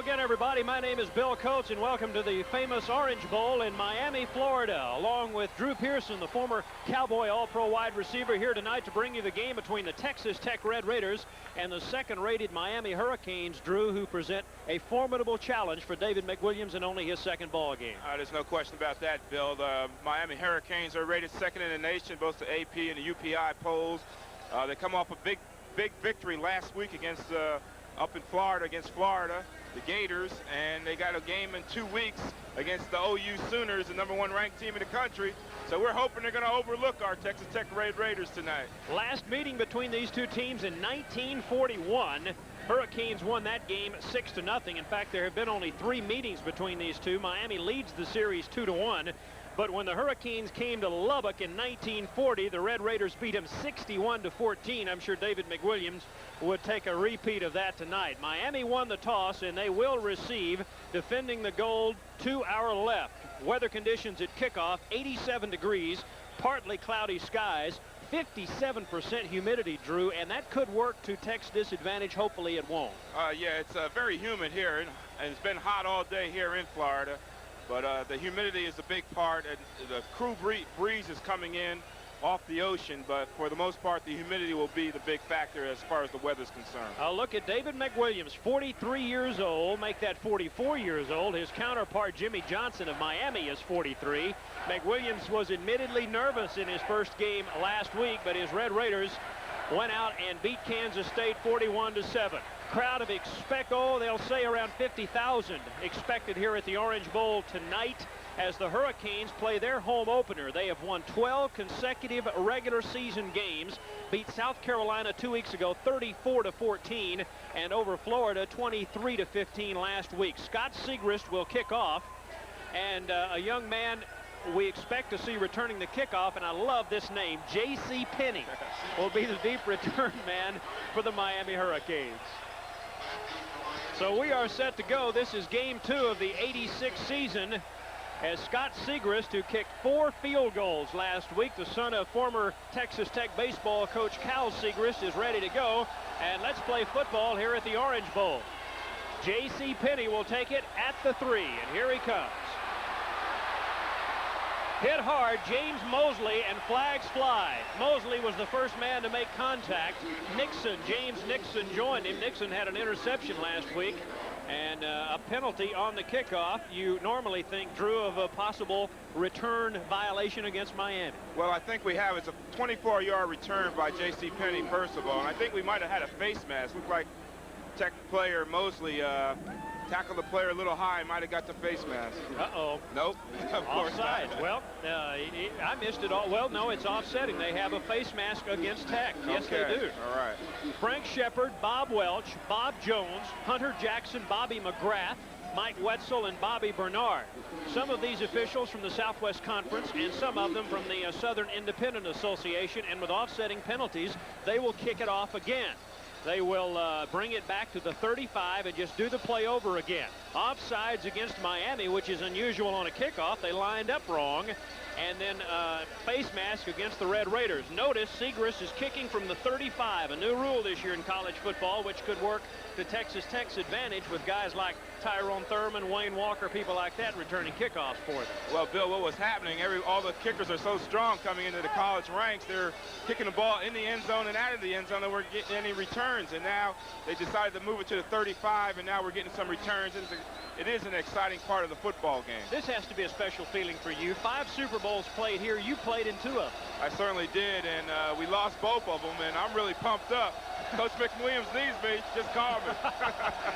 again, everybody. My name is Bill Coates, and welcome to the famous Orange Bowl in Miami, Florida, along with Drew Pearson, the former Cowboy All-Pro wide receiver, here tonight to bring you the game between the Texas Tech Red Raiders and the second-rated Miami Hurricanes, Drew, who present a formidable challenge for David McWilliams in only his second ball game. There's no question about that, Bill. The Miami Hurricanes are rated second in the nation, both the AP and the UPI polls. They come off a big victory last week against up in Florida against Florida, the Gators, and they got a game in 2 weeks against the OU Sooners, the #1 ranked team in the country. So we're hoping they're going to overlook our Texas Tech Red Raiders tonight. Last meeting between these two teams in 1941. Hurricanes won that game 6-0. In fact, there have been only 3 meetings between these two. Miami leads the series 2-1. But when the Hurricanes came to Lubbock in 1940, the Red Raiders beat them 61-14. I'm sure David McWilliams would take a repeat of that tonight. Miami won the toss, and they will receive, defending the gold, to our left. Weather conditions at kickoff, 87 degrees, partly cloudy skies, 57% humidity, Drew, and that could work to Tech's disadvantage. Hopefully it won't. Yeah, it's very humid here, and it's been hot all day here in Florida. But the humidity is a big part, and the cool breeze is coming in off the ocean. But for the most part, the humidity will be the big factor as far as the weather's concerned. I'll look at David McWilliams, 43 years old, make that 44 years old. His counterpart, Jimmy Johnson of Miami, is 43. McWilliams was admittedly nervous in his first game last week, but his Red Raiders went out and beat Kansas State 41-7. Crowd of they'll say around 50,000 expected here at the Orange Bowl tonight as the Hurricanes play their home opener. They have won 12 consecutive regular season games, beat South Carolina 2 weeks ago 34-14, and over Florida 23-15 last week. Scott Segrist will kick off, and a young man we expect to see returning the kickoff, and I love this name, J.C. Penney, will be the deep return man for the Miami Hurricanes. So we are set to go. This is game 2 of the '86 season, as Scott Segrist, who kicked 4 field goals last week, the son of former Texas Tech baseball coach Cal Segrist, is ready to go. And let's play football here at the Orange Bowl. J.C. Penney will take it at the 3, and here he comes. Hit hard, James Mosley, and flags fly. Mosley was the first man to make contact. James Nixon joined him. Nixon had an interception last week and a penalty on the kickoff. You normally think, Drew, of a possible return violation against Miami. Well, I think we have. It's a 24-yard return by J.C. Penney, first of all, and I think we might have had a face mask. Looked like Tech player Mosley tackled the player a little high, might have got the face mask. Uh-oh. Nope. Of course offside. not. Well, I missed it all. Well, no, it's offsetting. They have a face mask against Tech. Yes, okay. they do. All right. Frank Shepard, Bob Welch, Bob Jones, Hunter Jackson, Bobby McGrath, Mike Wetzel, and Bobby Bernard. Some of these officials from the Southwest Conference and some of them from the Southern Independent Association, and with offsetting penalties, they will kick it off again. They will bring it back to the 35 and just do the play over again. Offsides against Miami, which is unusual on a kickoff. They lined up wrong. And then face mask against the Red Raiders. Notice Segrist is kicking from the 35, a new rule this year in college football, which could work to Texas Tech's advantage with guys like Tyrone Thurman, Wayne Walker, people like that returning kickoffs for them. Well, Bill, what was happening, all the kickers are so strong coming into the college ranks. They're kicking the ball in the end zone and out of the end zone. They weren't getting any returns, and now they decided to move it to the 35, and now we're getting some returns. It is an exciting part of the football game. This has to be a special feeling for you. 5 Super Bowls played here. You played in 2 of them. I certainly did, and we lost both of them, and I'm really pumped up. Coach McWilliams needs me. Just call me.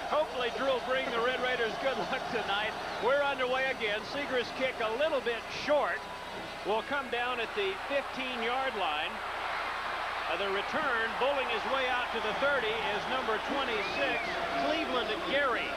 Hopefully, Drew will bring the Red Raiders good luck tonight. We're underway again. Segrist kick a little bit short. Will come down at the 15-yard line. The return, bowling his way out to the 30, is number 26, Cleveland Gary.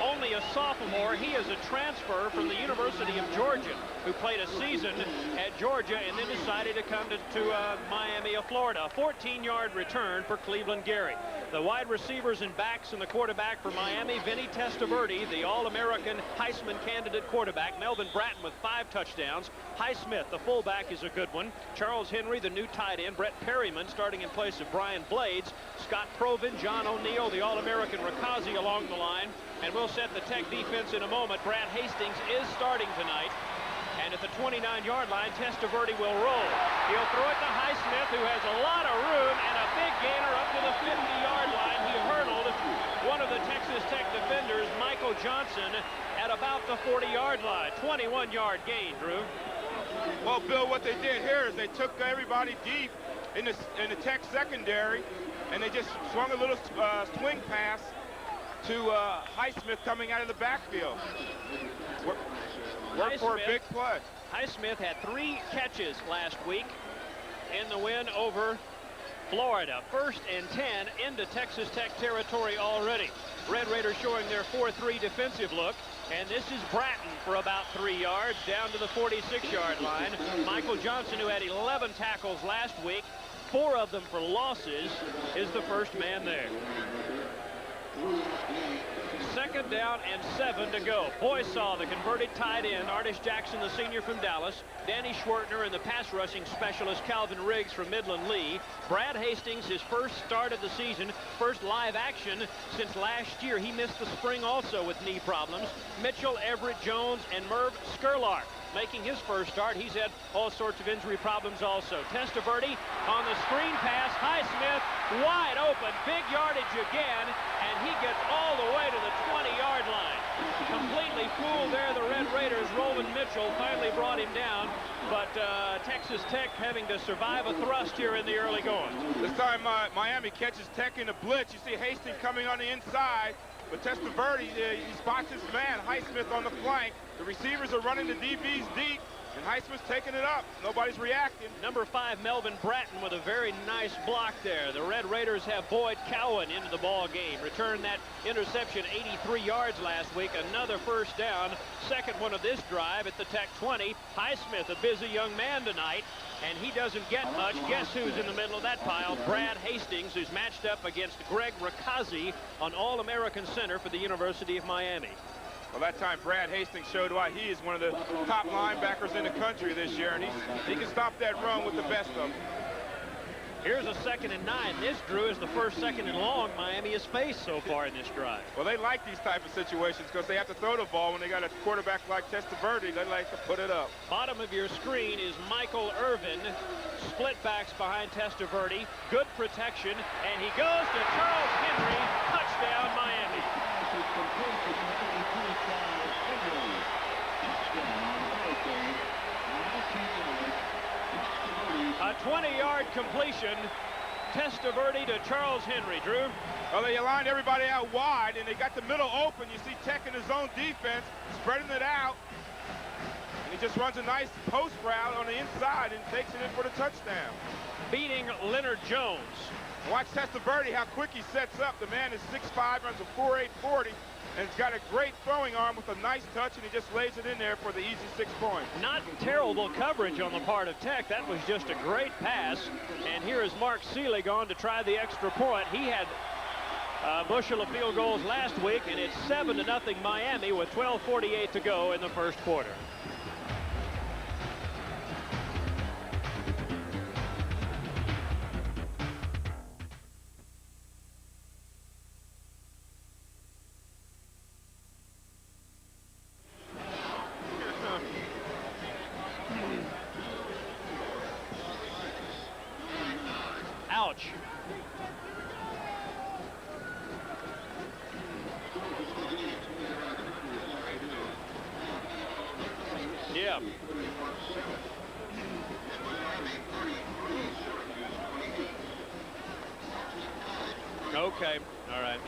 Only a sophomore. He is a transfer from the University of Georgia, who played a season at Georgia and then decided to come to Miami of Florida. A 14-yard return for Cleveland Gary. The wide receivers and backs and the quarterback for Miami, Vinny Testaverde, the All-American Heisman candidate quarterback. Melvin Bratton with 5 touchdowns. Highsmith, the fullback, is a good one. Charles Henry, the new tight end. Brett Perryman starting in place of Brian Blades. Scott Provin, John O'Neill, the All-American Rakazi along the line. And we'll set the Tech defense in a moment. Brad Hastings is starting tonight. And at the 29-yard line, Testaverde will roll. He'll throw it to Highsmith, who has a lot of room and a big gainer up to the 50-yard line. He hurdled one of the Texas Tech defenders, Michael Johnson, at about the 40-yard line. 21-yard gain, Drew. Well, Bill, what they did here is they took everybody deep in the Tech secondary, and they just swung a little swing pass to Highsmith coming out of the backfield. Work for a big play. Highsmith had 3 catches last week in the win over Florida. 1st and 10 into Texas Tech territory already. Red Raiders showing their 4-3 defensive look. And this is Bratton for about 3 yards down to the 46-yard line. Michael Johnson, who had 11 tackles last week, 4 of them for losses, is the first man there. 2nd down and 7 to go. Boysaw, the converted tight end. Artis Jackson, the senior from Dallas. Danny Schwertner and the pass rushing specialist Calvin Riggs from Midland Lee. Brad Hastings, his first start of the season, first live action since last year. He missed the spring also with knee problems. Mitchell, Everett Jones, and Merv Skurlark making his first start. He's had all sorts of injury problems also. Testaverde on the screen pass. Highsmith wide open, big yardage again, and he gets all the way to the 20-yard line. Completely fooled there, the Red Raiders. Roland Mitchell finally brought him down, but Texas Tech having to survive a thrust here in the early going. This time Miami catches Tech in a blitz. You see Hastings coming on the inside, but Testaverde, he spots his man, Highsmith, on the flank. The receivers are running the DBs deep, and Highsmith's taking it up. Nobody's reacting. Number 5, Melvin Bratton, with a very nice block there. The Red Raiders have Boyd Cowan into the ball game. Returned that interception 83 yards last week. Another first down. Second one of this drive at the Tech 20. Highsmith, a busy young man tonight, and he doesn't get much. Guess who's in the middle of that pile? Brad Hastings, who's matched up against Greg Rakazi, an All-American center for the University of Miami. Well, that time Brad Hastings showed why he is one of the top linebackers in the country this year, and he can stop that run with the best of them. Here's a 2nd and 9. This, Drew, is the first 2nd and long Miami has faced so far in this drive. Well, they like these type of situations because they have to throw the ball. When they got a quarterback like Testaverde, they like to put it up. Bottom of your screen is Michael Irvin. Split backs behind Testaverde. Good protection, and he goes to Charles Henry. Touchdown, Miami. A 20-yard completion. Testaverde to Charles Henry. Drew? Well, they aligned everybody out wide, and they got the middle open. You see Tech in his own defense, spreading it out. And he just runs a nice post route on the inside and takes it in for the touchdown. Beating Leonard Jones. Watch Testaverde, how quick he sets up. The man is 6'5", runs a 4.8 40, and he's got a great throwing arm with a nice touch, and he just lays it in there for the easy 6 points. Not terrible coverage on the part of Tech. That was just a great pass. And here is Mark Seelig on to try the extra point. He had a bushel of field goals last week, and it's 7-0 Miami with 12:48 to go in the first quarter. Ouch. Yeah. Okay. All right.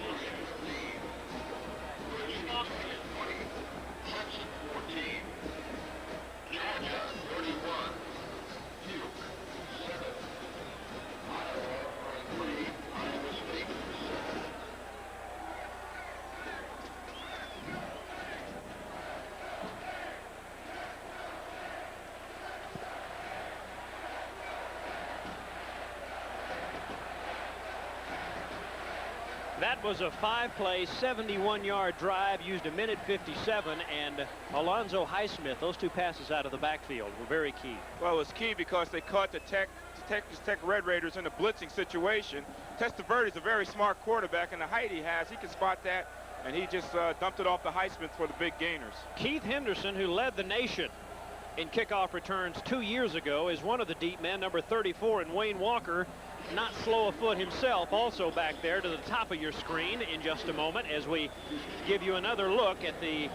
That was a 5-play, 71-yard drive, used 1:57, and Alonzo Highsmith, those 2 passes out of the backfield were very key. Well, it was key because they caught the Texas Tech Red Raiders in a blitzing situation. Testaverde is a very smart quarterback, and the height he has, he can spot that and he just dumped it off the Heisman for the big gainers. Keith Henderson, who led the nation in kickoff returns 2 years ago, is one of the deep men, number 34, and Wayne Walker, not slow of foot himself, also back there to the top of your screen in just a moment as we give you another look at the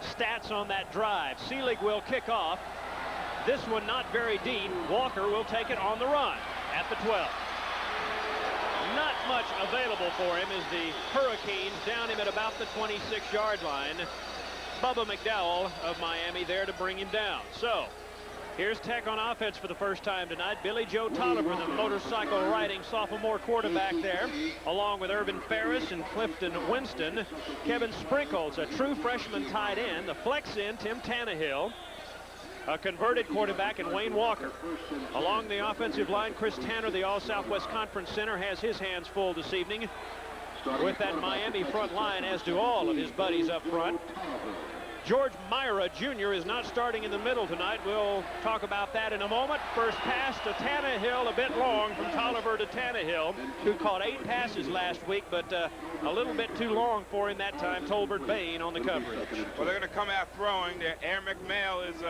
stats on that drive. Seelig will kick off. This one not very deep. Walker will take it on the run at the 12. Not much available for him as the Hurricanes down him at about the 26-yard line. Bubba McDowell of Miami there to bring him down. So here's Tech on offense for the first time tonight. Billy Joe Tolliver, the motorcycle riding sophomore quarterback there, along with Irvin Ferris and Clifton Winston. Kevin Sprinkles, a true freshman tight end. The flex in, Tim Tannehill, a converted quarterback, and Wayne Walker. Along the offensive line, Chris Tanner, the All-Southwest Conference center, has his hands full this evening with that Miami front line, as do all of his buddies up front. George Myra Jr. is not starting in the middle tonight. We'll talk about that in a moment. First pass to Tannehill, a bit long from Tolliver to Tannehill, who caught 8 passes last week, but a little bit too long for him that time. Tolbert Bain on the coverage. Well, they're going to come out throwing. Aaron McMail is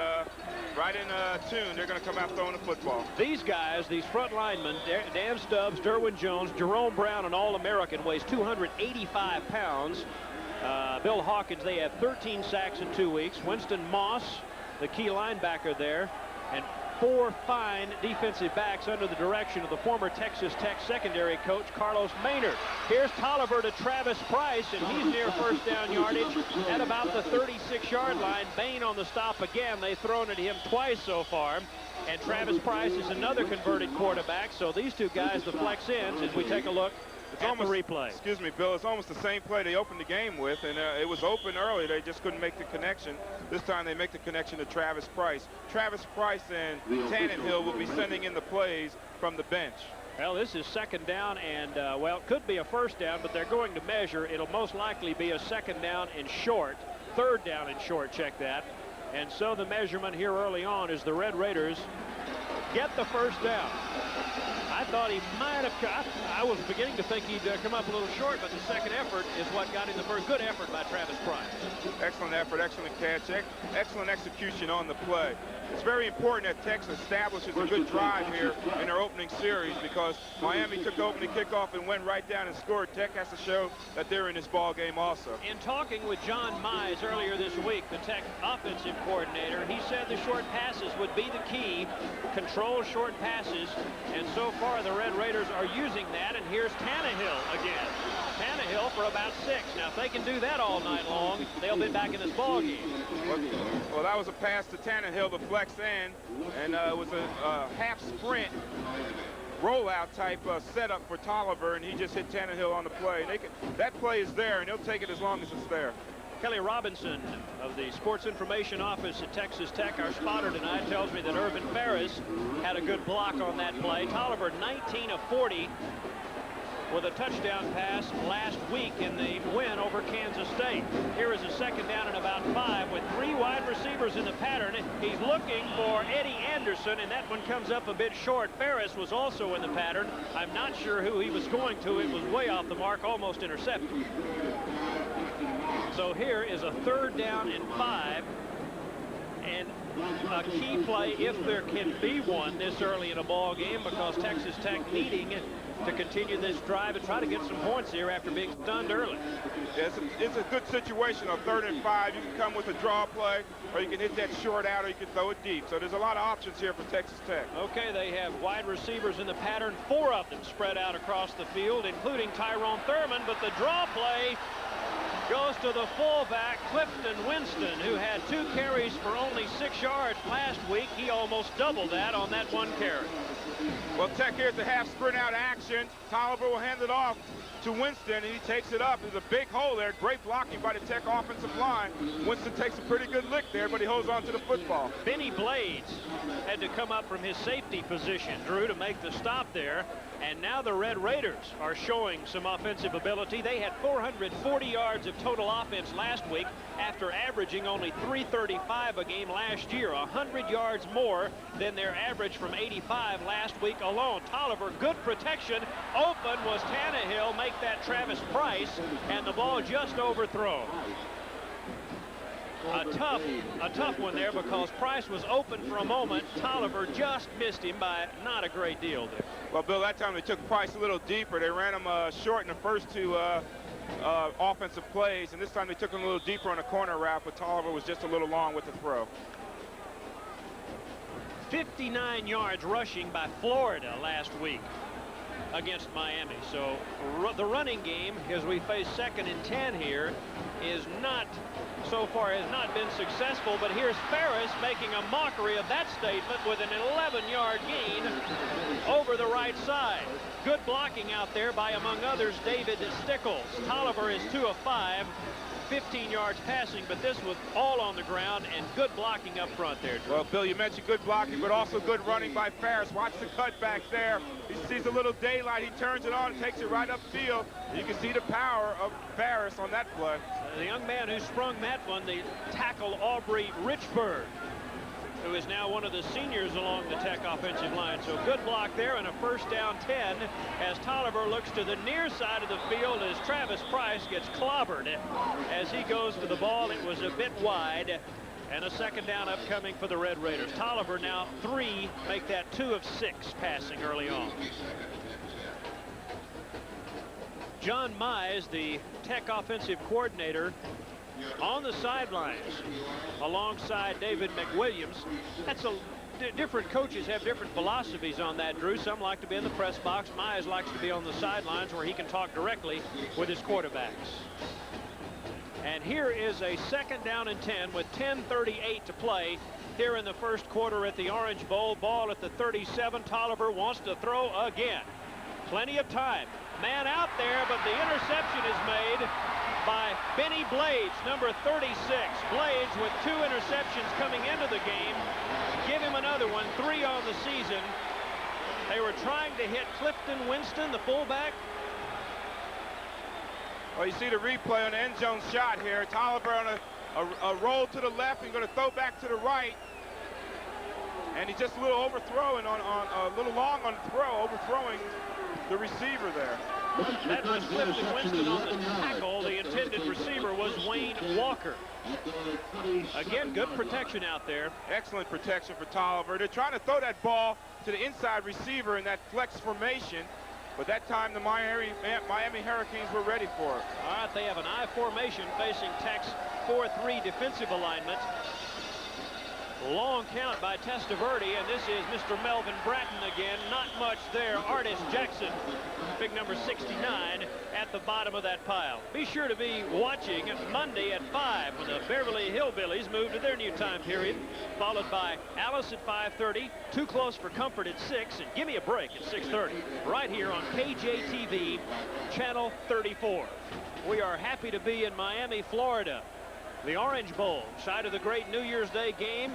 right in tune. They're going to come out throwing the football. These guys, these front linemen, Dan Stubbs, Derwin Jones, Jerome Brown, an All-American, weighs 285 pounds. Bill Hawkins, they have 13 sacks in 2 weeks. Winston Moss, the key linebacker there, and 4 fine defensive backs under the direction of the former Texas Tech secondary coach, Carlos Maynard. Here's Tolliver to Travis Price, and he's near first down yardage at about the 36-yard line. Bain on the stop again. They've thrown it to him twice so far. And Travis Price is another converted quarterback. So these two guys, the flex ends, as we take a look It's almost, the replay. Excuse me, Bill. It's almost the same play they opened the game with, and it was open early. They just couldn't make the connection. This time they make the connection to Travis Price. Travis Price and Tannehill will be sending in the plays from the bench. Well, this is second down, and, well, it could be a first down, but they're going to measure. It'll most likely be a second down and short. Third down and short, check that. And so the measurement here early on is the Red Raiders get the first down. I thought he might have, I was beginning to think he'd come up a little short, but the second effort is what got him the first. Good effort by Travis Price. Excellent effort, excellent catch, excellent execution on the play. It's very important that Texas establishes a good drive here in their opening series, because Miami took the opening kickoff and went right down and scored. Tech has to show that they're in this ball game also. In talking with John Mize earlier this week, the Tech offensive coordinator, he said the short passes would be the key. Control short passes, and so far the Red Raiders are using that. And here's Tannehill again. Tannehill for about 6. Now, if they can do that all night long, they'll be back in this ball game. Well, that was a pass to Tannehill, the flex end, and it was a half sprint rollout type setup for Tolliver, and he just hit Tannehill on the play. That play is there, and he'll take it as long as it's there. Kelly Robinson of the Sports Information Office at Texas Tech, our spotter tonight, tells me that Irvin Ferris had a good block on that play. Tolliver 19 of 40 with a touchdown pass last week in the win over Kansas State. Here is a second down and about 5 with 3 wide receivers in the pattern. He's looking for Eddie Anderson, and that one comes up a bit short. Ferris was also in the pattern. I'm not sure who he was going to. It was way off the mark, almost intercepted. So here is a third down and 5. And a key play, if there can be one this early in a ball game, because Texas Tech needing to continue this drive and try to get some points here after being stunned early. Yeah, it's a good situation on 3rd and 5. You can come with a draw play, or you can hit that short out, or you can throw it deep. So there's a lot of options here for Texas Tech. Okay, they have wide receivers in the pattern, 4 of them spread out across the field, including Tyrone Thurman, but the draw play goes to the fullback, Clifton Winston, who had 2 carries for only 6 yards last week. He almost doubled that on that 1 carry. Well, Tech here's a half sprint out action. Tolliver will hand it off to Winston, and he takes it up. There's a big hole there. Great blocking by the Tech offensive line. Winston takes a pretty good lick there, but he holds on to the football. Benny Blades had to come up from his safety position, Drew, to make the stop there. And now the Red Raiders are showing some offensive ability. They had 440 yards of total offense last week after averaging only 335 a game last year, 100 yards more than their average from 85 last week alone. Tolliver, good protection. Open was Tannehill, make that Travis Price, and the ball just overthrown. A tough one there because Price was open for a moment. Tolliver just missed him by not a great deal there. Well, Bill, that time they took Price a little deeper. They ran him short in the first two offensive plays, and this time they took him a little deeper on the corner route, but Tolliver was just a little long with the throw. 59 yards rushing by Florida last week against Miami. So the running game, as we face 2nd and 10 here, is not, so far has not been successful. But here's Ferris making a mockery of that statement with an 11-yard gain over the right side. Good blocking out there by, among others, David Stickles. Tolliver is 2 of 5. 15 yards passing, but this was all on the ground, and good blocking up front there, Drew. Well, Bill, you mentioned good blocking, but also good running by Ferris. Watch the cut back there. He sees a little daylight. He turns it on, takes it right upfield. You can see the power of Ferris on that play. The young man who sprung that one, the tackle Aubrey Richburg, who is now one of the seniors along the Tech offensive line. So good block there, and a 1st down 10 as Tolliver looks to the near side of the field as Travis Price gets clobbered as he goes to the ball. It was a bit wide, and a 2nd down upcoming for the Red Raiders. Tolliver now 3, make that 2 of 6 passing early on. John Mize, the Tech offensive coordinator, on the sidelines alongside David McWilliams. That's different coaches have different philosophies on that, Drew. Some like to be in the press box. Mize likes to be on the sidelines where he can talk directly with his quarterbacks. And here is a 2nd down and 10 with 10:38 to play here in the 1st quarter at the Orange Bowl. Ball at the 37. Tolliver wants to throw again. Plenty of time. Man out there, but the interception is made by Benny Blades, number 36. Blades with 2 interceptions coming into the game. Give him another one, 3 on the season. They were trying to hit Clifton Winston, the fullback. Well, you see the replay on the end zone shot here. Tolliver on a roll to the left and going to throw back to the right. And he's just a little overthrowing on a little long on the throw, overthrowing the receiver there. That was Clifton Winston on the tackle. The intended receiver was Wayne Walker. Again, good protection out there. Excellent protection for Tolliver. They're trying to throw that ball to the inside receiver in that flex formation, but that time the Miami Hurricanes were ready for it. All right, they have an I formation facing Tech's 4-3 defensive alignment. Long count by Testaverde, and this is Mr. Melvin Bratton again. Not much there. Artis Jackson, big number 69, at the bottom of that pile. Be sure to be watching Monday at 5 when the Beverly Hillbillies move to their new time period, followed by Alice at 5:30, Too Close for Comfort at 6, and Give Me a Break at 6:30, right here on KJTV, Channel 34. We are happy to be in Miami, Florida. The Orange Bowl, site of the great New Year's Day game,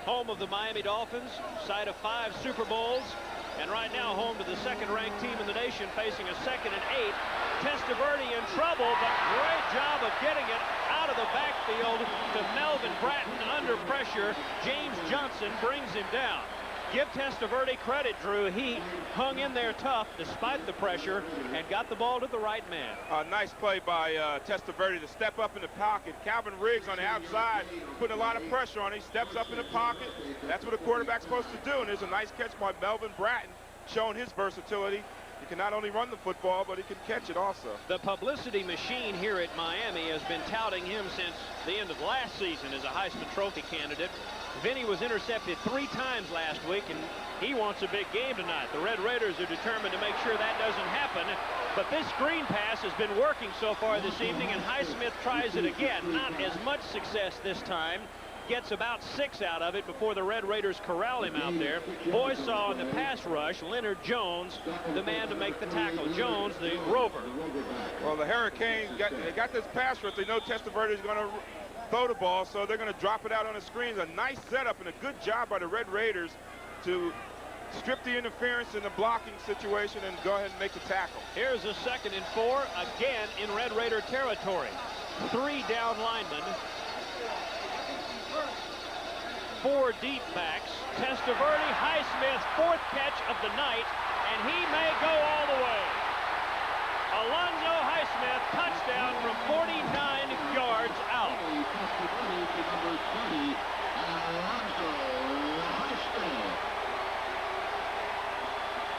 home of the Miami Dolphins, site of 5 Super Bowls, and right now home to the 2nd-ranked team in the nation facing a 2nd and 8. Testaverde in trouble, but great job of getting it out of the backfield to Melvin Bratton under pressure. James Johnson brings him down. Give Testaverde credit, Drew. He hung in there tough despite the pressure and got the ball to the right man. Nice play by Testaverde to step up in the pocket. Calvin Riggs on the outside putting a lot of pressure on him. He steps up in the pocket. That's what a quarterback's supposed to do. And there's a nice catch by Melvin Bratton showing his versatility. He can not only run the football, but he can catch it also. The publicity machine here at Miami has been touting him since the end of last season as a Heisman Trophy candidate. Vinny was intercepted 3 times last week, and he wants a big game tonight. The Red Raiders are determined to make sure that doesn't happen. But this screen pass has been working so far this evening, and Highsmith tries it again. Not as much success this time. Gets about 6 out of it before the Red Raiders corral him out there. Boys saw in the pass rush Leonard Jones, the man to make the tackle. Jones, the rover. Well, the Hurricanes got this pass rush. They know Testaverde is going to throw the ball, so they're going to drop it out on the screens. A nice setup and a good job by the Red Raiders to strip the interference in the blocking situation and go ahead and make the tackle. Here's a 2nd and 4, again in Red Raider territory. 3 down linemen. 4 deep backs. Testaverde, Highsmith, 4th catch of the night, and he may go all the way. Alonzo Highsmith, touchdown from 49 yards out.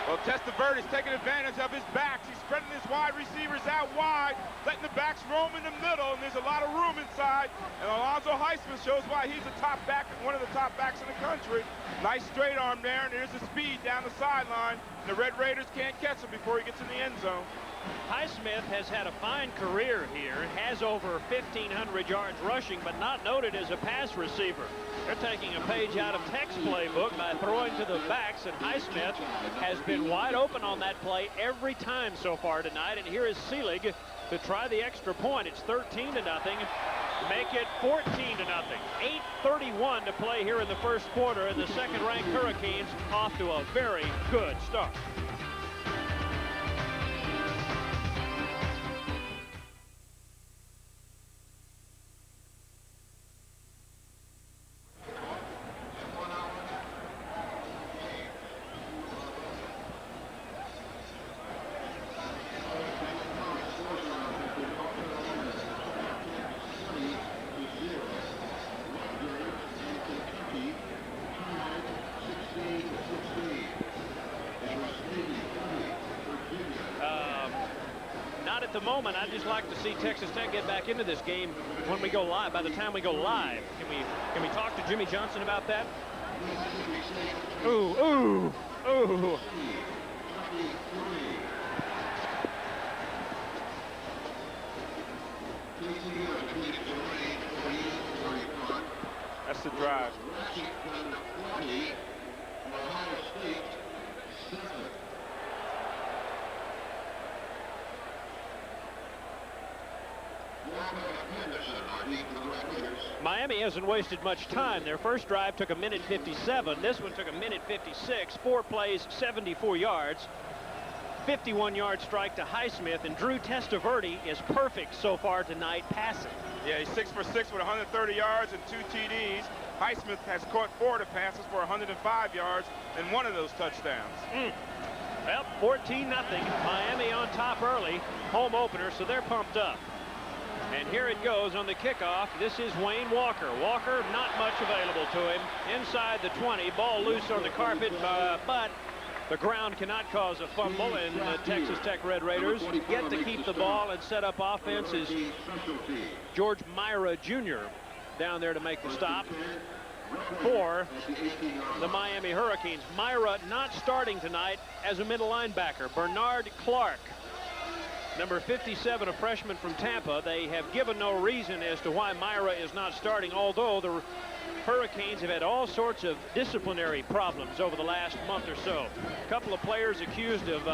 Well, Testaverde's taking advantage of his backs. He's spreading his wide receivers out wide, letting the backs roam in the middle, and there's a lot of room inside. And Alonzo Highsmith shows why he's a top back, one of the top backs in the country. Nice straight arm there, and there's the speed down the sideline. The Red Raiders can't catch him before he gets in the end zone. Highsmith has had a fine career here, has over 1,500 yards rushing, but not noted as a pass receiver. They're taking a page out of Tech's playbook by throwing to the backs, and Highsmith has been wide open on that play every time so far tonight. And here is Seelig to try the extra point. It's 13-0. Make it 14-0. 8:31 to play here in the first quarter, and the second-ranked Hurricanes off to a very good start. At the moment, I'd just like to see Texas Tech get back into this game when we go live. By the time we go live, can we talk to Jimmy Johnson about that? Ooh, ooh, ooh. That's the drive. Miami hasn't wasted much time. Their first drive took 1:57. This one took 1:56. 4 plays, 74 yards. 51-yard strike to Highsmith, and Drew Testaverde is perfect so far tonight passing. Yeah, he's 6 for 6 with 130 yards and 2 TDs. Highsmith has caught 4 of the passes for 105 yards and 1 of those touchdowns. Well, 14-0. Miami on top early. Home opener, so they're pumped up. And here it goes on the kickoff. This is Wayne Walker. Walker, not much available to him. Inside the 20, ball loose on the carpet, but the ground cannot cause a fumble, and the Texas Tech Red Raiders get to keep the ball and set up offense is George Myra Jr. down there to make the stop for the Miami Hurricanes. Myra not starting tonight as a middle linebacker. Bernard Clark, number 57, a freshman from Tampa. They have given no reason as to why Myra is not starting, although the Hurricanes have had all sorts of disciplinary problems over the last month or so. A couple of players accused of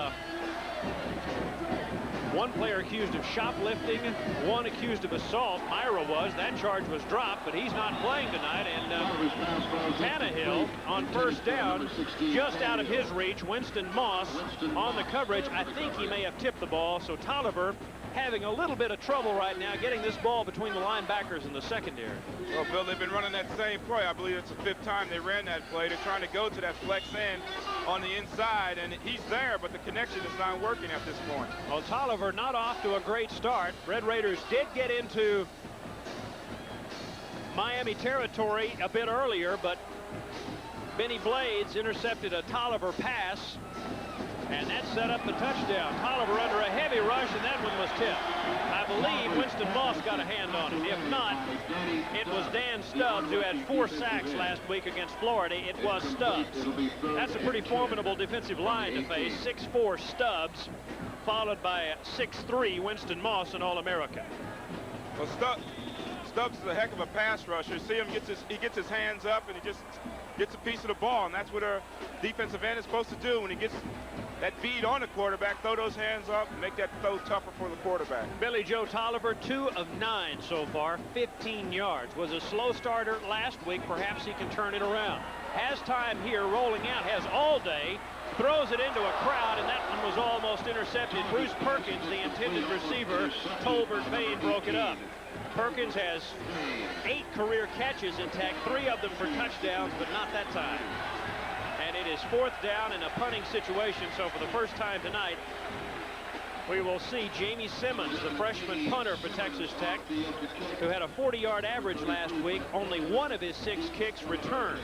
one player accused of shoplifting, one accused of assault. Myra was. That charge was dropped, but he's not playing tonight. And Tannehill on first down, just out of his reach. Winston Moss on the coverage. I think he may have tipped the ball. So Tolliver having a little bit of trouble right now getting this ball between the linebackers and the secondary. Well, Bill, they've been running that same play. I believe it's the 5th time they ran that play. They're trying to go to that flex end on the inside, and he's there, but the connection is not working at this point. Well, Tolliver not off to a great start. Red Raiders did get into Miami territory a bit earlier, but Benny Blades intercepted a Tolliver pass, and that set up the touchdown. Tolliver under a heavy rush, and that one was tipped. I believe Winston Moss got a hand on it. If not, it was Dan Stubbs, who had 4 sacks last week against Florida. It was Stubbs. That's a pretty formidable defensive line to face. 6'4" Stubbs, followed by 6'3" Winston Moss, an All-American. Well, Stubbs is a heck of a pass rusher. See him, he gets his hands up, and he just gets a piece of the ball, and that's what our defensive end is supposed to do when he gets that bead on the quarterback. Throw those hands up and make that throw tougher for the quarterback. Billy Joe Tolliver, 2 of 9 so far, 15 yards. Was a slow starter last week. Perhaps he can turn it around. has time here, rolling out, has all day, throws it into a crowd, and that one was almost intercepted. Bruce Perkins, the intended receiver, Tolbert Payne broke it up. Perkins has 8 career catches in Tech, 3 of them for touchdowns, but not that time. And it is 4th down in a punting situation, so for the first time tonight, we will see Jamie Simmons, the freshman punter for Texas Tech, who had a 40-yard average last week. Only 1 of his 6 kicks returned.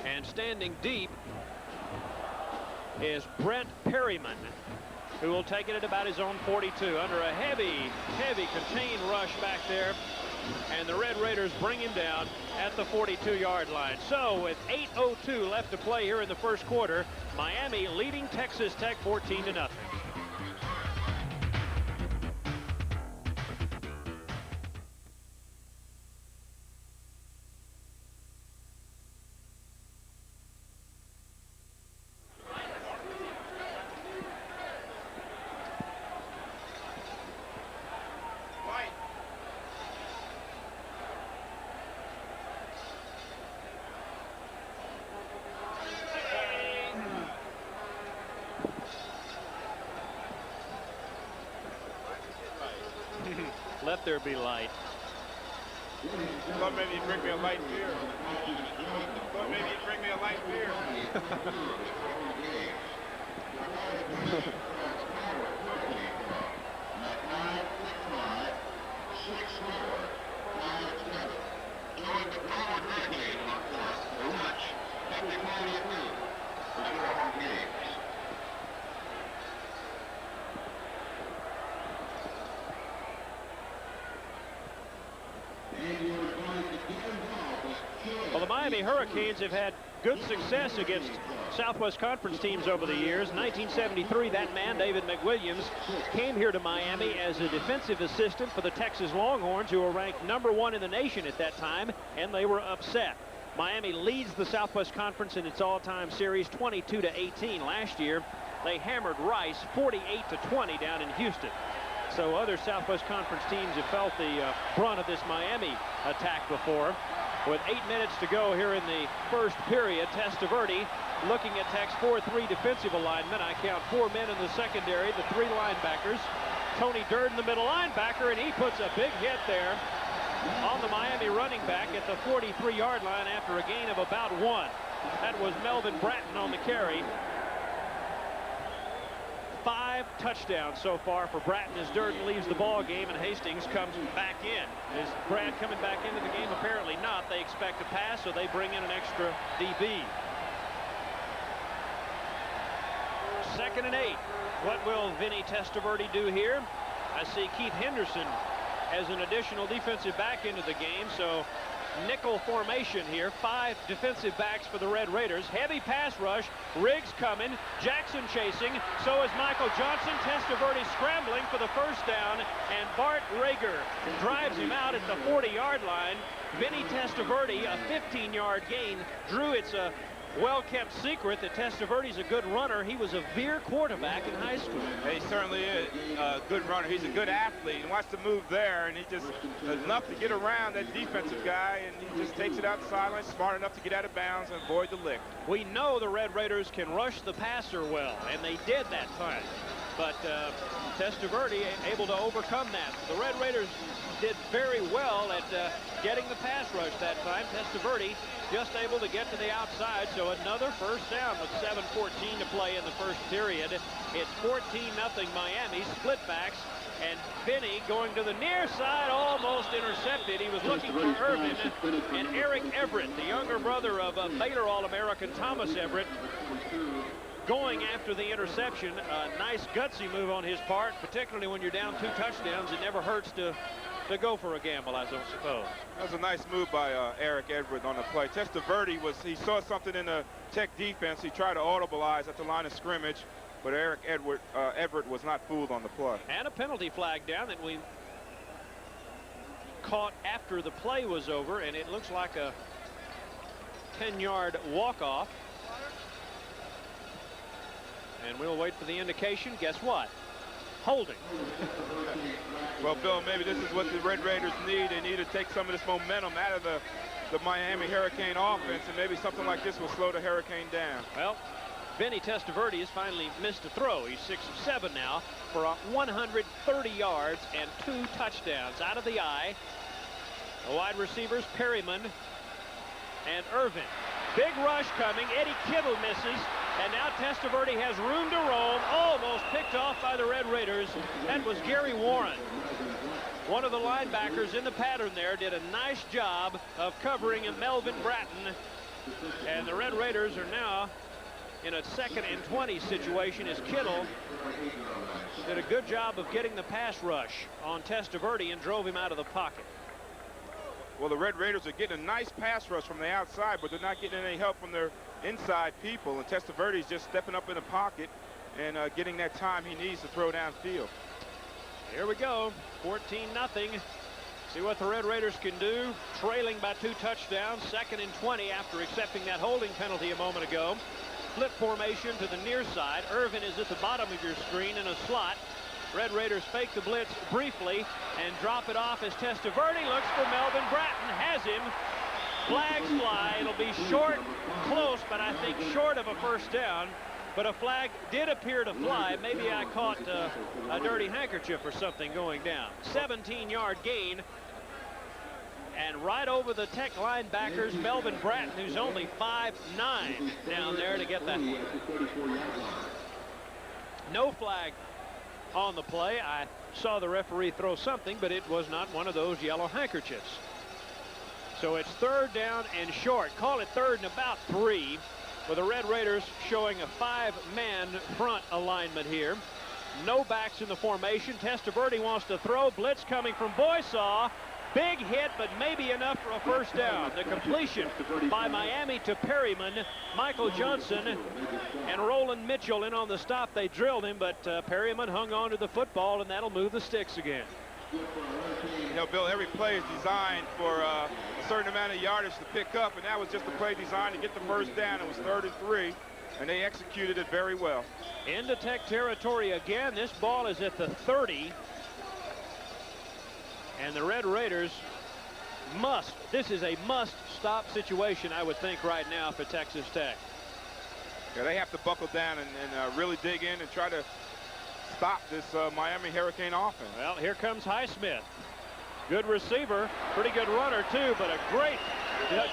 And standing deep is Brent Perryman, who will take it at about his own 42 under a heavy contained rush back there. And the Red Raiders bring him down at the 42-yard line. So with 8:02 left to play here in the first quarter, Miami leading Texas Tech 14-0. Let there be light. Thought maybe you'd bring me a light beer. Thought maybe you'd bring me a light beer. Well, the Miami Hurricanes have had good success against Southwest Conference teams over the years. 1973, that man, David McWilliams, came here to Miami as a defensive assistant for the Texas Longhorns, who were ranked #1 in the nation at that time, and they were upset. Miami leads the Southwest Conference in its all-time series 22-18. Last year, they hammered Rice 48-20 down in Houston. So other Southwest Conference teams have felt the brunt of this Miami attack before. With 8 minutes to go here in the first period, Testaverde looking at Tech's 4-3 defensive alignment. I count 4 men in the secondary, the 3 linebackers. Tony Durden, the middle linebacker, and he puts a big hit there on the Miami running back at the 43-yard line after a gain of about 1. That was Melvin Bratton on the carry. 5 touchdowns so far for Bratton as Durden leaves the ball game and Hastings comes back in. Is Brad coming back into the game? Apparently not. They expect a pass, so they bring in an extra DB. 2nd and 8. What will Vinny Testaverde do here? I see Keith Henderson as an additional defensive back into the game, so nickel formation here. 5 defensive backs for the Red Raiders. Heavy pass rush. Riggs coming. Jackson chasing. So is Michael Johnson. Testaverde scrambling for the first down. And Bart Rager drives him out at the 40-yard line. Vinny Testaverde, a 15-yard gain. Drew, it's a well-kept secret that Testaverde's a good runner. He was a Veer quarterback in high school. He certainly is a good runner. He's a good athlete. And watch the move there, and he just does enough to get around that defensive guy, and he just takes it out sideline, smart enough to get out of bounds and avoid the lick. We know the Red Raiders can rush the passer well, and they did that time. But Testaverde able to overcome that. The Red Raiders did very well at getting the pass rush that time. Testaverde just able to get to the outside, so another first down with 7:14 to play in the first period. It's 14-0 Miami, split backs, and Vinny going to the near side, almost intercepted. He was looking for Irvin, and Eric Everett, the younger brother of Baylor All-American Thomas Everett, going after the interception. A nice gutsy move on his part, particularly when you're down 2 touchdowns. It never hurts to go for a gamble, I don't suppose. That was a nice move by Eric Everett on the play. Testaverde he saw something in the Tech defense. He tried to audibilize at the line of scrimmage, but Eric Everett was not fooled on the play. And a penalty flag down that we caught after the play was over, and it looks like a 10-yard walk-off. And we'll wait for the indication. Guess what? Holding. Well, Bill, maybe this is what the Red Raiders need. They need to take some of this momentum out of the the Miami Hurricane offense, and maybe something like this will slow the Hurricane down. Well, Vinny Testaverde has finally missed a throw. He's 6 of 7 now for 130 yards and 2 touchdowns. Out of the eye, the wide receivers Perryman and Irvin. Big rush coming. Eddie Kittle misses, and now Testaverde has room to roam. Almost picked off by the Red Raiders. That was Gary Warren. One of the linebackers in the pattern there did a nice job of covering Melvin Bratton, and the Red Raiders are now in a 2nd and 20 situation as Kittle did a good job of getting the pass rush on Testaverde and drove him out of the pocket. Well, the Red Raiders are getting a nice pass rush from the outside, but they're not getting any help from their inside people, and Testaverde is just stepping up in the pocket and getting that time he needs to throw downfield. Here we go, 14-0. See what the Red Raiders can do. Trailing by 2 touchdowns, 2nd and 20 after accepting that holding penalty a moment ago. Split formation to the near side. Irvin is at the bottom of your screen in a slot. Red Raiders fake the blitz briefly and drop it off as Testaverde looks for Melvin Bratton. Has him. Flags fly. It'll be short, close, but I think short of a first down. But a flag did appear to fly. Maybe I caught a dirty handkerchief or something going down. 17-yard gain. And right over the Tech linebackers, Melvin Bratton, who's only 5'9", down there to get that one. No flag on the play. I saw the referee throw something, but it was not one of those yellow handkerchiefs. So it's 3rd down and short. Call it 3rd and about 3, with the Red Raiders showing a 5-man front alignment here. No backs in the formation. Testaverde wants to throw. Blitz coming from Boysaw. Big hit, but maybe enough for a first down. The completion by Miami to Perryman, Michael Johnson, and Roland Mitchell in on the stop. They drilled him, but Perryman hung on to the football, and that'll move the sticks again. You know, Bill, every play is designed for a certain amount of yardage to pick up, and that was just a play designed to get the first down. It was 3rd and 3, and they executed it very well. Into Tech territory again. This ball is at the 30. And the Red Raiders this is a must-stop situation, I would think, right now for Texas Tech. Yeah, they have to buckle down and really dig in and try to stop this Miami Hurricane offense. Well, here comes Highsmith. Good receiver, pretty good runner, too, but a great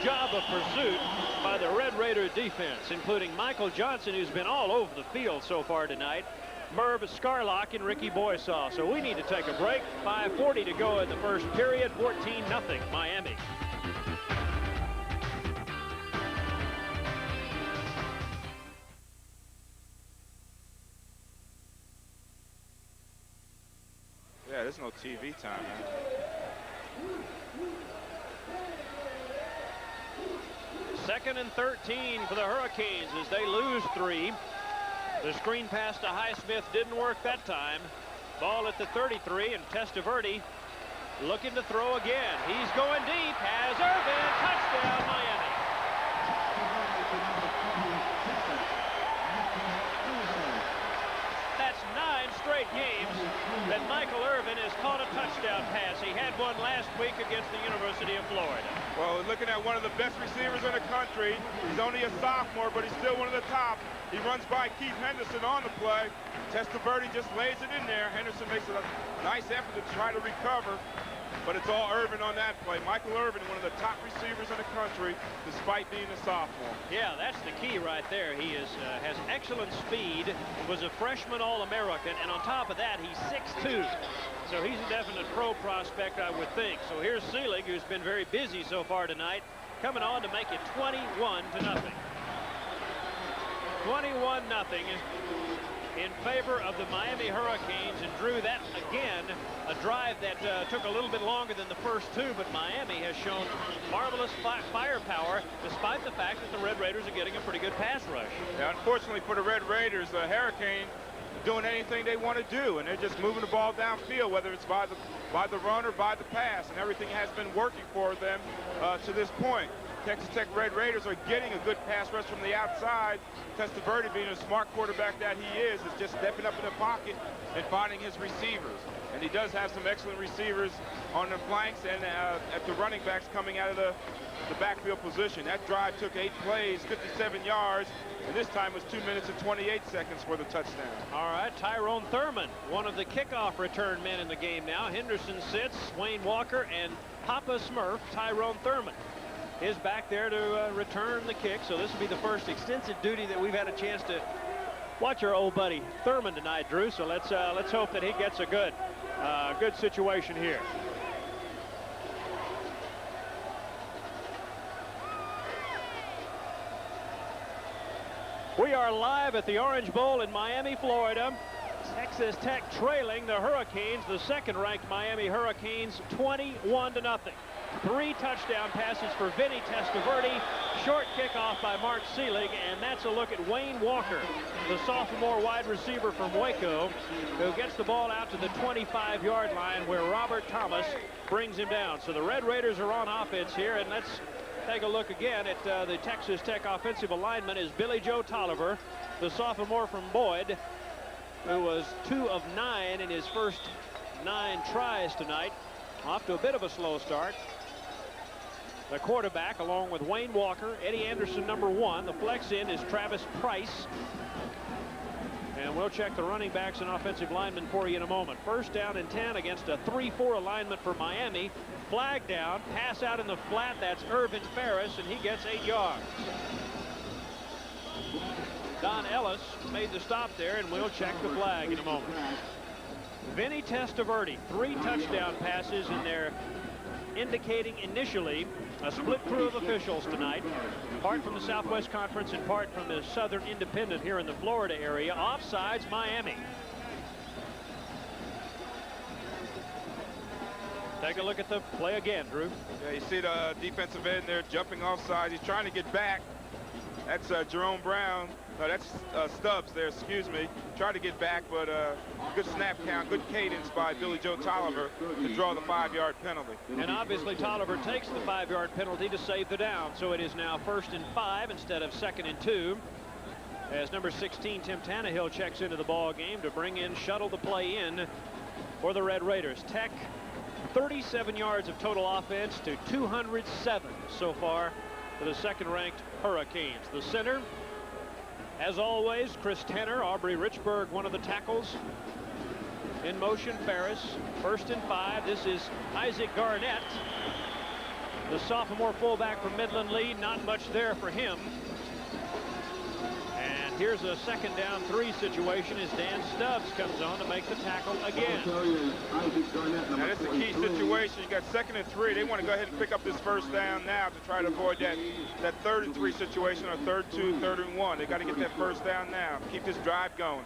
job of pursuit by the Red Raider defense, including Michael Johnson, who's been all over the field so far tonight, Merv Scarlock, and Ricky Boysaw. So we need to take a break. 5:40 to go in the first period. 14-0 Miami. Yeah, there's no TV time, man. 2nd and 13 for the Hurricanes as they lose 3. The screen pass to Highsmith didn't work that time. Ball at the 33, and Testaverde looking to throw again. He's going deep. Has Irvin. Touchdown, Miami. That's 9 straight games that Michael Irvin has caught a touchdown pass. He had one last week against the University of Florida. Well, looking at one of the best receivers in the country. He's only a sophomore, but he's still one of the top. He runs by Keith Henderson on the play. Testaverde just lays it in there. Henderson makes a nice effort to try to recover, but it's all Irvin on that play. Michael Irvin, one of the top receivers in the country, despite being a sophomore. Yeah, that's the key right there. He has excellent speed, was a freshman All-American, and on top of that, he's 6'2". So he's a definite pro prospect, I would think. So here's Seelig, who's been very busy so far tonight, coming on to make it 21-0. 21-0 in favor of the Miami Hurricanes. And Drew, that again a drive that took a little bit longer than the first 2, but Miami has shown marvelous firepower despite the fact that the Red Raiders are getting a pretty good pass rush. Yeah, unfortunately for the Red Raiders, the Hurricane doing anything they want to do, and they're just moving the ball downfield, whether it's by the run or by the pass, and everything has been working for them to this point. Texas Tech Red Raiders are getting a good pass rush from the outside. Testaverde, being a smart quarterback that he is just stepping up in the pocket and finding his receivers. And he does have some excellent receivers on the flanks and at the running backs coming out of the backfield position. That drive took 8 plays, 57 yards, and this time was 2 minutes and 28 seconds for the touchdown. All right, Tyrone Thurman, one of the kickoff return men in the game now. Henderson sits, Wayne Walker, and Papa Smurf, Tyrone Thurman, is back there to return the kick. So this will be the first extensive duty that we've had a chance to watch our old buddy Thurman tonight, Drew. So let's hope that he gets a good situation here. We are live at the Orange Bowl in Miami, Florida. Texas Tech trailing the Hurricanes, the second-ranked Miami Hurricanes, 21-0. 3 touchdown passes for Vinny Testaverde. Short kickoff by Mark Seelig, and that's a look at Wayne Walker, the sophomore wide receiver from Waco, who gets the ball out to the 25-yard line where Robert Thomas brings him down. So the Red Raiders are on offense here, and let's take a look again at the Texas Tech offensive alignment is Billy Joe Tolliver, the sophomore from Boyd, who was 2 of 9 in his first 9 tries tonight. Off to a bit of a slow start. The quarterback, along with Wayne Walker, Eddie Anderson, number 1. The flex in is Travis Price. And we'll check the running backs and offensive linemen for you in a moment. First down and 10 against a 3-4 alignment for Miami. Flag down, pass out in the flat. That's Irvin Ferris, and he gets 8 yards. Don Ellis made the stop there, and we'll check the flag in a moment. Vinny Testaverde, 3 touchdown passes in there, indicating initially a split crew of officials tonight, part from the Southwest Conference and part from the Southern Independent here in the Florida area. Offsides, Miami. Take a look at the play again, Drew. Yeah, you see the defensive end there jumping offside. He's trying to get back. That's Jerome Brown. No, that's Stubbs there, excuse me. Tried to get back, but good snap count, good cadence by Billy Joe Tolliver to draw the 5-yard penalty. And obviously Tolliver takes the 5-yard penalty to save the down. So it is now 1st and 5 instead of 2nd and 2. As number 16, Tim Tannehill, checks into the ball game to bring in, shuttle the play in for the Red Raiders. Tech, 37 yards of total offense to 207 so far for the second-ranked Hurricanes. The center, as always, Chris Tanner. Aubrey Richburg, one of the tackles. In motion, Ferris. 1st and 5. This is Isaac Garnett, the sophomore fullback from Midland Lee. Not much there for him. And here's a 2nd down 3 situation as Dan Stubbs comes on to make the tackle again. Now, that's a key situation. You got 2nd and 3. They want to go ahead and pick up this 1st down now to try to avoid that 3rd and 3 situation, or 3rd 2, 3rd and 1. They got to get that 1st down now. Keep this drive going.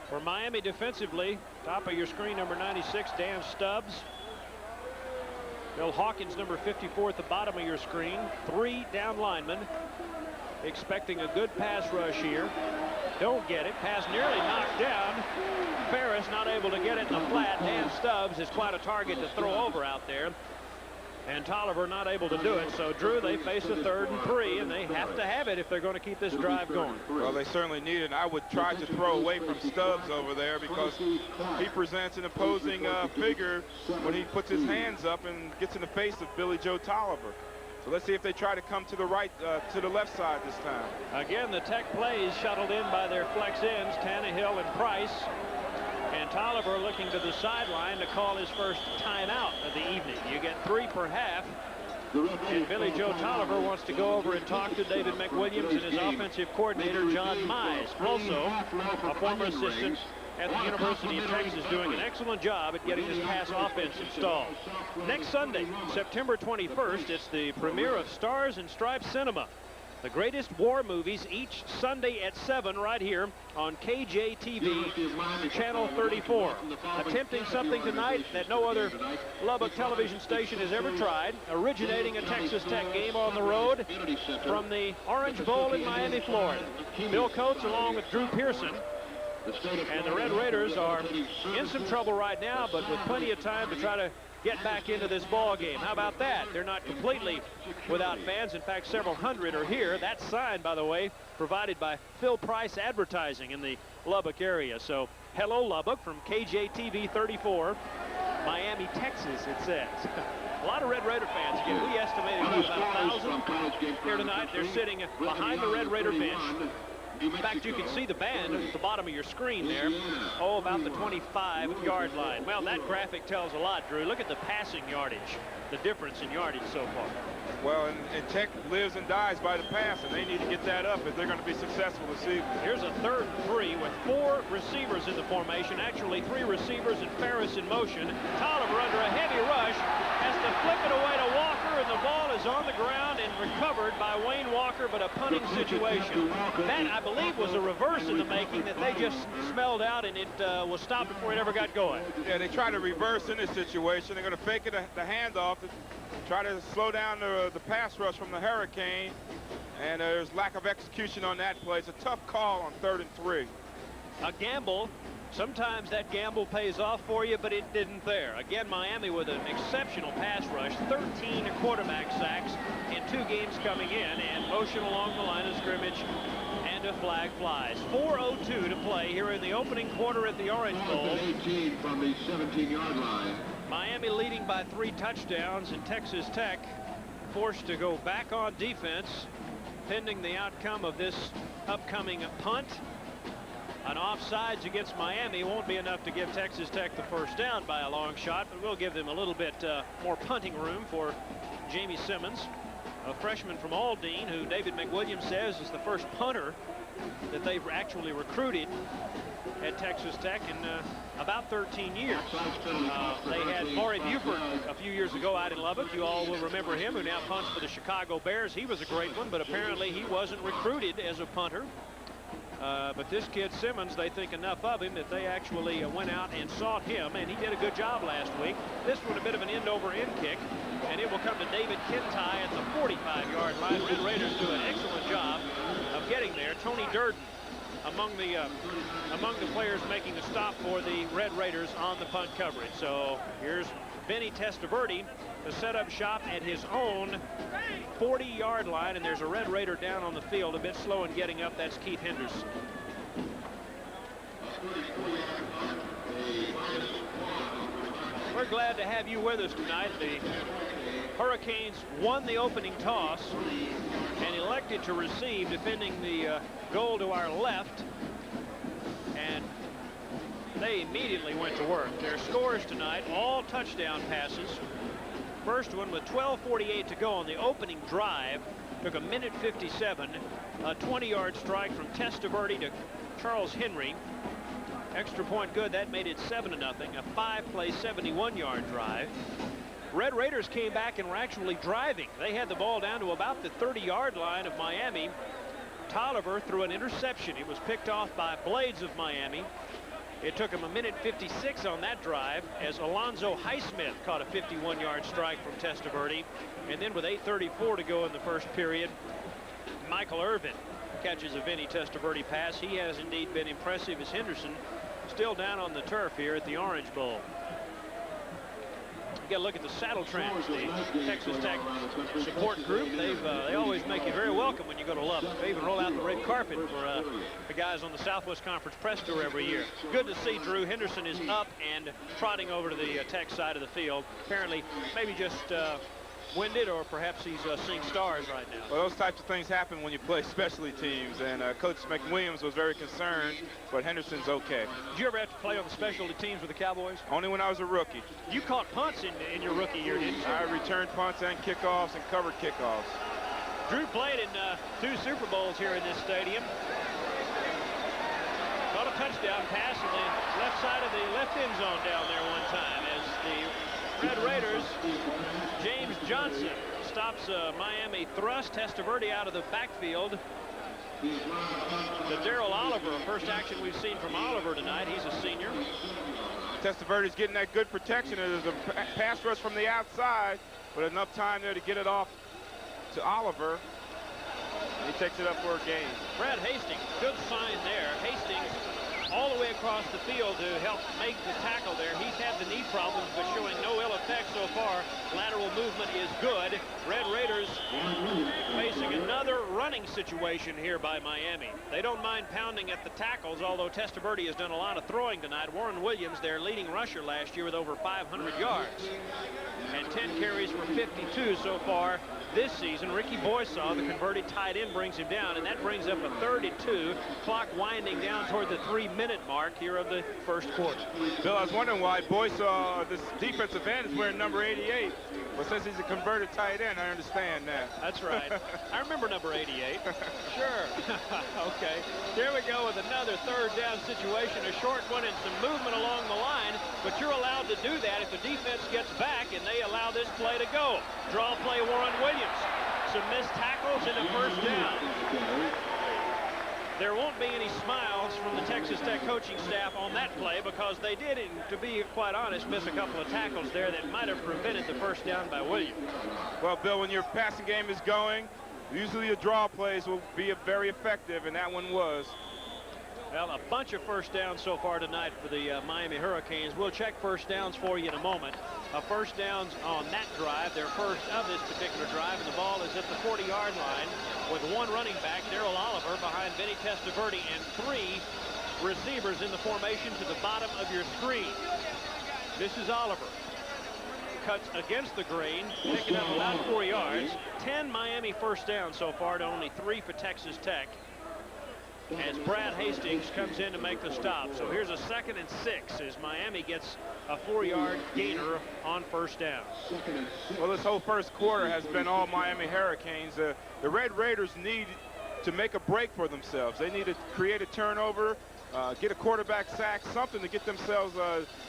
For Miami defensively, top of your screen, number 96, Dan Stubbs. Bill Hawkins, number 54, at the bottom of your screen. 3 down linemen. Expecting a good pass rush here. Don't get it. Pass nearly knocked down. Ferris not able to get it in the flat. Dan Stubbs is quite a target to throw over out there. And Tolliver not able to do it. So, Drew, they face a 3rd and 3, and they have to have it if they're going to keep this drive going. Well, they certainly need it. I would try to throw away from Stubbs over there because he presents an opposing figure when he puts his hands up and gets in the face of Billy Joe Tolliver. So let's see if they try to come to the right, to the left side this time. Again, the Tech plays shuttled in by their flex ends, Tannehill and Price. And Tolliver looking to the sideline to call his first timeout of the evening. You get 3 per half. And Billy Joe Tolliver wants to go over and talk to David McWilliams and his offensive coordinator, John Mize, also a former assistant at the University of Texas, doing an excellent job at getting this pass offense installed. Next Sunday, September 21st, it's the premiere of Stars and Stripes Cinema. The greatest war movies each Sunday at 7 right here on KJTV, Channel 34. Attempting something tonight that no other Lubbock television station has ever tried, originating a Texas Tech game on the road from the Orange Bowl in Miami, Florida. Bill Coates along with Drew Pearson. And the Red Raiders are in some trouble right now, but with plenty of time to try to get back into this ball game. How about that? They're not completely without fans. In fact, several hundred are here. That sign, by the way, provided by Phil Price Advertising in the Lubbock area. So hello, Lubbock, from KJTV 34, Miami, Texas, it says. A lot of Red Raider fans. Again, we estimated about 1,000 here tonight. They're sitting behind the Red Raider bench. In fact, you can see the band at the bottom of your screen there. Oh, about the 25-yard line. Well, that graphic tells a lot, Drew. Look at the passing yardage, the difference in yardage so far. Well, and Tech lives and dies by the pass, and they need to get that up if they're going to be successful this evening. Here's a 3rd and 3 with 4 receivers in the formation. Actually, 3 receivers and Ferris in motion. Tolliver under a heavy rush has to flip it away to Walker, and the ball is on the ground and recovered by Wayne Walker, but a punting situation. That, I believe, was a reverse in the making that they just smelled out, and it was stopped before it ever got going. Yeah, they try to reverse in this situation. They're going to fake it, the handoff, to try to slow down the pass rush from the Hurricane, and there's lack of execution on that play. It's a tough call on 3rd and 3. A gamble. Sometimes that gamble pays off for you, but it didn't there. Again, Miami with an exceptional pass rush, 13 quarterback sacks in 2 games coming in, and motion along the line of scrimmage, and a flag flies. 4:02 to play here in the opening quarter at the Orange Bowl. 18 from the 17-yard line. Miami leading by 3 touchdowns, and Texas Tech forced to go back on defense, pending the outcome of this upcoming punt. An offsides against Miami won't be enough to give Texas Tech the first down by a long shot, but we'll give them a little bit more punting room for Jamie Simmons, a freshman from Aldine, who David McWilliams says is the first punter that they've actually recruited at Texas Tech in about 13 years. They had Maury Buford a few years ago out in Lubbock. You all will remember him, who now punts for the Chicago Bears. He was a great one, but apparently he wasn't recruited as a punter. But this kid Simmons, they think enough of him that they actually went out and sought him, and he did a good job last week. This one a bit of an end-over-end kick, and it will come to David Kintai at the 45-yard line. Red Raiders do an excellent job of getting there. Tony Durden among the players making the stop for the Red Raiders on the punt coverage. So here's Vinny Testaverde to set up shop at his own 40-yard line, and there's a Red Raider down on the field, a bit slow in getting up. That's Keith Henderson. We're glad to have you with us tonight. The Hurricanes won the opening toss and elected to receive, defending the goal to our left, and they immediately went to work. Their scores tonight, all touchdown passes. First one with 12:48 to go on the opening drive. Took a minute 57. A 20-yard strike from Testaverde to Charles Henry. Extra point good. That made it 7-0. A 5-play 71-yard drive. Red Raiders came back and were actually driving. They had the ball down to about the 30-yard line of Miami. Tolliver threw an interception. It was picked off by Blades of Miami. It took him a minute 56 on that drive as Alonzo Highsmith caught a 51-yard strike from Testaverde. And then with 8:34 to go in the first period, Michael Irvin catches a Vinny Testaverde pass. He has indeed been impressive as Henderson still down on the turf here at the Orange Bowl. You got to look at the Saddle Trends, the Texas Tech support group. They always make you very welcome when you go to Lubbock. They even roll out the red carpet for the guys on the Southwest Conference press tour every year. Good to see Drew Henderson is up and trotting over to the Tech side of the field. Apparently, maybe just winded, or perhaps he's seeing stars right now. Well, those types of things happen when you play specialty teams, and Coach McWilliams was very concerned, but Henderson's okay. Did you ever have to play on the specialty teams with the Cowboys? Only when I was a rookie. You caught punts in your rookie year, didn't you? I returned punts and kickoffs and covered kickoffs. Drew played in 2 Super Bowls here in this stadium. Caught a touchdown pass in the left side of the left end zone down there one time as the Red Raiders, James Johnson stops a Miami thrust. Testaverde out of the backfield to Darrell Oliver. First action we've seen from Oliver tonight. He's a senior. Testaverde's getting that good protection. There's a pass rush from the outside, but enough time there to get it off to Oliver. He takes it up for a gain. Brad Hastings, good sign there. Hastings all the way way across the field to help make the tackle there. He's had the knee problems, but showing no ill effect so far. Lateral movement is good. Red Raiders facing another running situation here by Miami. They don't mind pounding at the tackles, although Testaverde has done a lot of throwing tonight. Warren Williams, their leading rusher last year with over 500 yards. And 10 carries for 52 so far this season. Ricky Boysaw, the converted tight end, brings him down, and that brings up a 32. Clock winding down toward the 3-minute mark here of the first quarter. Bill, I was wondering why Boysaw, this defensive end, is wearing number 88. But since he's a converted tight end, I understand that. That's right. I remember number 88. Sure. Okay. Here we go with another third down situation. A short one and some movement along the line. But you're allowed to do that if the defense gets back and they allow this play to go. Draw play, Warren Williams. Some missed tackles and a first down. There won't be any smiles from the Texas Tech coaching staff on that play because they did, to be quite honest, miss a couple of tackles there that might have prevented the first down by Williams. Well, Bill, when your passing game is going, usually the draw plays will be very effective, and that one was. Well, a bunch of first downs so far tonight for the Miami Hurricanes. We'll check first downs for you in a moment. First downs on that drive, their first of this particular drive, and the ball is at the 40-yard line with one running back, Darrell Oliver, behind Vinny Testaverde, and 3 receivers in the formation to the bottom of your screen. This is Oliver. Cuts against the grain, picking up about 4 yards. 10 Miami first downs so far to only 3 for Texas Tech, as Brad Hastings comes in to make the stop. So here's a 2nd and 6 as Miami gets a 4-yard gainer on first down. Well, this whole first quarter has been all Miami Hurricanes. The Red Raiders need to make a break for themselves. They need to create a turnover, get a quarterback sack, something to get themselves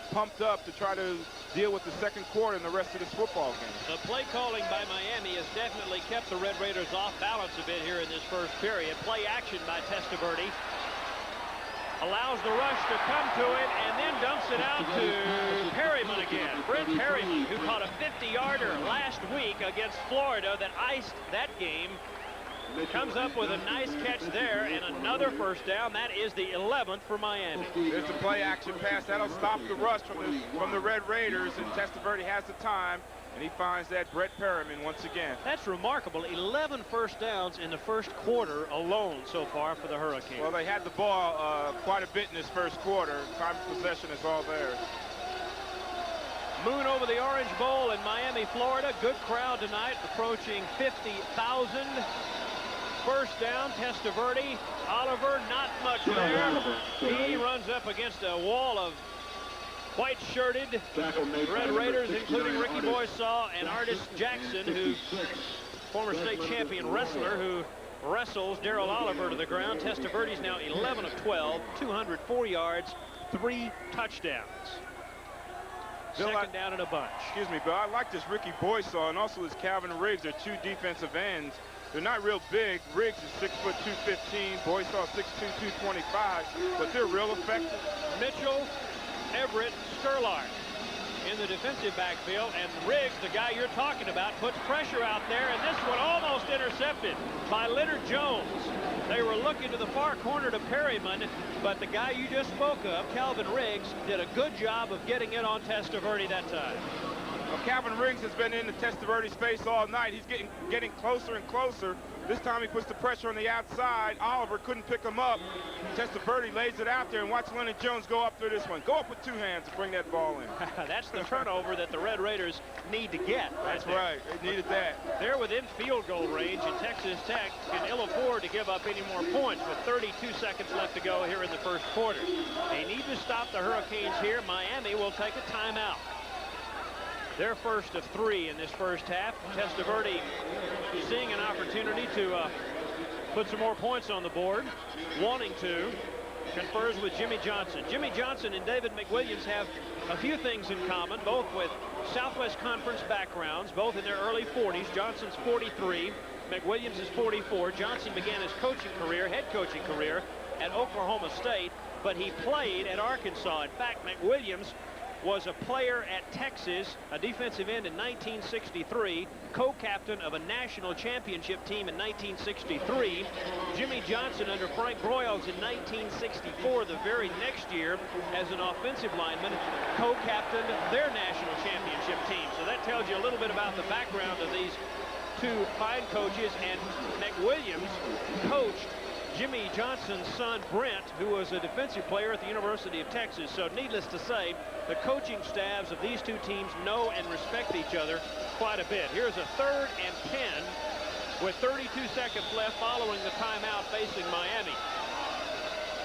pumped up to try to deal with the second quarter and the rest of this football game. The play calling by Miami has definitely kept the Red Raiders off balance a bit here in this first period. Play action by Testaverde. Allows the rush to come to it and then dumps it out to Perryman again. Brent Perryman, who caught a 50-yarder last week against Florida that iced that game, comes up with a nice catch there and another first down. That is the 11th for Miami. There's a play action pass. That'll stop the rush from the Red Raiders, and Testaverde has the time, and he finds that Brett Perryman once again. That's remarkable. 11 first downs in the first quarter alone so far for the Hurricanes. Well, they had the ball quite a bit in this first quarter. Time of possession is all there. Moon over the Orange Bowl in Miami, Florida. Good crowd tonight, approaching 50,000. First down, Testaverde. Oliver, not much there. He runs up against a wall of white-shirted Red Raiders, including Ricky Boysaw and Artis Jackson, who former state champion wrestler, who wrestles Darrell Oliver to the ground. Testaverde's now 11 of 12, 204 yards, 3 touchdowns. Second down and a bunch. Excuse me, Bill. I like this Ricky Boysaw and also this Calvin Riggs. They're 2 defensive ends. They're not real big. Riggs is 6'2", 215. Boysaw 6'2", 225. But they're real effective. Mitchell, Everett, Skerlark in the defensive backfield, and Riggs, the guy you're talking about, puts pressure out there, and this one almost intercepted by Leonard Jones. They were looking to the far corner to Perryman, but the guy you just spoke of, Calvin Riggs, did a good job of getting it on Testaverde that time. Well, Calvin Riggs has been in the Testaverde's face all night. He's getting closer and closer. This time he puts the pressure on the outside. Oliver couldn't pick him up. Testaverde lays it out there, and watch Leonard Jones go up through this one. Go up with 2 hands to bring that ball in. That's the turnover that the Red Raiders need to get. That's right. They needed that. They're within field goal range, and Texas Tech can ill afford to give up any more points with 32 seconds left to go here in the first quarter. They need to stop the Hurricanes here. Miami will take a timeout. Their first of 3 in this first half. Testaverde seeing an opportunity to put some more points on the board, wanting to, confers with Jimmy Johnson. Jimmy Johnson and David McWilliams have a few things in common, both with Southwest Conference backgrounds, both in their early 40s. Johnson's 43, McWilliams is 44. Johnson began his coaching career, head coaching career, at Oklahoma State, but he played at Arkansas. In fact, McWilliams was a player at Texas, a defensive end in 1963, co-captain of a national championship team in 1963. Jimmy Johnson under Frank Broyles in 1964, the very next year, as an offensive lineman, co-captained their national championship team. So that tells you a little bit about the background of these two fine coaches. And McWilliams coached Jimmy Johnson's son, Brent, who was a defensive player at the University of Texas. So needless to say, the coaching staffs of these two teams know and respect each other quite a bit. Here's a 3rd and 10 with 32 seconds left following the timeout facing Miami.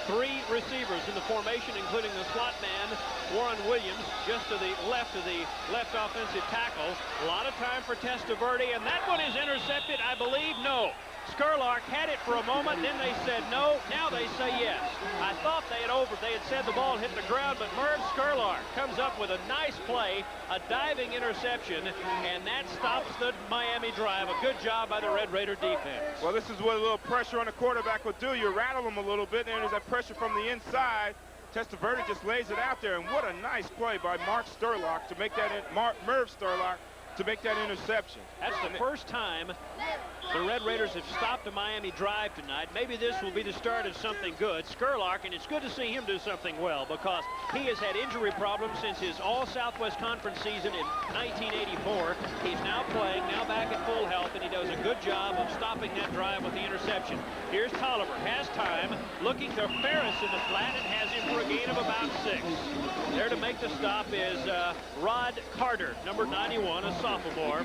3 receivers in the formation, including the slot man, Warren Williams, just to the left of the left offensive tackle. A lot of time for Testaverde, and that one is intercepted, I believe. No. Skurlock had it for a moment, then they said no, now they say yes. I thought they had said the ball hit the ground, but Merv Skurlock comes up with a nice play, a diving interception, and that stops the Miami drive. A good job by the Red Raider defense. Well, this is what a little pressure on the quarterback will do. You rattle him a little bit, and there's that pressure from the inside. Testaverde just lays it out there, and what a nice play by Mark Skurlock to make that Merv Skurlock to make that interception. That's the first time the Red Raiders have stopped a Miami drive tonight. Maybe this will be the start of something good. Skurlock, and it's good to see him do something well, because he has had injury problems since his All-Southwest Conference season in 1984. He's now playing, now back at full health, and he does a good job of stopping that drive with the interception. Here's Tolliver, has time, looking to Ferris in the flat, and has him for a gain of about 6. There to make the stop is Rod Carter, number 91, a sophomore,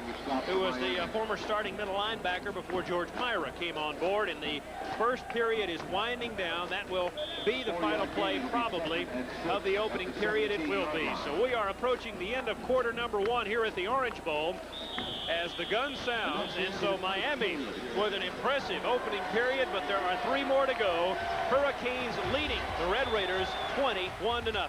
who was the former starting middle linebacker before George Myra came on board. And the first period is winding down. That will be the final play, probably, of the opening period. It will be. So we are approaching the end of quarter number 1 here at the Orange Bowl as the gun sounds. And so Miami with an impressive opening period, but there are 3 more to go. Hurricanes leading the Red Raiders 21-0.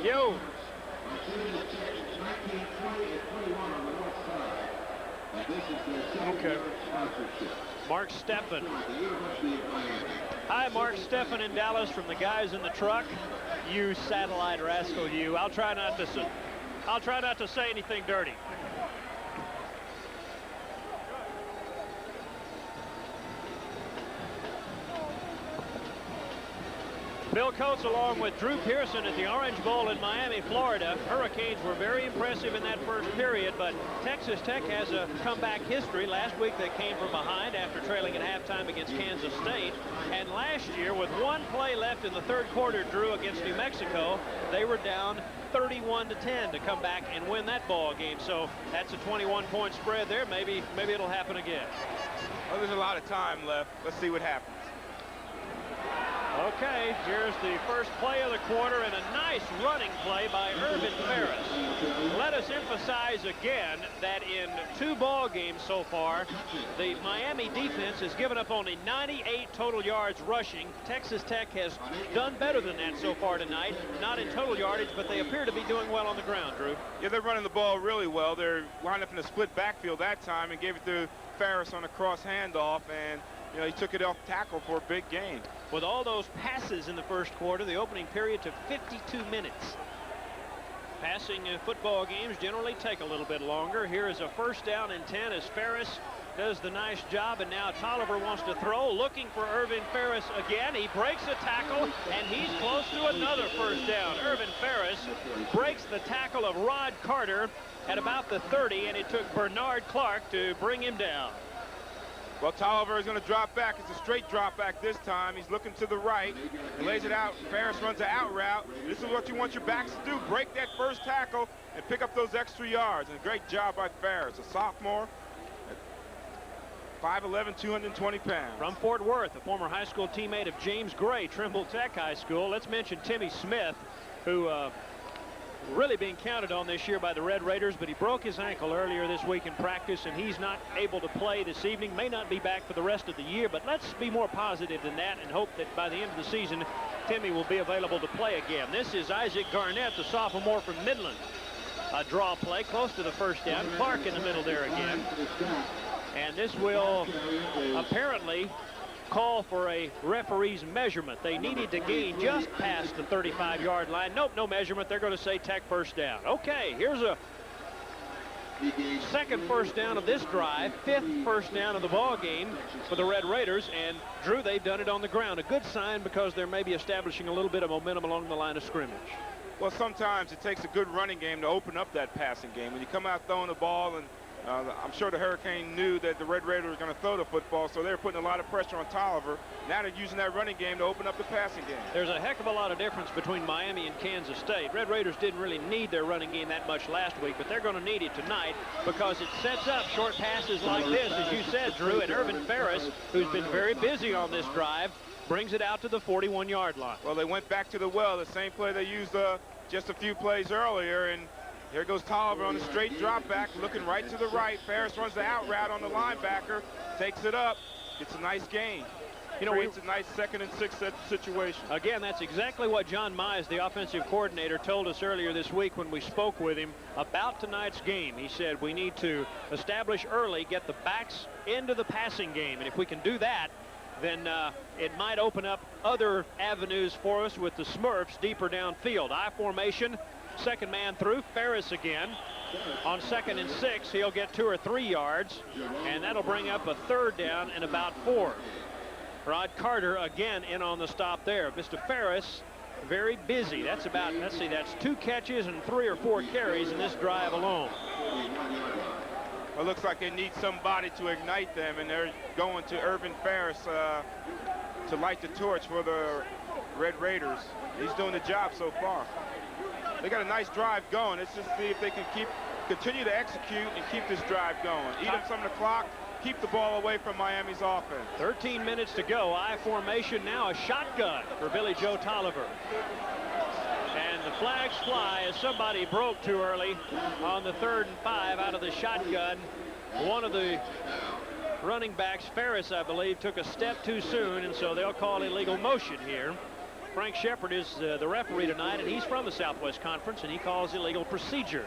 Yo. Okay. Mark Steffen. Hi, Mark Steffen in Dallas from the guys in the truck. You satellite rascal, you. I'll try not to say anything dirty. Bill Coates along with Drew Pearson at the Orange Bowl in Miami, Florida. Hurricanes were very impressive in that first period, but Texas Tech has a comeback history. Last week they came from behind after trailing at halftime against Kansas State. And last year, with 1 play left in the 3rd quarter, Drew, against New Mexico, they were down 31-10 to come back and win that ball game. So that's a 21-point spread there. Maybe it'll happen again. Well, there's a lot of time left. Let's see what happens. Okay, here's the first play of the quarter, and a nice running play by Irvin Ferris. Let us emphasize again that in 2 ball games so far, the Miami defense has given up only 98 total yards rushing. Texas Tech has done better than that so far tonight, not in total yardage, but they appear to be doing well on the ground, Drew. Yeah, they're running the ball really well. They're lined up in a split backfield that time and gave it to Ferris on a cross handoff, and you know, he took it off tackle for a big gain. With all those passes in the first quarter, the opening period took 52 minutes. Passing football games generally take a little bit longer. Here is a 1st down and 10 as Ferris does the nice job, and now Tolliver wants to throw, looking for Irvin Ferris again. He breaks a tackle, and he's close to another 1st down. Irvin Ferris breaks the tackle of Rod Carter at about the 30, and it took Bernard Clark to bring him down. Well, Tolliver is going to drop back. It's a straight drop back this time. He's looking to the right. He lays it out. Ferris runs an out route. This is what you want your backs to do. Break that first tackle and pick up those extra yards. And a great job by Ferris, a sophomore. 5'11", 220 pounds. From Fort Worth, a former high school teammate of James Gray, Trimble Tech High School. Let's mention Timmy Smith, who really being counted on this year by the Red Raiders, but he broke his ankle earlier this week in practice, and he's not able to play this evening. May not be back for the rest of the year, but let's be more positive than that and hope that by the end of the season, Timmy will be available to play again. This is Isaac Garnett, the sophomore from Midland. A draw play close to the first down. Clark in the middle there again. And this will apparently call for a referee's measurement. They needed to gain just past the 35-yard line. Nope, no measurement. They're going to say Tech first down. Okay, here's a second first down of this drive, fifth first down of the ball game for the Red Raiders. And Drew, they've done it on the ground. A good sign because they're maybe establishing a little bit of momentum along the line of scrimmage. Well, sometimes it takes a good running game to open up that passing game. When you come out throwing the ball, and I'm sure the Hurricane knew that the Red Raiders were going to throw the football, so they're putting a lot of pressure on Tolliver. Now they're using that running game to open up the passing game. There's a heck of a lot of difference between Miami and Kansas State. Red Raiders didn't really need their running game that much last week, but they're going to need it tonight because it sets up short passes like this, as you said, Drew, and Irvin Ferris, who's been very busy on this drive, brings it out to the 41-yard line. Well, they went back to the well, the same play they used just a few plays earlier, and here goes Tolliver on a straight drop back, looking right to the right. Ferris runs the out route on the linebacker, takes it up, gets a nice gain. You know, it's a nice 2nd and 6 situation. Again, that's exactly what John Mize, the offensive coordinator, told us earlier this week when we spoke with him about tonight's game. He said we need to establish early, get the backs into the passing game, and if we can do that, then it might open up other avenues for us with the Smurfs deeper downfield. I formation, second man through, Ferris again. On 2nd and 6, he'll get 2 or 3 yards, and that'll bring up a third down and about 4. Rod Carter again in on the stop there. Mr. Ferris, very busy. That's about, let's see, that's 2 catches and 3 or 4 carries in this drive alone. Well, it looks like they need somebody to ignite them, and they're going to Irvin Ferris to light the torch for the Red Raiders. He's doing the job so far. They got a nice drive going. Let's just see if they can continue to execute and keep this drive going. Eat up some of the clock, keep the ball away from Miami's offense. 13 minutes to go. I formation now, a shotgun for Billy Joe Tolliver. And the flags fly as somebody broke too early on the 3rd and 5 out of the shotgun. One of the running backs, Ferris, I believe, took a step too soon, and so they'll call illegal motion here. Frank Shepard is the referee tonight, and he's from the Southwest Conference, and he calls illegal procedure.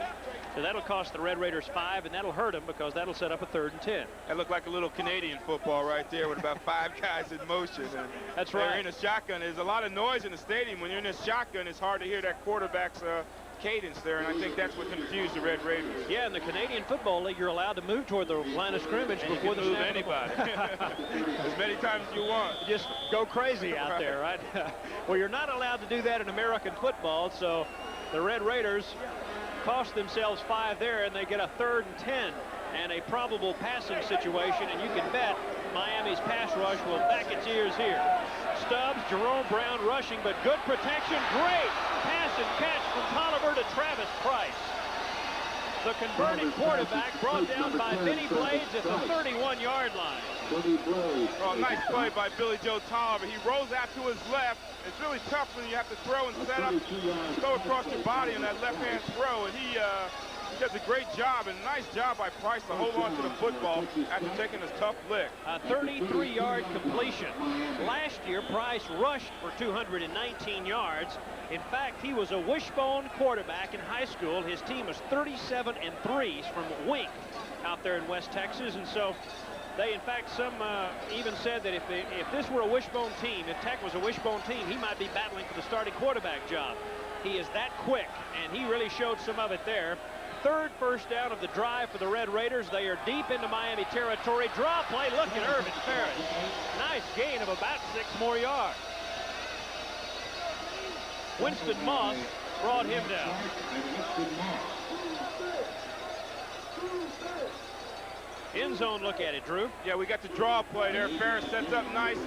So that'll cost the Red Raiders 5, and that'll hurt them because that'll set up a 3rd and 10. That looked like a little Canadian football right there with about 5 guys in motion. And that's right. They're in a shotgun. There's a lot of noise in the stadium. When you're in a shotgun, it's hard to hear that quarterback's cadence there, and I think that's what confused the Red Raiders. Yeah, in the Canadian Football League, you're allowed to move toward the line of scrimmage and before you can move anybody. As many times as you want. Just go crazy out there, right? Well, you're not allowed to do that in American football, so the Red Raiders cost themselves 5 there, and they get a 3rd and 10 and a probable passing situation, and you can bet Miami's pass rush will back its ears here. Stubbs, Jerome Brown rushing, but good protection. Great pass and catch from Tolliver to Travis Price. The converted quarterback brought down by Vinny Blades at the 31-yard line. Oh, nice play by Billy Joe Tolliver. He rolls out to his left. It's really tough when you have to throw and set up, throw across your body in that left-hand throw, and he does a great job, and nice job by Price to hold on to the football after taking a tough lick. A 33-yard completion. Last year, Price rushed for 219 yards. In fact, he was a wishbone quarterback in high school. His team was 37-3 from Wink out there in West Texas, and so they, in fact, some even said that if this were a wishbone team, if Tech was a wishbone team, he might be battling for the starting quarterback job. He is that quick, and he really showed some of it there. 3rd first down of the drive for the Red Raiders. They are deep into Miami territory. Draw play, look at Irvin Ferris. Nice gain of about 6 more yards. Winston Moss brought him down. End zone look at it, Drew. Yeah, we got the draw play there. Ferris sets up nice.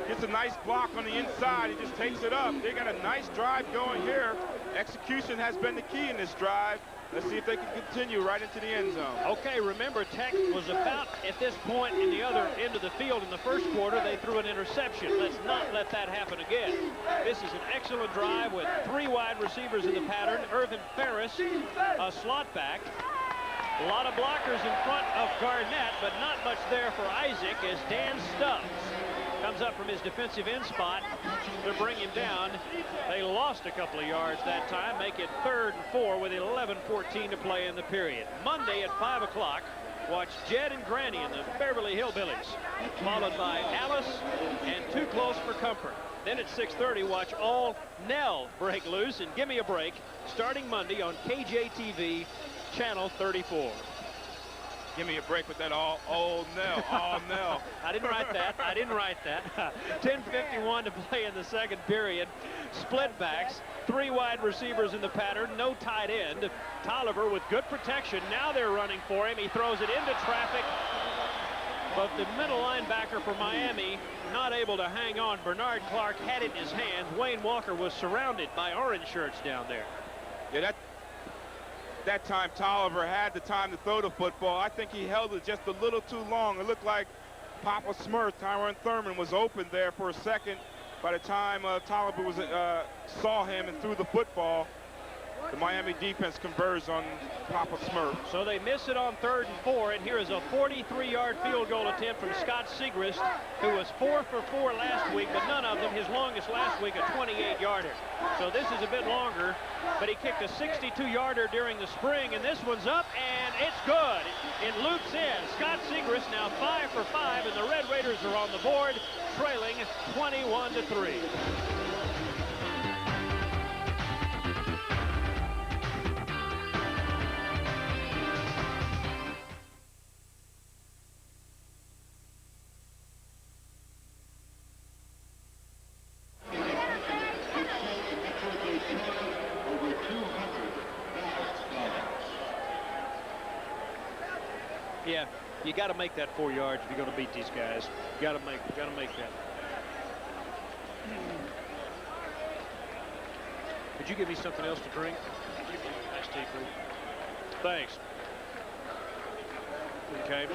Gets a nice block on the inside. He just takes it up. They got a nice drive going here. Execution has been the key in this drive. Let's see if they can continue right into the end zone. Okay, remember, Tech was about at this point in the other end of the field in the first quarter. They threw an interception. Let's not let that happen again. This is an excellent drive with 3 wide receivers in the pattern. Irvin Ferris, a slot back. A lot of blockers in front of Garnett, but not much there for Isaac as Dan Stubbs comes up from his defensive end spot to bring him down. They lost a couple of yards that time, make it 3rd and 4 with 11:14 to play in the period. Monday at 5 o'clock, watch Jed and Granny and the Beverly Hillbillies, followed by Alice and Too Close for Comfort. Then at 6:30, watch All Nell break loose and Give Me a Break, starting Monday on KJTV Channel 34. Give me a break with that all Nell. I didn't write that. I didn't write that. 10:51 to play in the second period. Split backs, 3 wide receivers in the pattern, no tight end. Tolliver with good protection. Now they're running for him. He throws it into traffic, but the middle linebacker for Miami not able to hang on. Bernard Clark had it in his hands. Wayne Walker was surrounded by orange shirts down there. Yeah, that time Tolliver had the time to throw the football. I think he held it just a little too long. It looked like Papa Smurf, Tyrone Thurman, was open there for a second. By the time Tolliver was saw him and threw the football, the Miami defense converts on Papa Smurf. So they miss it on 3rd and 4, and here is a 43-yard field goal attempt from Scott Segrist, who was 4 for 4 last week, but none of them, his longest last week, a 28-yarder. So this is a bit longer, but he kicked a 62-yarder during the spring, and this one's up, and it's good. It loops in. Scott Segrist now 5 for 5, and the Red Raiders are on the board, trailing 21-3. Yeah, you got to make that 4 yards if you're going to beat these guys. You got to make that. Could you give me something else to drink? Nice tea, please. Thanks. Okay.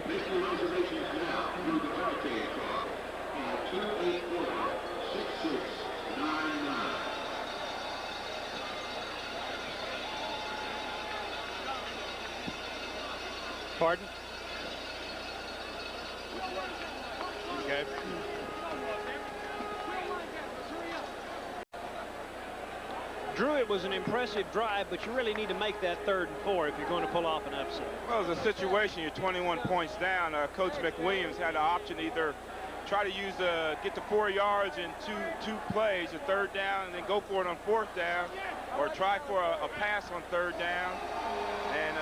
Make your reservations now through the Hurricane Club. Call 281-6699. Pardon? Okay. Drew, it was an impressive drive, but you really need to make that 3rd and 4 if you're going to pull off an upset. Well, it was a situation, you're 21 points down. Coach McWilliams had the option to either try to use get to 4 yards in two plays, a 3rd down, and then go for it on 4th down, or try for a pass on 3rd down, and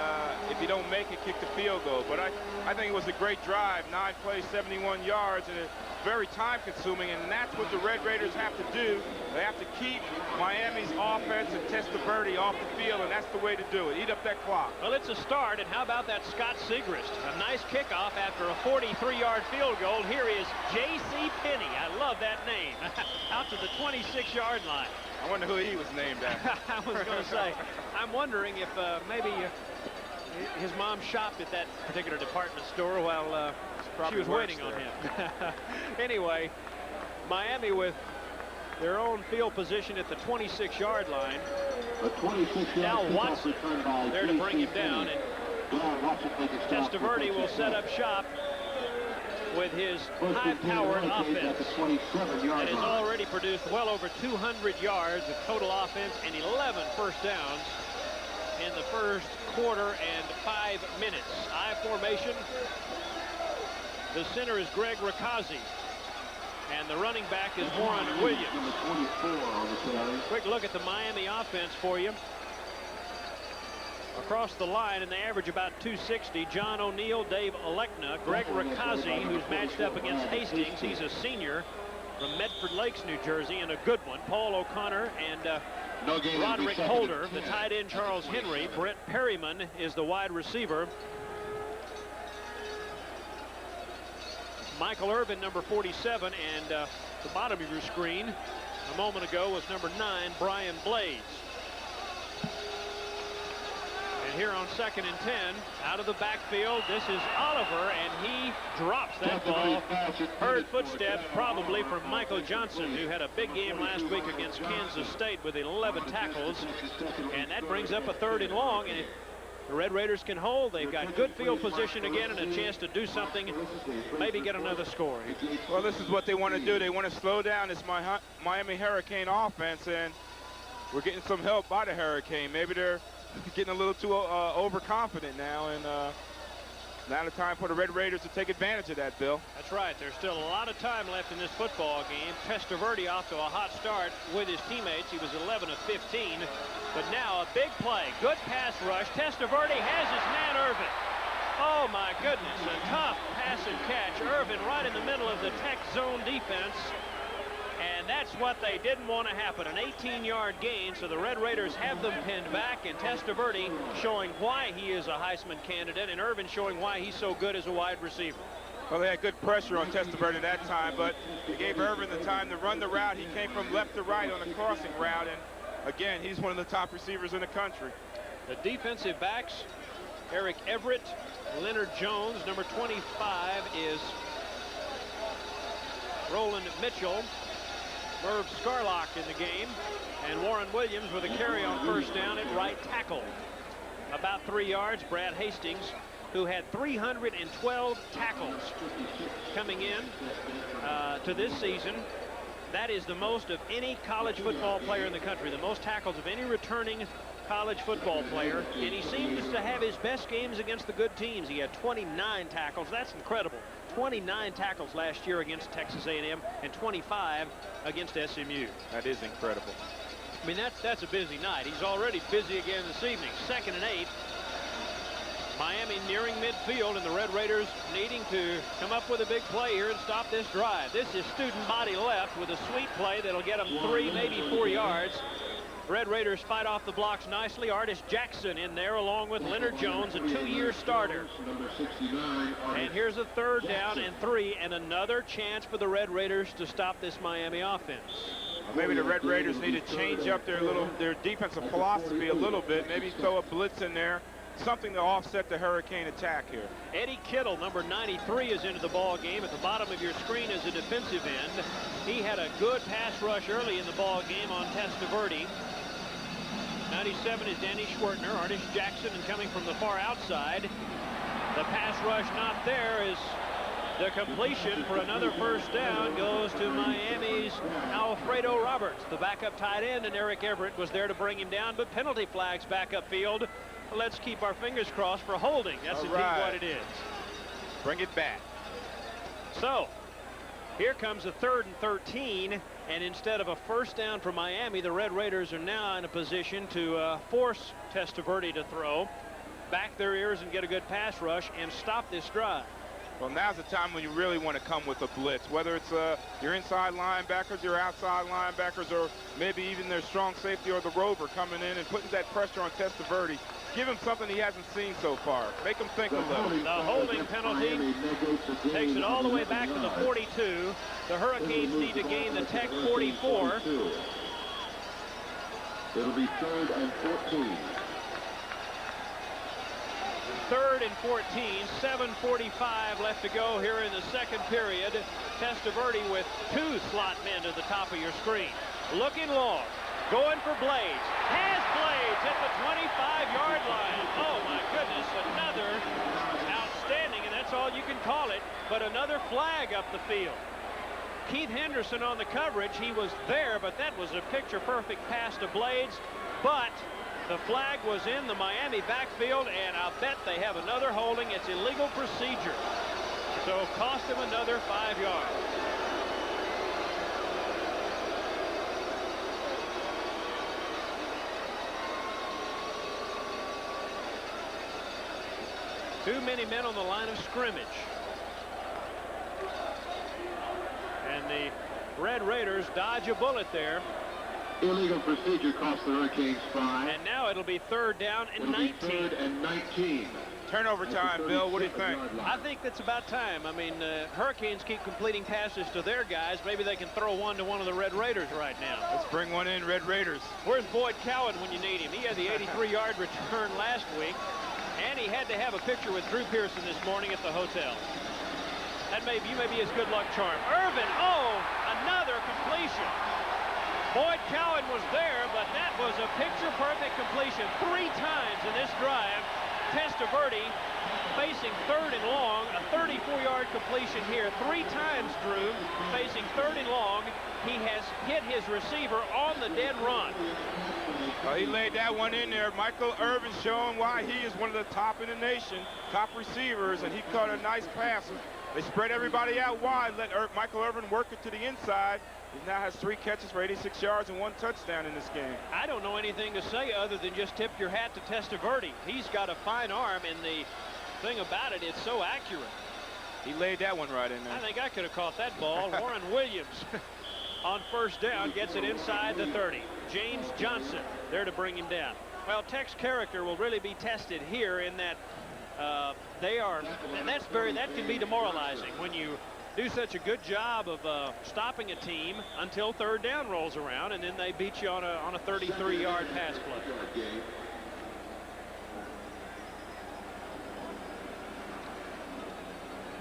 if you don't make it, kick the field goal. But I think it was a great drive, 9 plays, 71 yards, and it's very time-consuming, and that's what the Red Raiders have to do. They have to keep Miami's offense and Testaverde off the field, and that's the way to do it. Eat up that clock. Well, it's a start, and how about that Scott Segrist? A nice kickoff after a 43-yard field goal. Here is J.C. Penney. I love that name. Out to the 26-yard line. I wonder who he was named after. I was going to say, I'm wondering if maybe his mom shopped at that particular department store while she was waiting on him. Anyway, Miami with their own field position at the 26-yard line. Now Watson there to bring him down, and Testaverde will set up shop with his high-powered offense that has already produced well over 200 yards of total offense and 11 first downs in the first quarter and 5 minutes. I formation. The center is Greg Rakazi, and the running back is Warren Williams. Quick look at the Miami offense for you. Across the line, and they average about 260. John O'Neill, Dave Alekna, Greg Rakazi, who's matched up against Hastings. He's a senior. from Medford Lakes, New Jersey, and a good one. Paul O'Connor and No gain. Roderick Holder, the tight end Charles Henry. Brett Perryman is the wide receiver. Michael Irvin, number 47, and the bottom of your screen a moment ago was number 9, Brian Blades. And here on 2nd and 10, out of the backfield, this is Oliver, and he drops that ball. Heard footsteps probably from Michael Johnson, who had a big game last week against Kansas State with 11 tackles. And that brings up a 3rd and long. And if the Red Raiders can hold, they've got good field position again and a chance to do something, maybe get another score. Well, this is what they want to do. They want to slow down this Miami Hurricane offense, and we're getting some help by the Hurricane. Maybe they're getting a little too overconfident now, and now the time for the Red Raiders to take advantage of that, Bill. That's right. There's still a lot of time left in this football game. Testaverde off to a hot start with his teammates. He was 11 of 15, but now a big play. Good pass rush. Testaverde has his man Irvin. Oh my goodness, a tough pass and catch. Irvin right in the middle of the Tech zone defense. And that's what they didn't want to happen. An 18-yard gain, so the Red Raiders have them pinned back, and Testaverde showing why he is a Heisman candidate, and Irvin showing why he's so good as a wide receiver. Well, they had good pressure on Testaverde that time, but they gave Irvin the time to run the route. He came from left to right on the crossing route, and again, he's one of the top receivers in the country. The defensive backs, Eric Everett, Leonard Jones. Number 25 is Roland Mitchell. Merv Scarlock in the game, and Warren Williams with a carry on 1st down at right tackle. About 3 yards, Brad Hastings, who had 312 tackles coming in to this season. That is the most of any college football player in the country, the most tackles of any returning college football player, and he seems to have his best games against the good teams. He had 29 tackles. That's incredible. 29 tackles last year against Texas A&M and 25 against SMU. That is incredible. I mean, that's a busy night. He's already busy again this evening. 2nd and 8. Miami nearing midfield, and the Red Raiders needing to come up with a big play here and stop this drive. This is student body left with a sweet play that'll get them 3, maybe 4 yards. Red Raiders fight off the blocks nicely. Artis Jackson in there along with Leonard Jones, a 2-year starter. And here's a 3rd down and 3, and another chance for the Red Raiders to stop this Miami offense. Well, maybe the Red Raiders need to change up their defensive philosophy a little bit. Maybe throw a blitz in there, something to offset the Hurricane attack here. Eddie Kittle, number 93, is into the ball game. At the bottom of your screen is a defensive end. He had a good pass rush early in the ball game on Testaverde. 97 is Danny Schwertner. Artis Jackson, and coming from the far outside. The pass rush not there is the completion for another 1st down goes to Miami's Alfredo Roberts, the backup tight end, and Eric Everett was there to bring him down, but penalty flags back upfield. Let's keep our fingers crossed for holding. That's indeed what it is. Bring it back. So here comes a 3rd and 13, and instead of a 1st down for Miami, the Red Raiders are now in a position to force Testaverde to throw, back their ears and get a good pass rush and stop this drive. Well, now's the time when you really want to come with a blitz, whether it's your inside linebackers, your outside linebackers, or maybe even their strong safety or the rover coming in and putting that pressure on Testaverde. Give him something he hasn't seen so far. Make him think a little. The holding penalty takes it all the way back to the 42. The Hurricanes need to gain the Tech 44. It'll be 3rd and 14. 3rd and 14, 7:45 left to go here in the 2nd period. Testaverde with 2 slot men to the top of your screen. Looking long, going for Blades. Has Blades at the 25-yard line. Oh my goodness, another outstanding, and that's all you can call it, but another flag up the field. Keith Henderson on the coverage. He was there, but that was a picture-perfect pass to Blades, but the flag was in the Miami backfield, and I'll bet they have another holding. It's illegal procedure. So cost him another 5 yards. Too many men on the line of scrimmage. And the Red Raiders dodge a bullet there. Illegal procedure cost the Hurricanes 5. And now it'll be 3rd down and It'll be 19. 3rd and 19. Turnover time, Bill. What do you think? I think that's about time. I mean, Hurricanes keep completing passes to their guys. Maybe they can throw one to one of the Red Raiders right now. Let's bring one in, Red Raiders. Where's Boyd Cowan when you need him? He had the 83-yard return last week, and he had to have a picture with Drew Pearson this morning at the hotel. That may be his good luck charm. Irvin, oh, another completion. Boyd Cowan was there, but that was a picture-perfect completion 3 times in this drive. Testaverde facing 3rd and long, a 34-yard completion here 3 times, Drew, facing 3rd and long. He has hit his receiver on the dead run. He laid that one in there. Michael Irvin showing why he is one of the top in the nation, top receivers, and he caught a nice pass. They spread everybody out wide, let Michael Irvin work it to the inside. He now has 3 catches for 86 yards and 1 touchdown in this game. I don't know anything to say other than just tip your hat to Testaverde. He's got a fine arm, and the thing about it, it's so accurate. He laid that one right in there. I think I could have caught that ball. Warren Williams on 1st down gets it inside the 30. James Johnson there to bring him down. Well, Tech's character will really be tested here in that that can be demoralizing when you do such a good job of stopping a team until 3rd down rolls around, and then they beat you on a 33-yard pass play.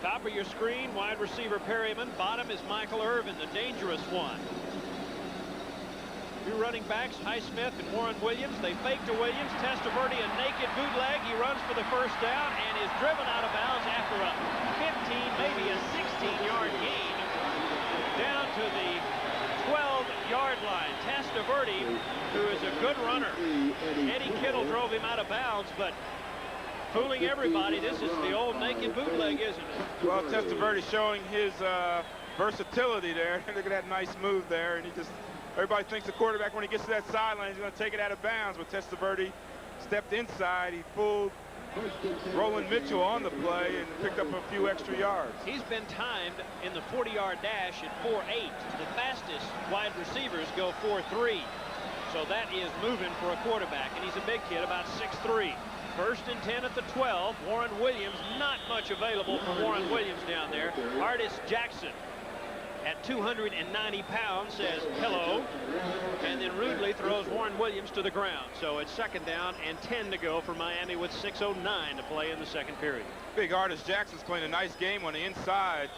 Top of your screen, wide receiver Perryman. Bottom is Michael Irvin, the dangerous one. 2 running backs, Highsmith and Warren Williams. They fake to Williams. Testaverde a naked bootleg. He runs for the 1st down and is driven out of bounds after a 15, maybe a 16-yard gain down to the 12-yard line. Testaverde, who is a good runner. Eddie Kittle drove him out of bounds, but fooling everybody. This is the old naked bootleg, isn't it? Well, Testaverde showing his versatility there. Look at that nice move there, and everybody thinks the quarterback, when he gets to that sideline, he's going to take it out of bounds. But Testaverde stepped inside. He fooled Roland Mitchell on the play and picked up a few extra yards. He's been timed in the 40-yard dash at 4.8. The fastest wide receivers go 4.3. So that is moving for a quarterback. And he's a big kid, about 6'3". 1st and 10 at the 12. Warren Williams, not much available for Warren Williams down there. Artis Jackson at 290 pounds says hello, and then rudely throws Warren Williams to the ground. So it's 2nd down and 10 to go for Miami with 6:09 to play in the 2nd period. Big Artis Jackson's playing a nice game on the inside.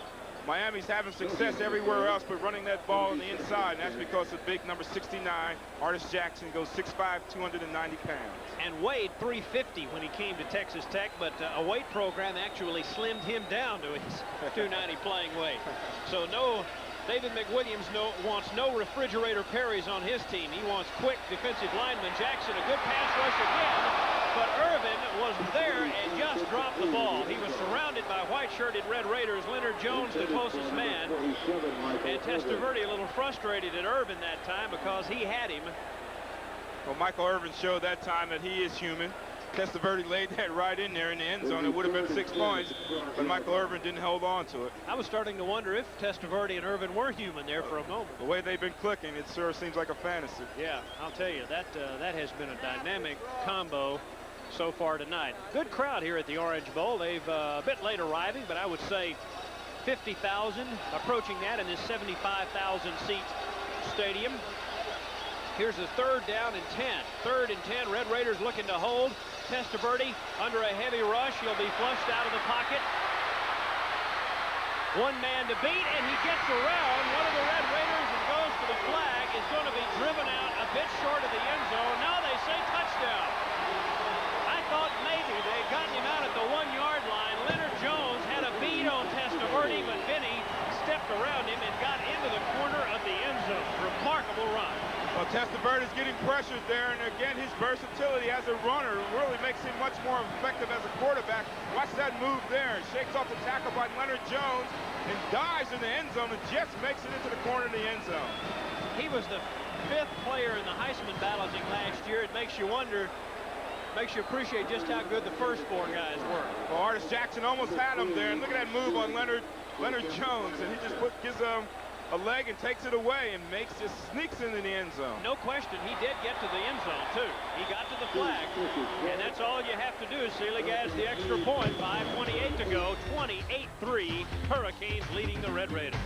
Miami's having success everywhere else but running that ball on the inside, and that's because of big number 69, Artis Jackson, goes 6'5", 290 pounds. And weighed 350 when he came to Texas Tech, but a weight program actually slimmed him down to his 290 playing weight. So David McWilliams wants no refrigerator Perrys on his team. He wants quick defensive lineman. Jackson, a good pass rush again, but Irvin was there and just dropped the ball. He was surrounded by white-shirted Red Raiders. Leonard Jones, the closest man, and Testaverde a little frustrated at Irvin that time because he had him. Well, Michael Irvin showed that time that he is human. Testaverde laid that right in there in the end zone. It would have been 6 points, but Michael Irvin didn't hold on to it. I was starting to wonder if Testaverde and Irvin were human there for a moment. The way they've been clicking, it sure seems like a fantasy. Yeah, I'll tell you, that has been a dynamic combo so far tonight. Good crowd here at the Orange Bowl. They've a bit late arriving, but I would say 50,000, approaching that in this 75,000 seat stadium. Here's a 3rd down and 10. 3rd and 10. Red Raiders looking to hold. Testaverde under a heavy rush. He'll be flushed out of the pocket. 1 man to beat, and he gets around one of the Red Raiders and goes for the flag. Is going to be driven out a bit short of the end zone. Now they say touchdown. I thought maybe they had gotten him out at the 1-yard line. Leonard Jones had a beat on Testaverde, but Vinny stepped around him and got into the corner of the end zone. Remarkable run. Well, Testaverde is getting pressured there, and again, his versatility as a runner really makes him much more effective as a quarterback. Watch that move there. Shakes off the tackle by Leonard Jones and dives in the end zone and just makes it into the corner of the end zone. He was the 5th player in the Heisman balloting last year. It makes you wonder, makes you appreciate just how good the first 4 guys were. Well, Artis Jackson almost had him there, and look at that move on Leonard Jones, and he just gives him a leg and takes it away and just sneaks into the end zone. No question, he did get to the end zone, too. He got to the flag, and that's all you have to do. Selig adds the extra point. 5:28 to go. 28-3. Hurricanes leading the Red Raiders.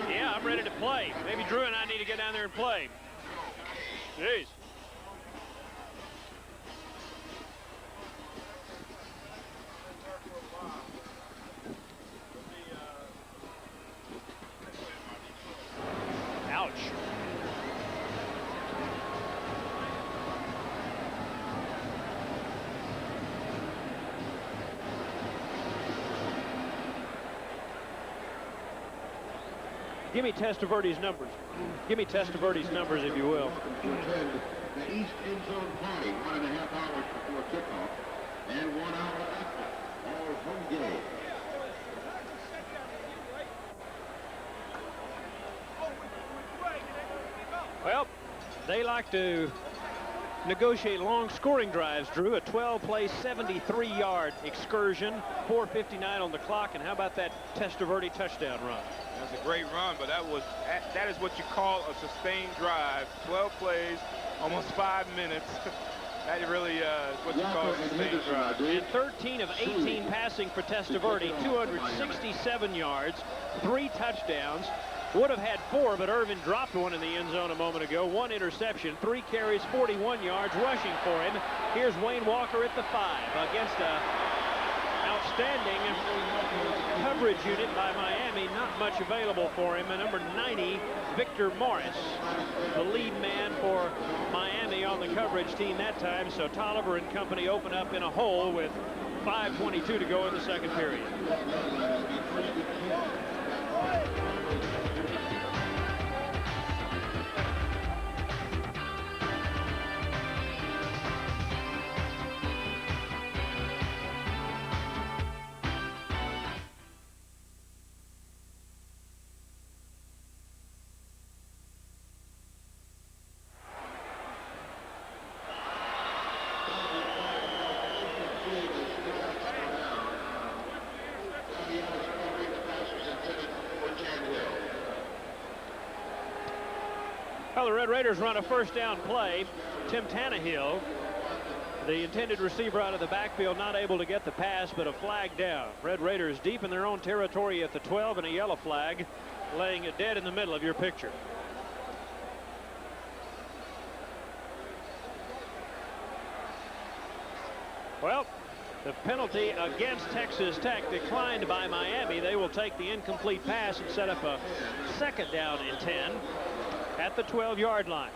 Yeah, I'm ready to play. Maybe Drew and I need to get down there and play. Jeez. Ouch. Give me Testaverde's numbers. Give me Testaverde's numbers, if you will. The East End Zone Party, 1.5 hours before kickoff, and 1 hour after. All home game. Well, they like to negotiate long scoring drives, Drew. A 12-play, 73-yard excursion, 4:59 on the clock, and how about that Testaverde touchdown run? That's a great run, but that is what you call a sustained drive. 12 plays, almost 5 minutes. That really is what you call a sustained drive. And 13 of 18 passing for Testaverde, 267 yards, 3 touchdowns. Would have had 4, but Irvin dropped one in the end zone a moment ago. 1 interception, 3 carries, 41 yards rushing for him. Here's Wayne Walker at the 5 against a outstanding coverage unit by Miami. Not much available for him. And number 90, Victor Morris, the lead man for Miami on the coverage team that time. So Tolliver and company open up in a hole with 5:22 to go in the second period. Well, the Red Raiders run a first down play. Tim Tannehill, the intended receiver out of the backfield, not able to get the pass, but a flag down. Red Raiders deep in their own territory at the 12 and a yellow flag, laying it dead in the middle of your picture. Well, the penalty against Texas Tech declined by Miami. They will take the incomplete pass and set up a second down and 10 at the 12-yard line.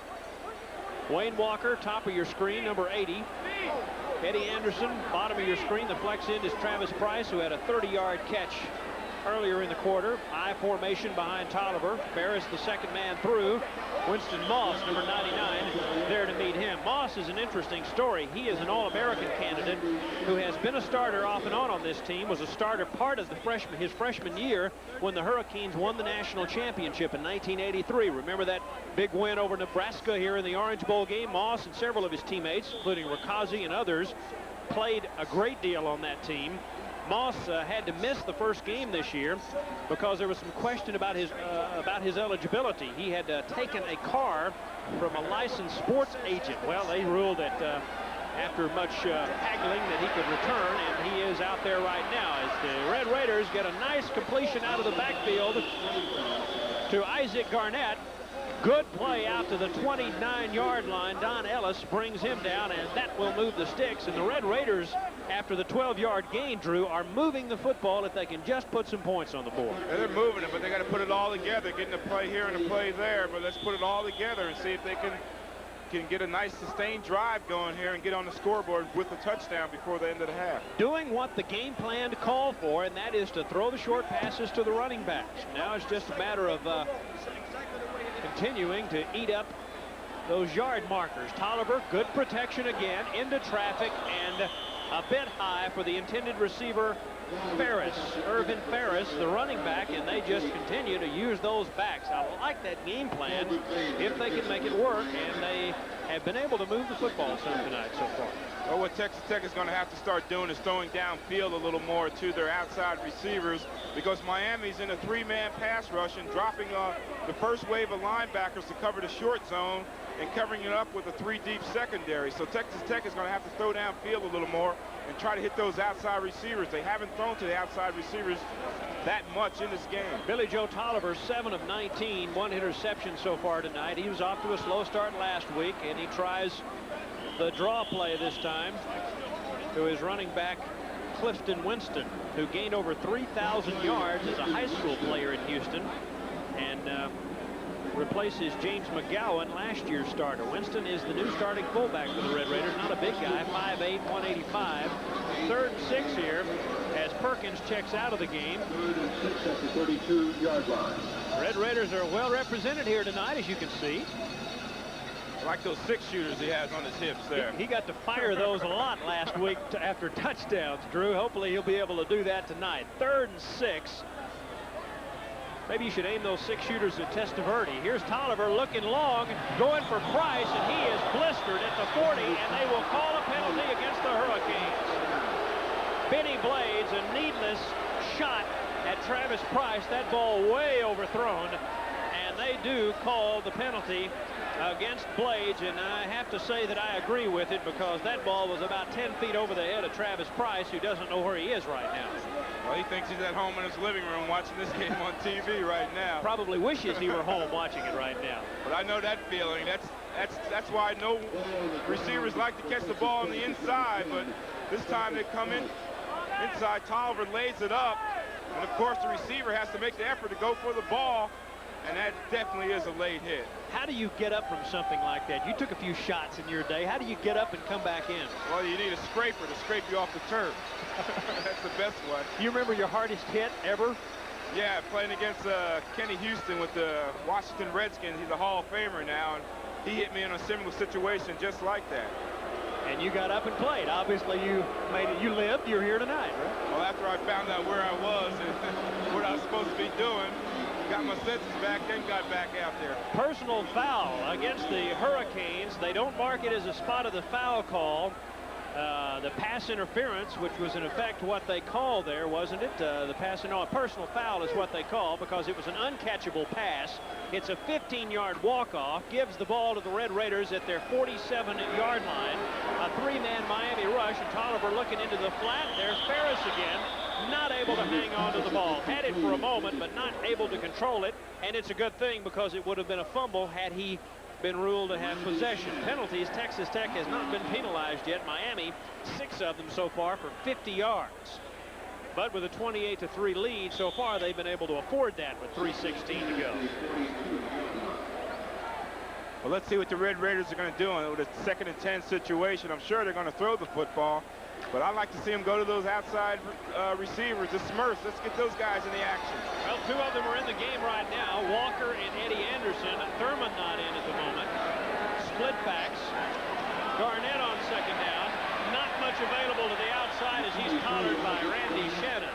Wayne Walker, top of your screen, number 80. Eddie Anderson, bottom of your screen. The flex end is Travis Price, who had a 30-yard catch earlier in the quarter. I formation behind Tolliver. Ferris, the second man through. Winston Moss, number 99, there to meet him. Moss is an interesting story. He is an All-American candidate who has been a starter off and on this team, was a starter part of his freshman year when the Hurricanes won the national championship in 1983. Remember that big win over Nebraska here in the Orange Bowl game? Moss and several of his teammates, including Rakazi and others, played a great deal on that team. Moss had to miss the first game this year because there was some question about his eligibility. He had taken a car from a licensed sports agent. Well, they ruled that after much haggling that he could return, and he is out there right now as the Red Raiders get a nice completion out of the backfield to Isaac Garnett. Good play out to the 29-yard line. Don Ellis brings him down, and that will move the sticks. And the Red Raiders, after the 12-yard gain, Drew, are moving the football if they can just put some points on the board. Yeah, they're moving it, but they got to put it all together, getting a play here and a play there. But let's put it all together and see if they can get a nice sustained drive going here and get on the scoreboard with a touchdown before the end of the half. Doing what the game plan called for, and that is to throw the short passes to the running backs. Now it's just a matter of continuing to eat up those yard markers. Tolliver, good protection again, into traffic, and a bit high for the intended receiver, Ferris, Irvin Ferris, the running back, and they just continue to use those backs. I like that game plan if they can make it work, and they have been able to move the football some tonight so far. Well, what Texas Tech is going to have to start doing is throwing downfield a little more to their outside receivers, because Miami's in a three-man pass rush and dropping the first wave of linebackers to cover the short zone and covering it up with a three-deep secondary. So Texas Tech is going to have to throw downfield a little more and try to hit those outside receivers. They haven't thrown to the outside receivers that much in this game. Billy Joe Tolliver, 7 of 19, 1 interception so far tonight. He was off to a slow start last week, and he tries the draw play this time to his running back, Clifton Winston, who gained over 3,000 yards as a high school player in Houston, and replaces James McGowan, last year's starter. Winston is the new starting fullback for the Red Raiders. Not a big guy, 5'8", 185. 3rd and 6 here as Perkins checks out of the game. 3rd and 6 at the 32-yard line. Red Raiders are well represented here tonight, as you can see. I like those 6 shooters he has on his hips there. He got to fire those a lot last week after touchdowns, Drew. Hopefully he'll be able to do that tonight. 3rd and 6. Maybe you should aim those 6 shooters at Testaverde. Here's Tolliver looking long, going for Price, and he is blistered at the 40, and they will call a penalty against the Hurricanes. Benny Blades, a needless shot at Travis Price. That ball way overthrown, and they do call the penalty against Blades, and I have to say that I agree with it, because that ball was about 10 feet over the head of Travis Price, who doesn't know where he is right now. Well, he thinks he's at home in his living room watching this game on TV right now. Probably wishes he were home watching it right now. But I know that feeling. That's why I know receivers like to catch the ball on the inside, but this time they come in inside. Tolliver lays it up, and of course the receiver has to make the effort to go for the ball, and that definitely is a late hit. How do you get up from something like that? You took a few shots in your day. How do you get up and come back in? Well, you need a scraper to scrape you off the turf. That's the best one. You remember your hardest hit ever? Yeah, playing against Kenny Houston with the Washington Redskins. He's a Hall of Famer now, and he hit me in a similar situation just like that. And you got up and played. Obviously, you made it. You lived. You're here tonight, right? Well, after I found out where I was and what I was supposed to be doing, got my senses back, then got back out there. Personal foul against the Hurricanes. They don't mark it as a spot of the foul call. The pass interference, which was in effect what they called there, wasn't it? The pass, no, a personal foul is what they call, because it was an uncatchable pass. It's a 15-yard walk-off, gives the ball to the Red Raiders at their 47-yard line. A 3-man Miami rush, and Tolliver looking into the flat. There's Ferris again, not able to hang on to the ball. Had it for a moment, but not able to control it, and it's a good thing, because it would have been a fumble had he been ruled to have possession. Penalties, Texas Tech has not been penalized yet. Miami, 6 of them so far for 50 yards. But with a 28-3 lead so far, they've been able to afford that with 3:16 to go. Well, let's see what the Red Raiders are going to do with a 2nd and 10 situation. I'm sure they're going to throw the football, but I'd like to see them go to those outside receivers, the Smurfs. Let's get those guys in the action. Well, 2 of them are in the game right now. Walker and Eddie Anderson. Thurman not in at the moment. Split backs. Garnett on 2nd down. Not much available to the outside as he's collared by Randy Shannon,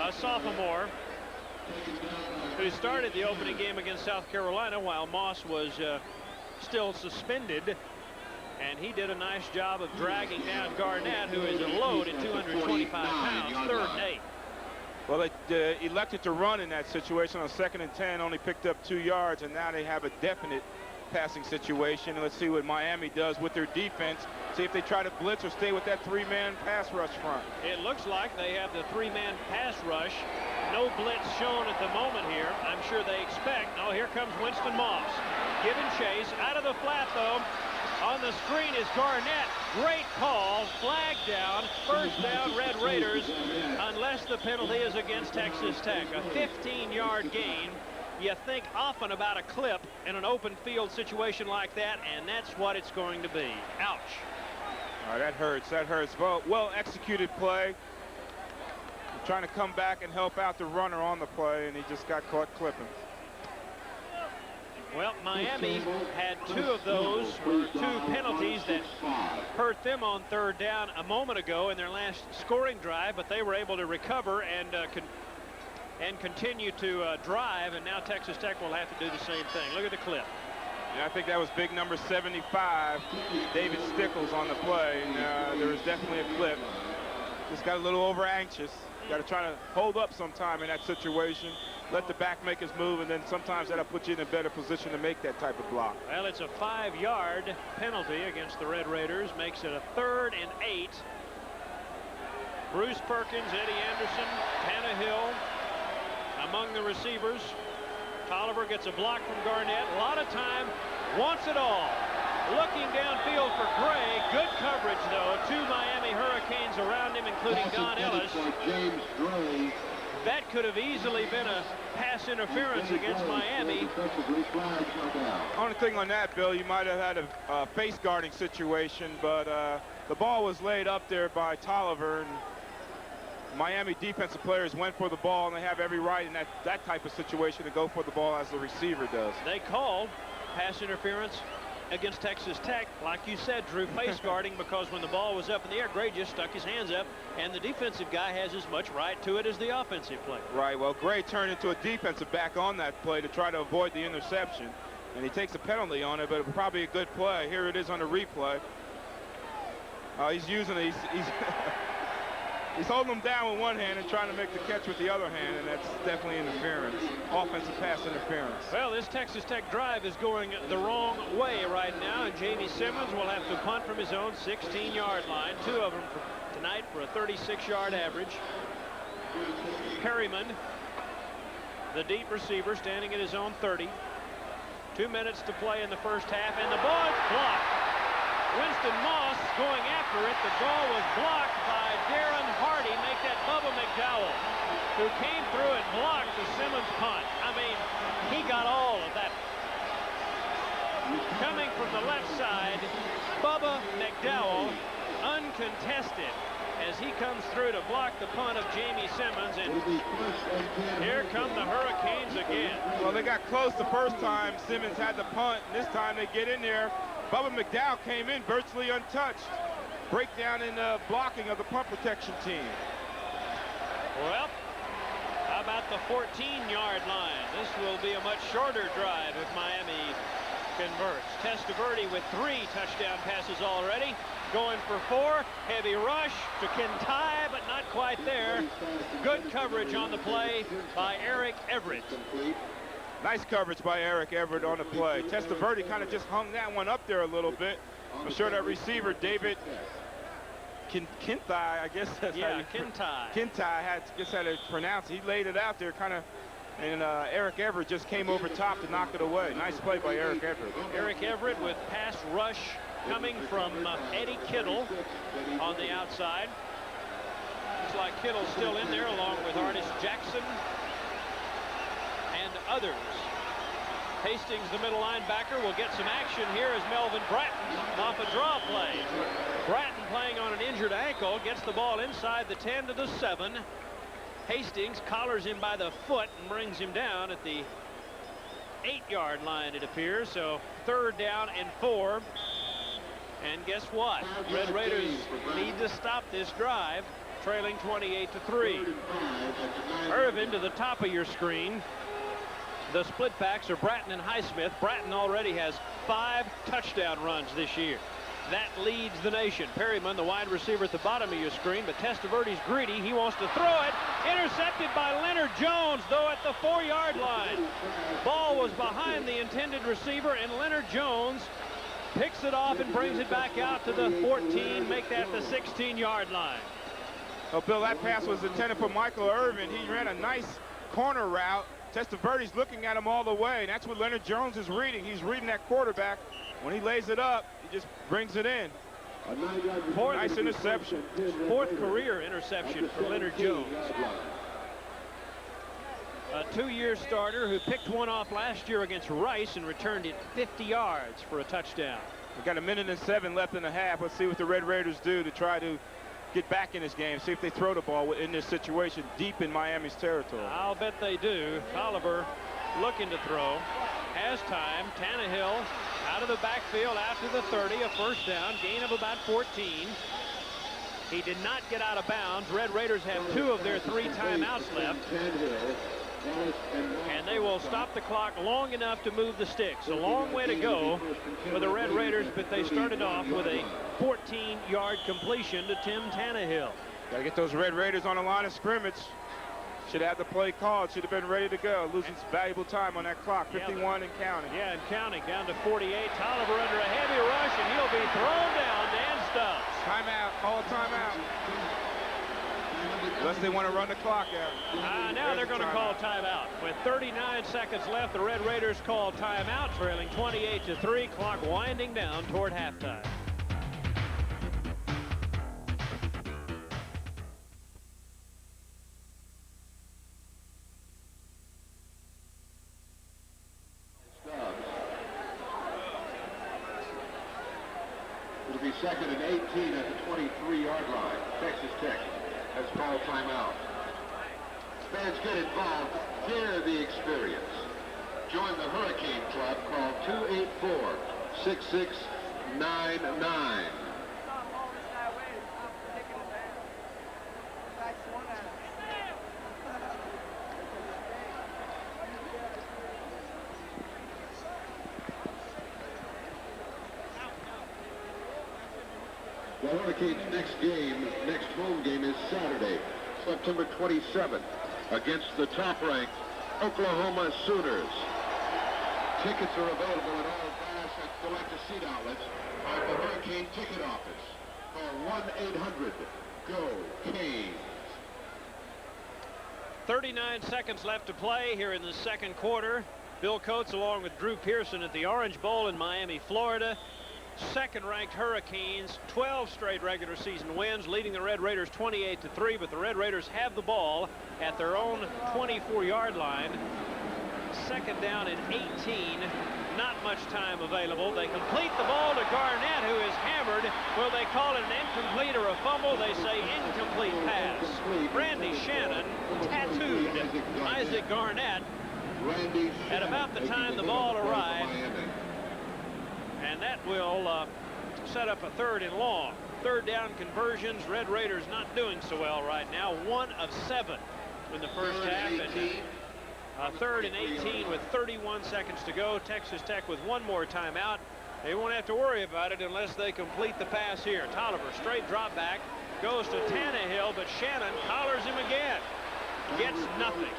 a sophomore who started the opening game against South Carolina while Moss was still suspended. And he did a nice job of dragging down Garnett, who is a load at 225 pounds, 3rd and 8. Well, they elected to run in that situation on 2nd and 10, only picked up 2 yards, and now they have a definite passing situation. And let's see what Miami does with their defense. See if they try to blitz or stay with that 3-man pass rush front. It looks like they have the 3-man pass rush. No blitz shown at the moment here. I'm sure they expect. Oh, here comes Winston Moss. Giving chase. Out of the flat, though. On the screen is Garnett. Great call. Flag down. 1st down, Red Raiders, unless the penalty is against Texas Tech. A 15-yard gain. You think often about a clip in an open field situation like that, and that's what it's going to be. Ouch. All right, that hurts. That hurts. Well executed play. Trying to come back and help out the runner on the play, and he just got caught clipping. Well, Miami had 2 of those, or 2 penalties that hurt them on 3rd down a moment ago in their last scoring drive, but they were able to recover and continue to drive, and now Texas Tech will have to do the same thing. Look at the clip. Yeah, I think that was big number 75, David Stickles, on the play, and there was definitely a clip. Just got a little over anxious. Got to try to hold up sometime in that situation. Let the back make his move, and then sometimes that'll put you in a better position to make that type of block. Well, it's a 5-yard penalty against the Red Raiders. Makes it a 3rd and 8. Bruce Perkins, Eddie Anderson, Tannehill among the receivers. Tolliver gets a block from Garnett. A lot of time, wants it all. Looking downfield for Gray. Good coverage, though. 2 Miami Hurricanes around him, including Don Ellis. James Gray. That could have easily been a pass interference against Miami. Only thing on that, Bill, you might have had a face guarding situation, but the ball was laid up there by Tolliver, and Miami defensive players went for the ball, and they have every right in that type of situation to go for the ball as the receiver does. They called pass interference against Texas Tech, like you said, Drew, face guarding, because when the ball was up in the air, Gray just stuck his hands up, and the defensive guy has as much right to it as the offensive player. Right. Well, Gray turned into a defensive back on that play to try to avoid the interception, and he takes a penalty on it, but probably a good play. Here it is on the replay. He's using it. He's holding him down with one hand and trying to make the catch with the other hand, and that's definitely interference. Offensive pass interference. Well, this Texas Tech drive is going the wrong way right now, and Jamie Simmons will have to punt from his own 16-yard line. 2 of them for tonight for a 36-yard average. Perryman, the deep receiver, standing at his own 30. 2 minutes to play in the first half, and the ball is blocked. Winston Moss going after it. The ball was blocked by Darren Hardy. Make that Bubba McDowell, who came through and blocked the Simmons punt. I mean, he got all of that. Coming from the left side, Bubba McDowell, uncontested, as he comes through to block the punt of Jamie Simmons, and here come the Hurricanes again. Well, they got close the first time. Simmons had the punt, and this time they get in there. Bubba McDowell came in virtually untouched. Breakdown in the blocking of the punt protection team. Well, how about the 14-yard line? This will be a much shorter drive if Miami converts. Testaverde with 3 touchdown passes already. Going for 4. Heavy rush to Kintai, but not quite there. Good coverage on the play by Eric Everett. Nice coverage by Eric Everett on the play. Testaverde kind of just hung that one up there a little bit. I'm sure that receiver, David Kintai, I guess that's how you... Kintai just had to pronounce it. He laid it out there kind of, and Eric Everett just came over top to knock it away. Nice play by Eric Everett. Eric Everett with pass rush coming from Eddie Kittle on the outside. Looks like Kittle's still in there along with Artis Jackson and others. Hastings, the middle linebacker, will get some action here as Melvin Bratton off a draw play. Bratton, playing on an injured ankle, gets the ball inside the 10 to the 7. Hastings collars him by the foot and brings him down at the 8-yard line, it appears. So 3rd down and 4. And guess what? Red Raiders need to stop this drive, trailing 28-3. Irvin to the top of your screen. The split backs are Bratton and Highsmith. Bratton already has 5 touchdown runs this year. That leads the nation. Perryman, the wide receiver, at the bottom of your screen, but Testaverde's greedy. He wants to throw it. Intercepted by Leonard Jones, though, at the 4-yard line. Ball was behind the intended receiver, and Leonard Jones picks it off and brings it back out to the 14, make that the 16-yard line. Well, Bill, that pass was intended for Michael Irvin. He ran a nice corner route. Testaverde's looking at him all the way, and that's what Leonard Jones is reading. He's reading that quarterback. When he lays it up, he just brings it in. Nice interception. 4th career interception for Leonard Jones. A 2-year starter who picked one off last year against Rice and returned it 50 yards for a touchdown. We've got 1:07 left in the half. Let's see what the Red Raiders do to try to get back in this game, see if they throw the ball in this situation deep in Miami's territory. I'll bet they do. Tolliver looking to throw. has time. Tannehill out of the backfield out to the 30, a first down, gain of about 14. He did not get out of bounds. Red Raiders have 2 of their 3 timeouts left. And they will stop the clock long enough to move the sticks. A long way to go for the Red Raiders, but they started off with a 14-yard completion to Tim Tannehill. Got to get those Red Raiders on the line of scrimmage. Should have the play called. Should have been ready to go. Losing valuable time on that clock. 51 and counting. Yeah, and counting. Down to 48. Tolliver under a heavy rush, and he'll be thrown down. Dan Stubbs. Timeout. Call timeout. Unless they want to run the clock out. Now they're going to call timeout. With 39 seconds left, the Red Raiders call timeout, trailing 28-3. Clock winding down toward halftime. It'll be 2nd and 18 at the 23-yard line. Texas Tech has called timeout. Fans get involved. Share the experience. Join the Hurricane Club. Call 284-6699. The Hurricanes' next home game is Saturday, September 27th, against the top-ranked Oklahoma Sooners. Tickets are available at all gas and selected seat outlets at the Hurricane Ticket Office. Call 1-800-GO-CANES. 39 seconds left to play here in the second quarter. Bill Coates along with Drew Pearson at the Orange Bowl in Miami, Florida. Second-ranked Hurricanes, 12 straight regular season wins, leading the Red Raiders 28-3, but the Red Raiders have the ball at their own 24-yard line. Second down and 18, not much time available. They complete the ball to Garnett, who is hammered. Will they call it an incomplete or a fumble? They say incomplete pass. Randy Shannon tattooed Isaac Garnett at about the time the ball arrived. And that will set up a 3rd and long. 3rd down conversions. Red Raiders not doing so well right now. 1 of 7 in the first half. And 3rd and 18 with 31 seconds to go. Texas Tech with 1 more timeout. They won't have to worry about it unless they complete the pass here. Tolliver, straight drop back, goes to Tannehill, but Shannon collars him again. Gets nothing.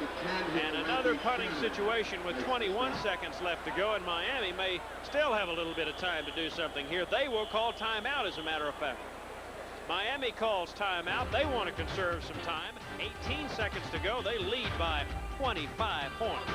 And another punting situation with 21 seconds left to go, and Miami may still have a little bit of time to do something here. They will call timeout, as a matter of fact. Miami calls timeout. They want to conserve some time. 18 seconds to go. They lead by 25 points.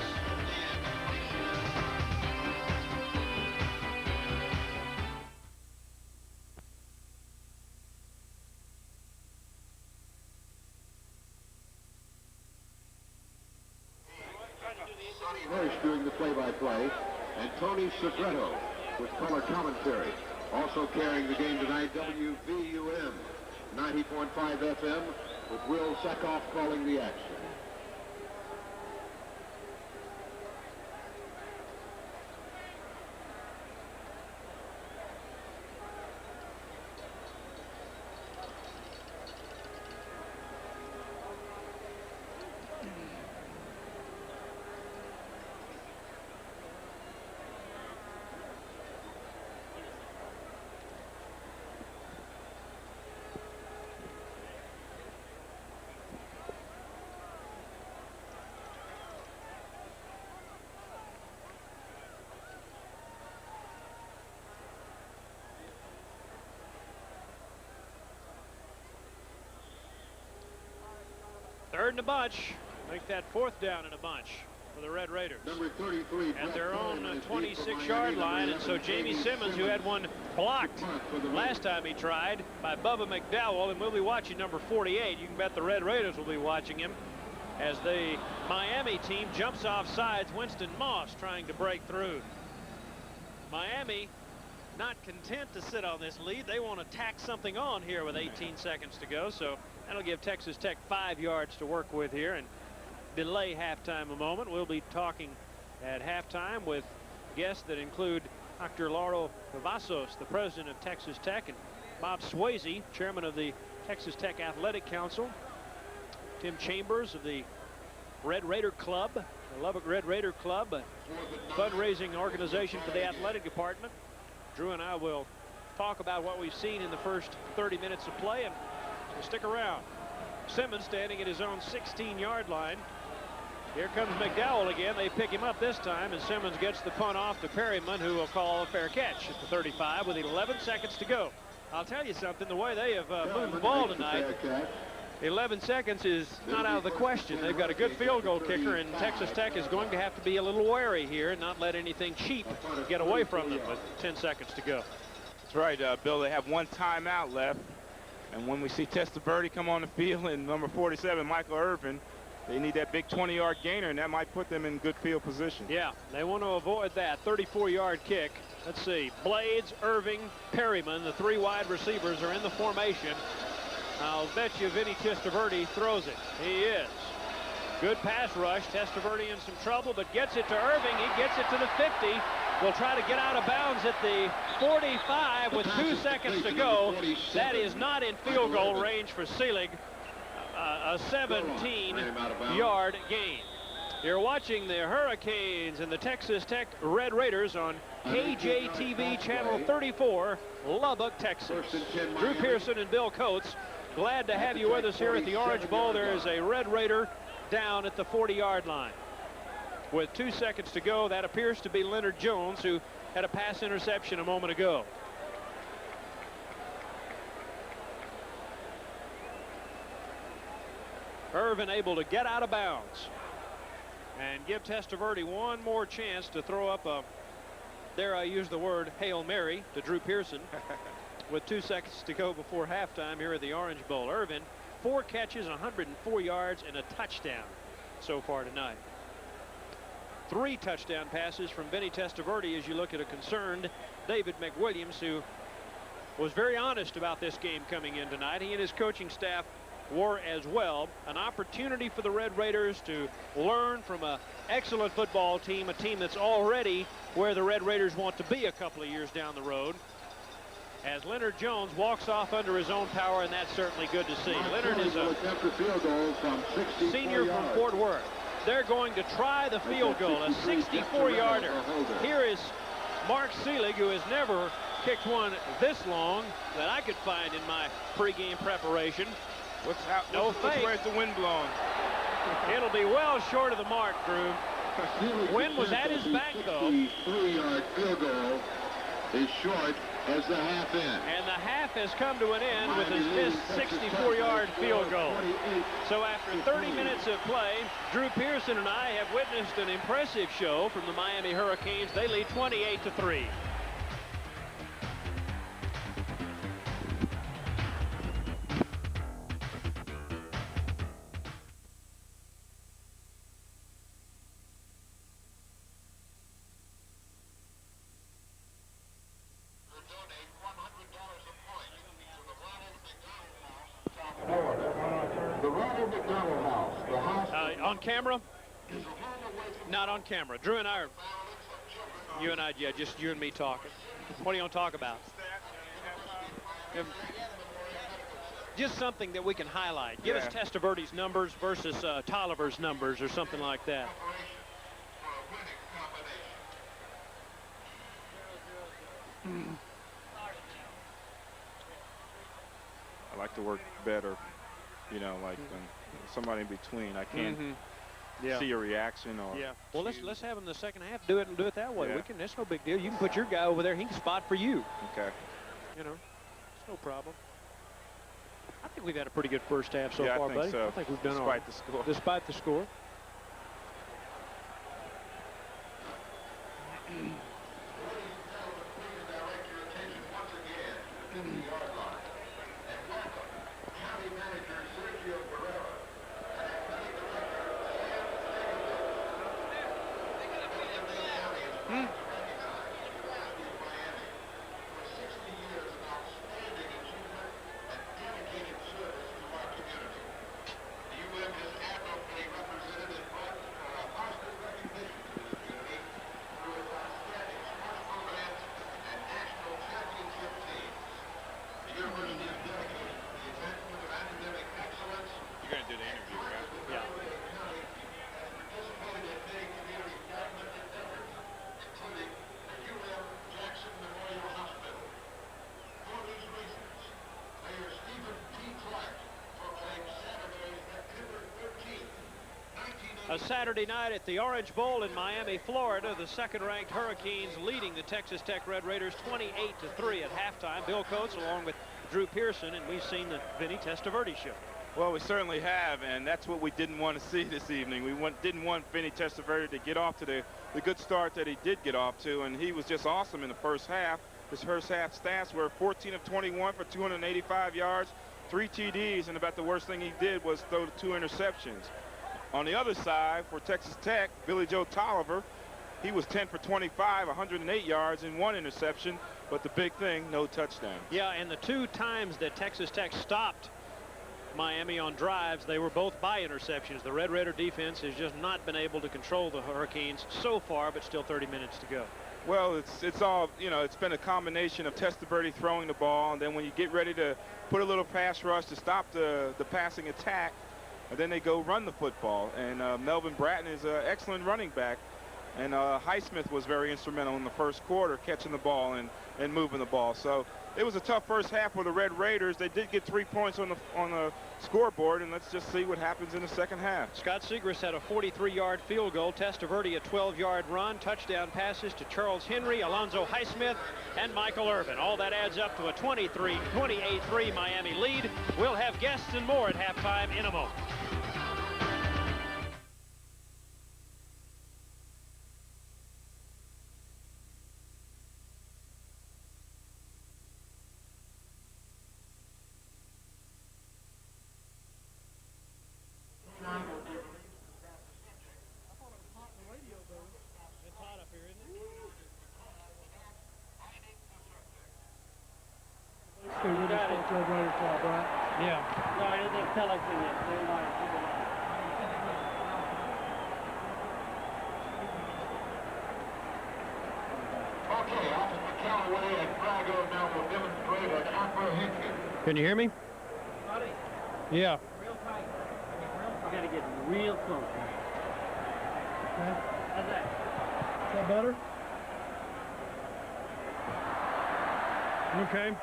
Hirsch doing the play-by-play, and Tony Segreto with color commentary. Also carrying the game tonight, WVUM 90.5 FM with Will Sekoff calling the action. Third and a bunch. Make that 4th down in a bunch for the Red Raiders. Number 33 at their own 26-yard line, and so Jamie Simmons, who had one blocked last time he tried by Bubba McDowell, and we'll be watching number 48. You can bet the Red Raiders will be watching him as the Miami team jumps off sides. Winston Moss trying to break through. Miami not content to sit on this lead. They want to tack something on here with 18 seconds to go, so that'll give Texas Tech 5 yards to work with here and delay halftime a moment. We'll be talking at halftime with guests that include Dr. Lauro Cavazos, the president of Texas Tech, and Bob Swayze, chairman of the Texas Tech Athletic Council. Tim Chambers of the Red Raider Club, the Lubbock Red Raider Club, a fundraising organization for the athletic department. Drew and I will talk about what we've seen in the first 30 minutes of play, and so stick around. Simmons standing at his own 16-yard line. Here comes McDowell again. They pick him up this time, and Simmons gets the punt off to Perryman, who will call a fair catch at the 35 with 11 seconds to go. I'll tell you something, the way they have moved the ball tonight, 11 seconds is not out of the question. They've got a good field goal kicker, and Texas Tech is going to have to be a little wary here and not let anything cheap get away from them with 10 seconds to go. That's right, Bill. They have one timeout left. And when we see Testaverde come on the field and number 47, Michael Irvin, they need that big 20-yard gainer, and that might put them in good field position. Yeah, they want to avoid that 34-yard kick. Let's see. Blades, Irving, Perryman, the three wide receivers are in the formation. I'll bet you Vinny Testaverde throws it. He is. Good pass rush. Testaverde in some trouble, but gets it to Irving. He gets it to the 50. Will try to get out of bounds at the 45 with 2 seconds to go. That is not in field goal range for Selig. A 17-yard gain. You're watching the Hurricanes and the Texas Tech Red Raiders on KJTV Channel 34, Lubbock, Texas. Drew Pearson and Bill Coates, glad to have you with us here at the Orange Bowl. There is a Red Raider down at the 40-yard line. With 2 seconds to go, that appears to be Leonard Jones, who had a pass interception a moment ago. Irvin able to get out of bounds and give Testaverde one more chance to throw up a, dare I use the word, Hail Mary to Drew Pearson. With 2 seconds to go before halftime here at the Orange Bowl. Irvin, 4 catches, 104 yards, and a touchdown so far tonight. 3 touchdown passes from Vinny Testaverde as you look at a concerned David McWilliams, who was very honest about this game coming in tonight. He and his coaching staff were as well. An opportunity for the Red Raiders to learn from an excellent football team, a team that's already where the Red Raiders want to be a couple of years down the road. As Leonard Jones walks off under his own power, and that's certainly good to see. Leonard is a senior from Fort Worth. They're going to try the field goal, a 64-yarder. Here is Mark Selig, who has never kicked one this long that I could find in my pregame preparation. Where's the wind blowing? It'll be well short of the mark, Drew. Wind was at his back, though. 63-yard field goal is short as the half end. And the half has come to an end with his missed 64-yard field goal. So after 30 minutes of play, Drew Pearson and I have witnessed an impressive show from the Miami Hurricanes. They lead 28-3. On camera? Not on camera. Drew and I are, yeah, just you and me talking. What do you want to talk about? Just something that we can highlight. Give us Testaverde's numbers versus Tolliver's numbers or something like that. I like to work better, you know, like somebody in between. I can't see a reaction or. Yeah. Well, let's have him the second half do it that way. We can. That's no big deal. You can put your guy over there. He can spot for you. Okay. You know, it's no problem. I think we've had a pretty good first half so far, buddy. So. I think we've done all right. Despite the score. A Saturday night at the Orange Bowl in Miami, Florida. The second-ranked Hurricanes leading the Texas Tech Red Raiders 28-3 at halftime. Bill Coates along with Drew Pearson, and we've seen the Vinny Testaverde show. Well, we certainly have, and that's what we didn't want to see this evening. We didn't want Vinny Testaverde to get off to the good start that he did get off to, and he was just awesome in the first half. His first half stats were 14 of 21 for 285 yards, 3 TDs, and about the worst thing he did was throw 2 interceptions. On the other side, for Texas Tech, Billy Joe Tolliver, he was 10 for 25, 108 yards, and 1 interception. But the big thing, no touchdown. Yeah, and the 2 times that Texas Tech stopped Miami on drives, they were both by interceptions. The Red Raider defense has just not been able to control the Hurricanes so far, but still 30 minutes to go. Well, it's all, you know, it's been a combination of Testaverde throwing the ball, and then when you get ready to put a little pass rush to stop the passing attack, and then they go run the football. And Melvin Bratton is an excellent running back. And Highsmith was very instrumental in the first quarter, catching the ball and moving the ball. So it was a tough first half for the Red Raiders. They did get 3 points on the scoreboard, and let's just see what happens in the second half. Scott Segrist had a 43-yard field goal. Testaverde a 12-yard run. Touchdown passes to Charles Henry, Alonzo Highsmith, and Michael Irvin. All that adds up to a 28-3 Miami lead. We'll have guests and more at halftime in a moment. Can you hear me? Yeah. Real tight. You gotta get real close. Okay. How's that? Is that better? Okay.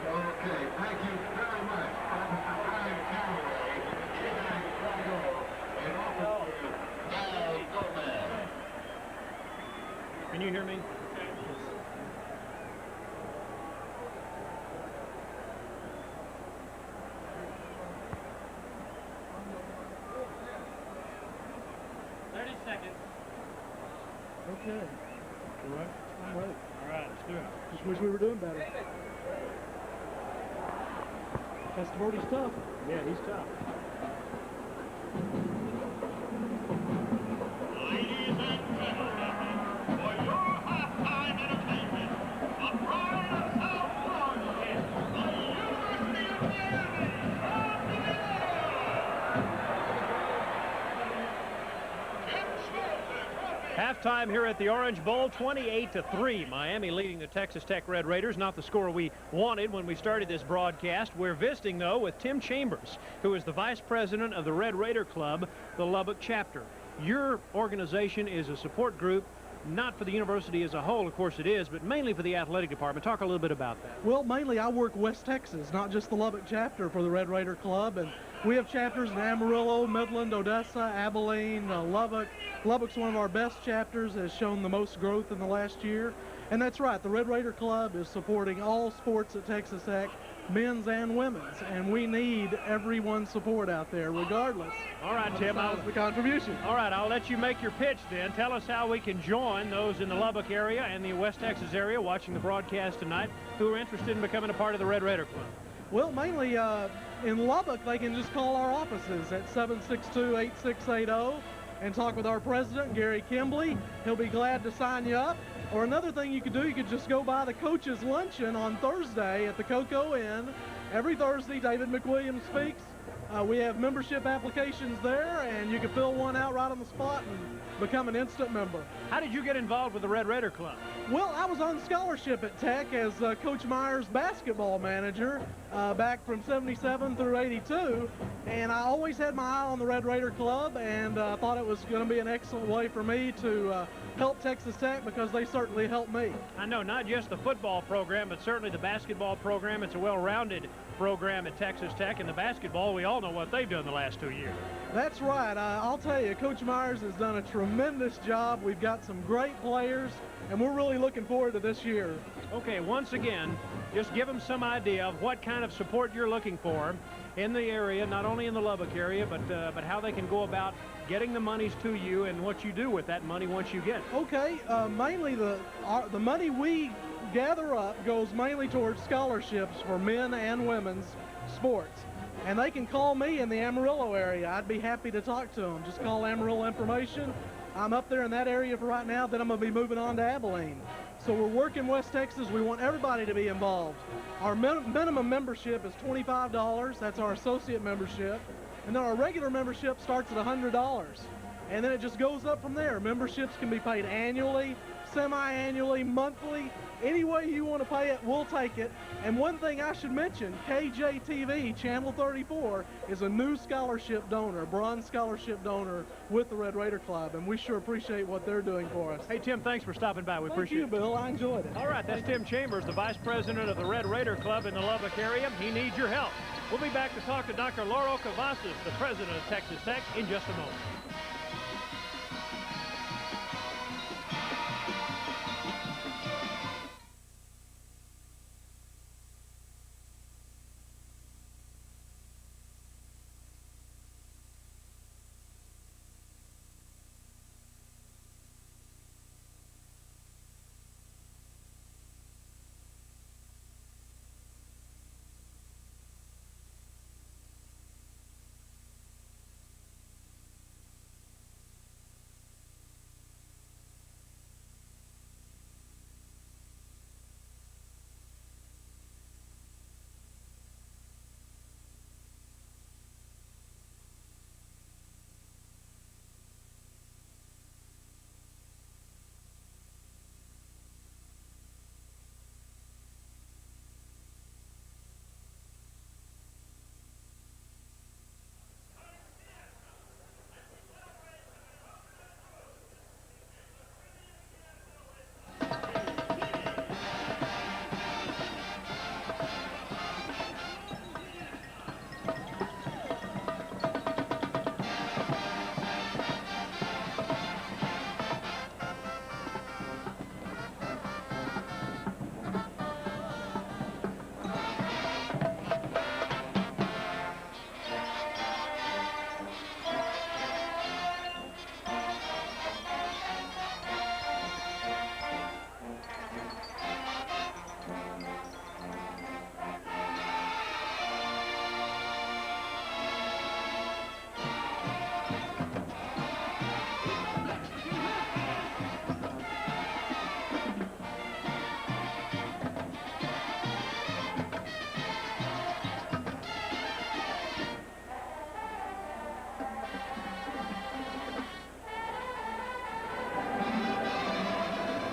Okay, thank you very much, Officer Brian Callaway, K-9 Drago, and Officer Al Gomez. Can you hear me? Okay. All right. I'm ready. All right, let's do it. Just wish we were doing better. Testaverde's tough. Yeah, he's tough. Ladies and gentlemen, for your halftime entertainment, the pride of South Florida, the University of Miami, from the Halftime here at the Orange Bowl, 28-3. Miami leading the Texas Tech Red Raiders. Not the score we wanted when we started this broadcast. We're visiting, though, with Tim Chambers, who is the vice president of the Red Raider Club, the Lubbock chapter. Your organization is a support group, not for the university as a whole, of course it is, but mainly for the athletic department. Talk a little bit about that. Well, mainly I work West Texas, not just the Lubbock chapter for the Red Raider Club. And we have chapters in Amarillo, Midland, Odessa, Abilene, Lubbock. Lubbock's one of our best chapters, has shown the most growth in the last year. And that's right, the Red Raider Club is supporting all sports at Texas Tech, men's and women's, and we need everyone's support out there, regardless. All right, Tim. The contribution. All right, I'll let you make your pitch then. Tell us how we can join those in the Lubbock area and the West Texas area watching the broadcast tonight who are interested in becoming a part of the Red Raider Club. Well, mainly in Lubbock, they can just call our offices at 762-8680 and talk with our president, Gary Kimbley. He'll be glad to sign you up. Or another thing you could do, you could just go by the coaches' luncheon on Thursday at the Cocoa Inn. Every Thursday, David McWilliams speaks. We have membership applications there, and you can fill one out right on the spot and become an instant member. How did you get involved with the Red Raider Club? Well, I was on scholarship at Tech as Coach Meyer's basketball manager. back from 77 through 82, and I always had my eye on the Red Raider Club, and thought it was going to be an excellent way for me to help Texas Tech, because they certainly helped me. I know not just the football program, but certainly the basketball program. It's a well-rounded program at Texas Tech, and the basketball, we all know what they've done the last 2 years. That's right. I'll tell you, Coach Myers has done a tremendous job. We've got some great players, and we're really looking forward to this year. Okay, once again, just give them some idea of what kind of support you're looking for in the area, not only in the Lubbock area, but how they can go about getting the monies to you and what you do with that money once you get it. Okay, mainly the money we gather up goes mainly towards scholarships for men and women's sports. And they can call me in the Amarillo area. I'd be happy to talk to them. Just call Amarillo Information. I'm up there in that area for right now, then I'm going to be moving on to Abilene. So we're working West Texas. We want everybody to be involved. Our minimum membership is $25. That's our associate membership. And then our regular membership starts at $100. And then it just goes up from there. Memberships can be paid annually, semi-annually, monthly. Any way you want to pay it, we'll take it. And one thing I should mention, KJTV, Channel 34, is a new scholarship donor, bronze scholarship donor with the Red Raider Club, and we sure appreciate what they're doing for us. Hey, Tim, thanks for stopping by. We appreciate it. Thank you, Bill. I enjoyed it. All right, that's Tim Chambers, the Vice President of the Red Raider Club in the Lubbock area. He needs your help. We'll be back to talk to Dr. Laurel Cavazos, the President of Texas Tech, in just a moment.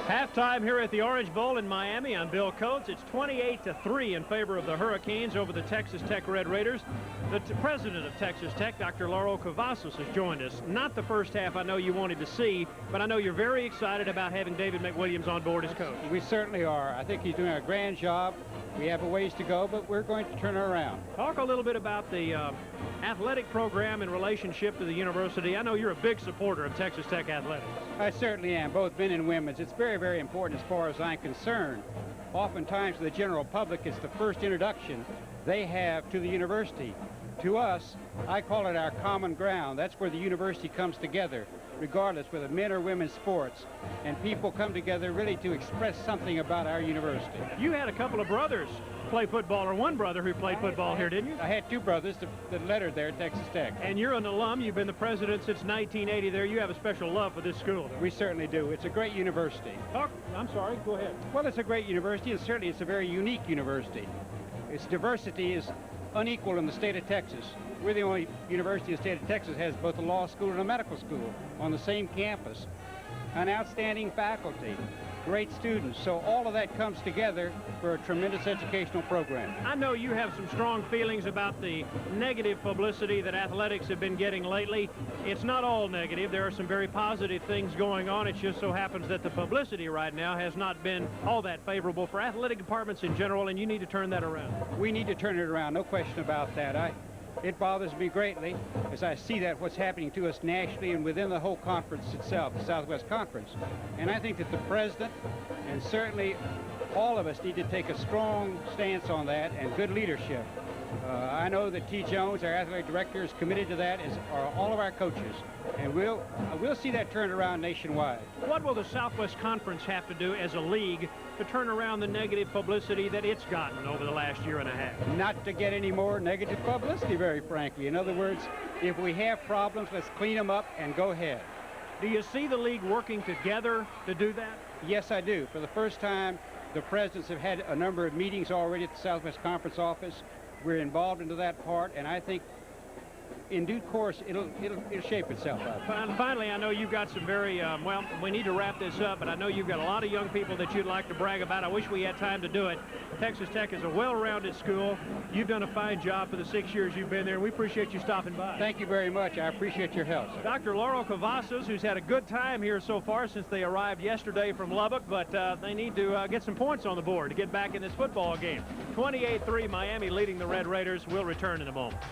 Halftime here at the Orange Bowl in Miami. I'm Bill Coates. It's 28-3 in favor of the Hurricanes over the Texas Tech Red Raiders. The president of Texas Tech, Dr. Laurel Cavazos, has joined us. Not the first half I know you wanted to see, but I know you're very excited about having David McWilliams on board as coach. We certainly are. I think he's doing a grand job. We have a ways to go, but we're going to turn it around. Talk a little bit about the athletic program in relationship to the university. I know you're a big supporter of Texas Tech athletics. I certainly am, both men and women's. It's very, very important as far as I'm concerned. Oftentimes the general public, it's the first introduction they have to the university. To us, I call it our common ground. That's where the university comes together, regardless whether men or women's sports. And people come together really to express something about our university. You had a couple of brothers play football, or one brother who played football here, didn't you? I had two brothers that lettered there at Texas Tech. And you're an alum. You've been the president since 1980 there. You have a special love for this school. We certainly do. It's a great university. I'm sorry. Go ahead. Well, it's a great university, and certainly it's a very unique university. Its diversity is unequal in the state of Texas. We're the only university in the state of Texas that has both a law school and a medical school on the same campus. An outstanding faculty. great students. So all of that comes together for a tremendous educational program. I know you have some strong feelings about the negative publicity that athletics have been getting lately. It's not all negative. There are some very positive things going on. It just so happens that the publicity right now has not been all that favorable for athletic departments in general, and you need to turn that around. We need to turn it around, no question about that. It bothers me greatly as I see that what's happening to us nationally and within the whole conference itself, the Southwest Conference. And I think that the president and certainly all of us need to take a strong stance on that and good leadership. I know that T. Jones, our athletic director, is committed to that, as are all of our coaches. And we'll see that turned around nationwide. What will the Southwest Conference have to do as a league to turn around the negative publicity that it's gotten over the last year and a half? Not to get any more negative publicity, very frankly. In other words, if we have problems, let's clean them up and go ahead. Do you see the league working together to do that? Yes, I do. For the first time, the presidents have had a number of meetings already at the Southwest Conference office. We're involved into that part, and I think in due course, it'll shape itself out. Finally, I know you've got some very, well, we need to wrap this up, but I know you've got a lot of young people that you'd like to brag about. I wish we had time to do it. Texas Tech is a well-rounded school. You've done a fine job for the 6 years you've been there, and we appreciate you stopping by. Thank you very much. I appreciate your help. Dr. Laurel Cavazos, who's had a good time here so far since they arrived yesterday from Lubbock, but they need to get some points on the board to get back in this football game. 28-3, Miami leading the Red Raiders. We'll return in a moment.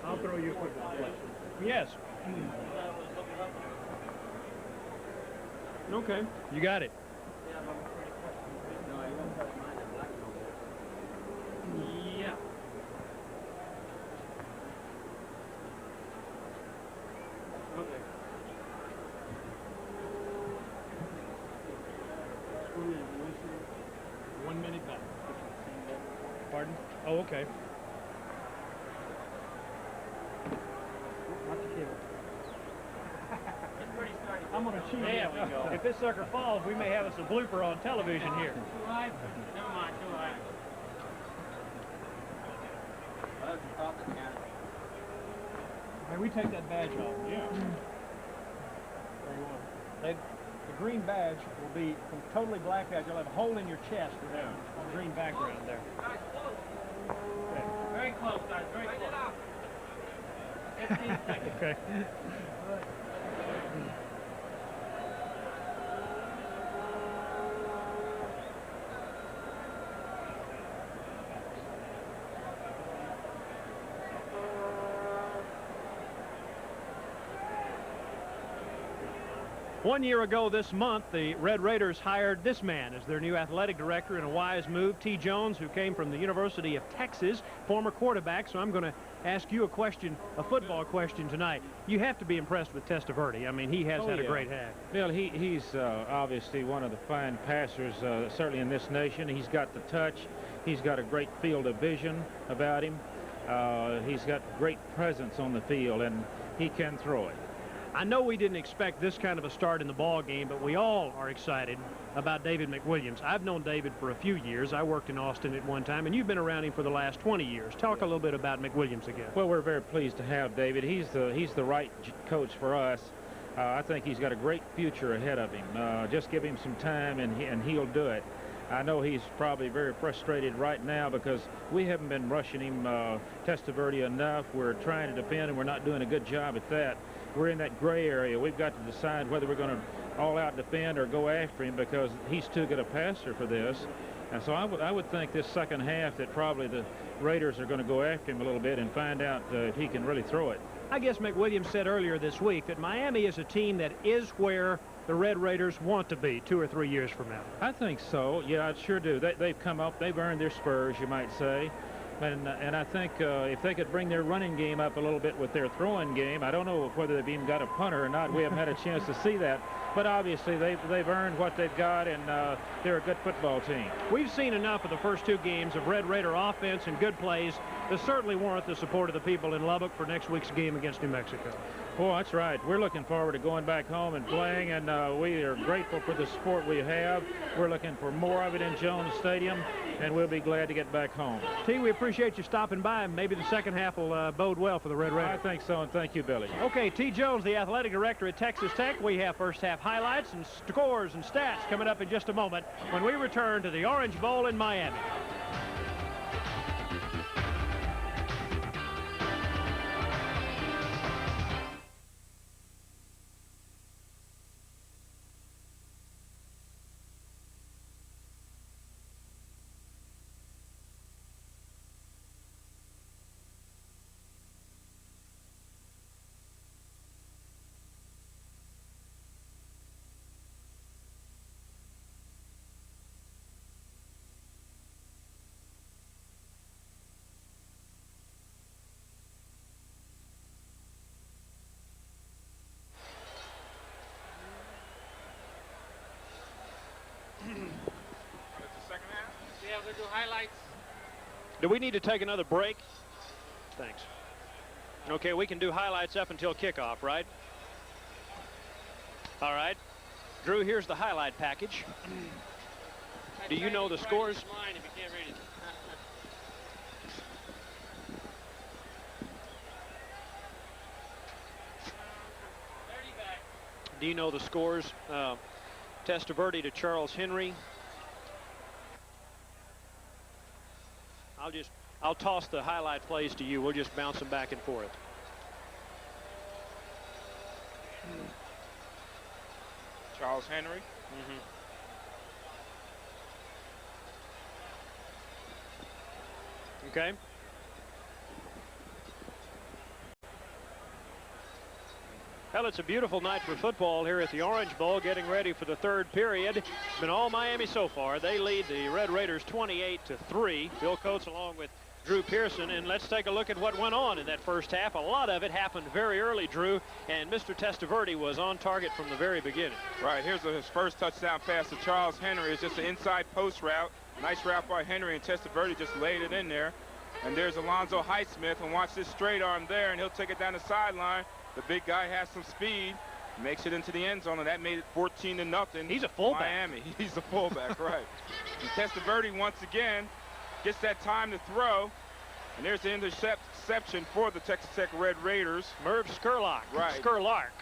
I'll throw you a quick question. Yes. Okay, you got it. Yeah. Okay. 1 minute back. Pardon? Oh, okay. I'm going to shoot. There we go. If this sucker falls, we may have us a blooper on television here. Never mind, too high. May we take that badge off? Yeah. The green badge will be totally black badge. You'll have a hole in your chest with that on green background there. Okay. Very close, guys. Very close. 15 seconds. Okay. One year ago this month, the Red Raiders hired this man as their new athletic director in a wise move, T. Jones, who came from the University of Texas, former quarterback. So I'm going to ask you a football question tonight. You have to be impressed with Testaverde. I mean, he has had a great half. Bill, he's obviously one of the fine passers, certainly in this nation. He's got the touch. He's got a great field of vision about him. He's got great presence on the field, and he can throw it. I know we didn't expect this kind of a start in the ball game, but we all are excited about David McWilliams. I've known David for a few years. I worked in Austin at one time, and you've been around him for the last 20 years. Talk a little bit about McWilliams again. Well, we're very pleased to have David. He's the right coach for us. I think he's got a great future ahead of him. Just give him some time, and he'll do it. I know he's probably very frustrated right now because we haven't been rushing him, Testaverde, enough. We're trying to defend, and we're not doing a good job at that. We're in that gray area. We've got to decide whether we're going to all-out defend or go after him because he's too good a passer for this. And so I would think this second half that probably the Raiders are going to go after him a little bit and find out if he can really throw it. I guess McWilliams said earlier this week that Miami is a team that is where the Red Raiders want to be 2 or 3 years from now. I think so. Yeah, I sure do. They've come up. They've earned their spurs, you might say. And I think if they could bring their running game up a little bit with their throwing game, I don't know whether they've even got a punter or not. We haven't had a chance to see that. But obviously they've earned what they've got, and they're a good football team. We've seen enough of the first 2 games of Red Raider offense and good plays to certainly warrant the support of the people in Lubbock for next week's game against New Mexico. Oh, that's right. We're looking forward to going back home and playing, and we are grateful for the support we have. We're looking for more of it in Jones Stadium, and we'll be glad to get back home. T, we appreciate you stopping by. Maybe the second half will bode well for the Red Raiders. I think so, and thank you, Billy. Okay, T. Jones, the athletic director at Texas Tech. We have first half highlights and scores and stats coming up in just a moment when we return to the Orange Bowl in Miami. Yeah, we're going to do highlights. Do we need to take another break? Thanks. Okay, we can do highlights up until kickoff, right? All right. Drew, here's the highlight package. Do you know the scores? If you can't read it. Do you know the scores? Testaverde to Charles Henry. I'll toss the highlight plays to you. We'll just bounce them back and forth. Charles Henry. Okay. Well, it's a beautiful night for football here at the Orange Bowl, getting ready for the third period. It's been all Miami so far. They lead the Red Raiders 28-3. Bill Coates along with Drew Pearson, and let's take a look at what went on in that first half. A lot of it happened very early, Drew, and Mr. Testaverde was on target from the very beginning. Right, here's his first touchdown pass to Charles Henry. It's just an inside post route. Nice route by Henry, and Testaverde just laid it in there. And there's Alonzo Highsmith, and watch this straight arm there, and he'll take it down the sideline. The big guy has some speed, makes it into the end zone, and that made it 14-0. He's a fullback. Miami. He's a fullback, right. And Testaverde once again gets that time to throw, and there's the interception for the Texas Tech Red Raiders. Merv Skurlock. Right. Skurlark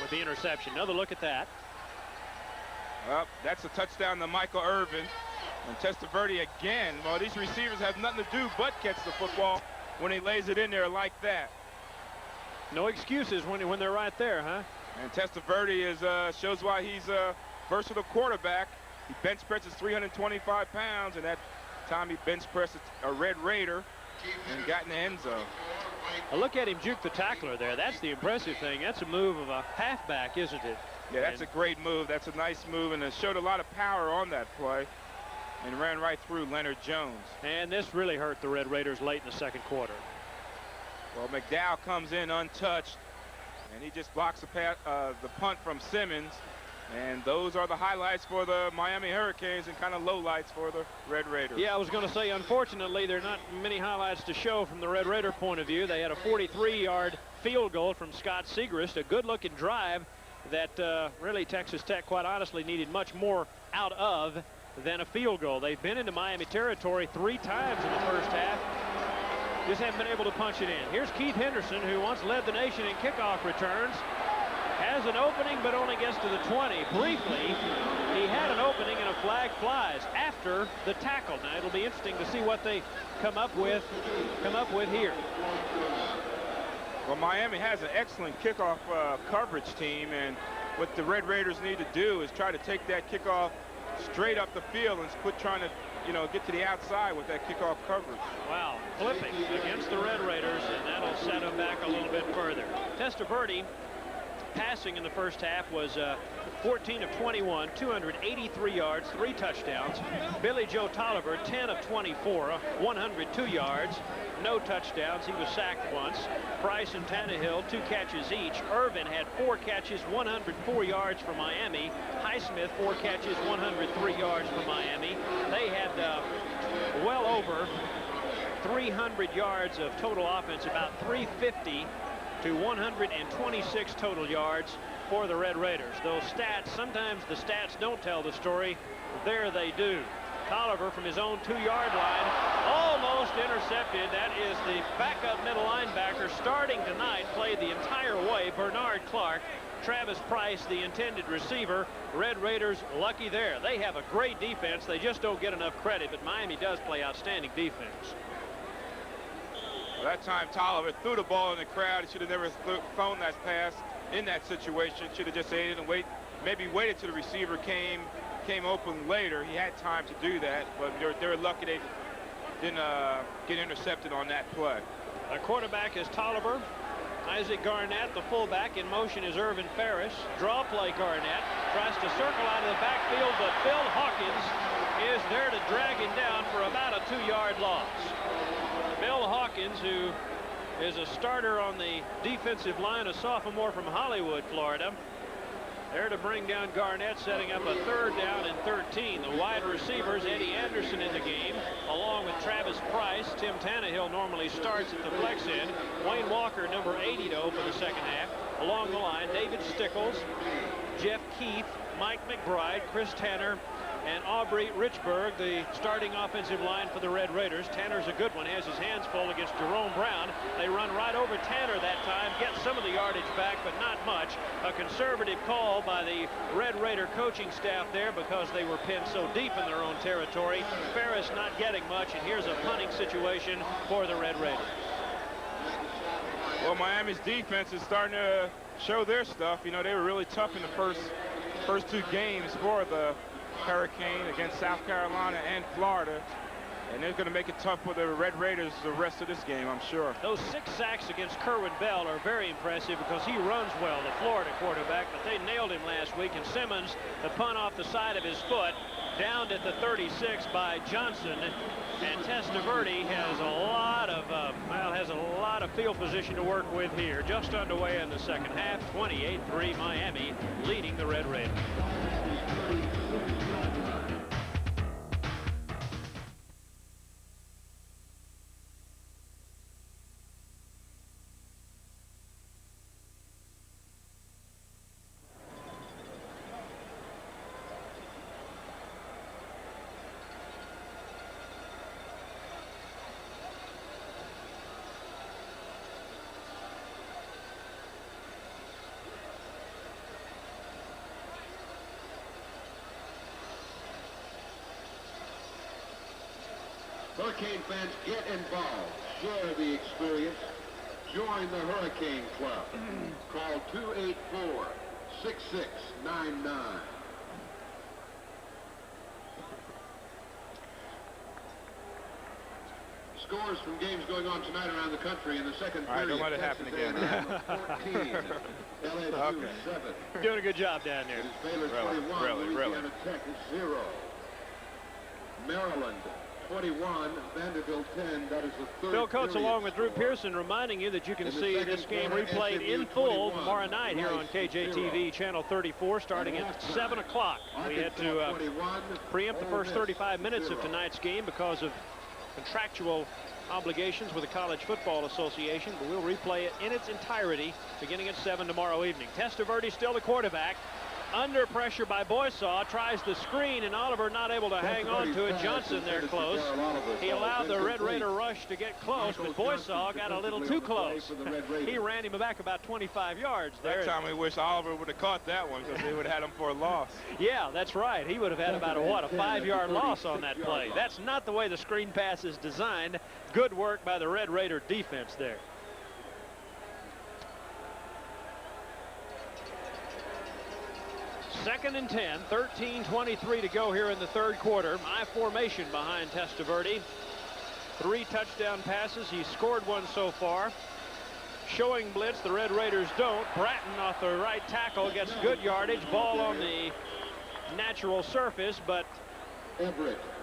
with the interception. Another look at that. Well, that's a touchdown to Michael Irvin. And Testaverde again. Well, these receivers have nothing to do but catch the football when he lays it in there like that. No excuses when they're right there, huh? And Testaverde shows why he's a versatile quarterback. He bench presses 325 pounds, and that time he bench pressed a Red Raider and got in the end zone. Well, look at him juke the tackler there. That's the impressive thing. That's a move of a halfback, isn't it? Yeah, that's a great move. That's a nice move, and it showed a lot of power on that play and ran right through Leonard Jones. And this really hurt the Red Raiders late in the second quarter. Well, McDowell comes in untouched, and he just blocks the punt from Simmons. And those are the highlights for the Miami Hurricanes and kind of lowlights for the Red Raiders. Yeah, I was going to say, unfortunately, there are not many highlights to show from the Red Raider point of view. They had a 43-yard field goal from Scott Segrist, a good-looking drive that really Texas Tech, quite honestly, needed much more out of than a field goal. They've been into Miami territory 3 times in the first half. Just haven't been able to punch it in. Here's Keith Henderson, who once led the nation in kickoff returns. Has an opening, but only gets to the 20. Briefly, he had an opening, and a flag flies after the tackle. Now, it'll be interesting to see what they come up with here. Well, Miami has an excellent kickoff coverage team, and what the Red Raiders need to do is try to take that kickoff straight up the field and quit trying to you know, get to the outside with that kickoff coverage. Wow, flipping against the Red Raiders, and that'll set them back a little bit further. Testaverde passing in the first half was 14 of 21, 283 yards, 3 touchdowns. Billy Joe Tolliver, 10 of 24, 102 yards, no touchdowns. He was sacked once. Price and Tannehill, 2 catches each. Irvin had 4 catches, 104 yards for Miami. Highsmith, 4 catches, 103 yards for Miami. They had well over 300 yards of total offense, about 350 to 126 total yards for the Red Raiders. Those stats, sometimes the stats don't tell the story. There they do. Tolliver from his own 2-yard line, almost intercepted. That is the backup middle linebacker starting tonight, played the entire way. Bernard Clark. Travis Price, the intended receiver. Red Raiders lucky there. They have a great defense. They just don't get enough credit, but Miami does play outstanding defense. Well, that time Tolliver threw the ball in the crowd. He should have never thrown that pass in that situation. Should have just waited and maybe waited till the receiver came open later. He had time to do that, but they're lucky they didn't get intercepted on that play. The quarterback is Tolliver. Isaac Garnett, the fullback. In motion is Irvin Ferris. Draw play Garnett. Tries to circle out of the backfield, but Phil Hawkins is there to drag him down for about a 2-yard loss. Bill Hawkins, who is a starter on the defensive line, a sophomore from Hollywood, Florida. There to bring down Garnett, setting up a 3rd down and 13. The wide receivers, Eddie Anderson in the game, along with Travis Price. Tim Tannehill normally starts at the flex end. Wayne Walker, number 80 to open the second half. Along the line, David Stickles, Jeff Keith, Mike McBride, Chris Tanner, and Aubrey Richburg, the starting offensive line for the Red Raiders. Tanner's a good one, has his hands full against Jerome Brown. They run right over Tanner that time, get some of the yardage back, but not much. A conservative call by the Red Raider coaching staff there because they were pinned so deep in their own territory. Ferris not getting much, and here's a punting situation for the Red Raiders. Well, Miami's defense is starting to show their stuff. You know, they were really tough in the first 2 games for the Hurricane against South Carolina and Florida, and they're going to make it tough for the Red Raiders the rest of this game, I'm sure. Those 6 sacks against Kerwin Bell are very impressive because he runs well, the Florida quarterback, but they nailed him last week. And Simmons, the punt off the side of his foot, downed at the 36 by Johnson. And Testaverde has a lot of field position to work with here. Just underway in the second half. 28-3 Miami leading the Red Raiders. Hurricane fans, get involved. Share the experience. Join the Hurricane Club. Call 284-6699. Scores from games going on tonight around the country in the second period. All right, don't let it happen again. 14, LSU 7. Doing a good job down there. It is Baylor 21, Louisiana Tech 0. Maryland 21, Vanderbilt 10. That is the third. Phil Coates period along with Drew score. Pearson reminding you that you can see this game replayed in full tomorrow night here on KJTV Channel 34 starting at 7 o'clock. We had to preempt the first 35 minutes of tonight's game because of contractual obligations with the College Football Association, but we'll replay it in its entirety beginning at 7 tomorrow evening. Testaverde still the quarterback. Under pressure by Boysaw, tries the screen, and Oliver not able to hang on to it. Johnson there close. He allowed the Red Raider rush to get close, but Boysaw got a little too close. He ran him back about 25 yards there. That time we wish Oliver would have caught that one because they would have had him for a loss. Yeah, that's right. He would have had about a 5-yard loss on that play. That's not the way the screen pass is designed. Good work by the Red Raider defense there. Second and 10, 13:23 to go here in the third quarter. My formation behind Testaverde. 3 touchdown passes. He's scored 1 so far. Showing blitz, the Red Raiders don't. Bratton off the right tackle gets good yardage. Ball on the natural surface, but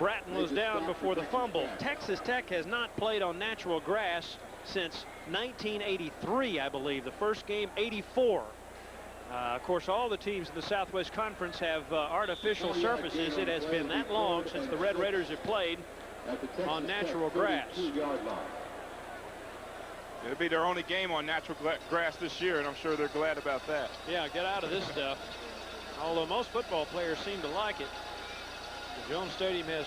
Bratton was down before the fumble. Texas Tech has not played on natural grass since 1983, I believe. The first game, 84. Of course, all the teams in the Southwest Conference have artificial surfaces. It has been that long since the Red Raiders have played on natural grass. It'll be their only game on natural grass this year, and I'm sure they're glad about that. Yeah, get out of this stuff. Although most football players seem to like it. The Jones Stadium has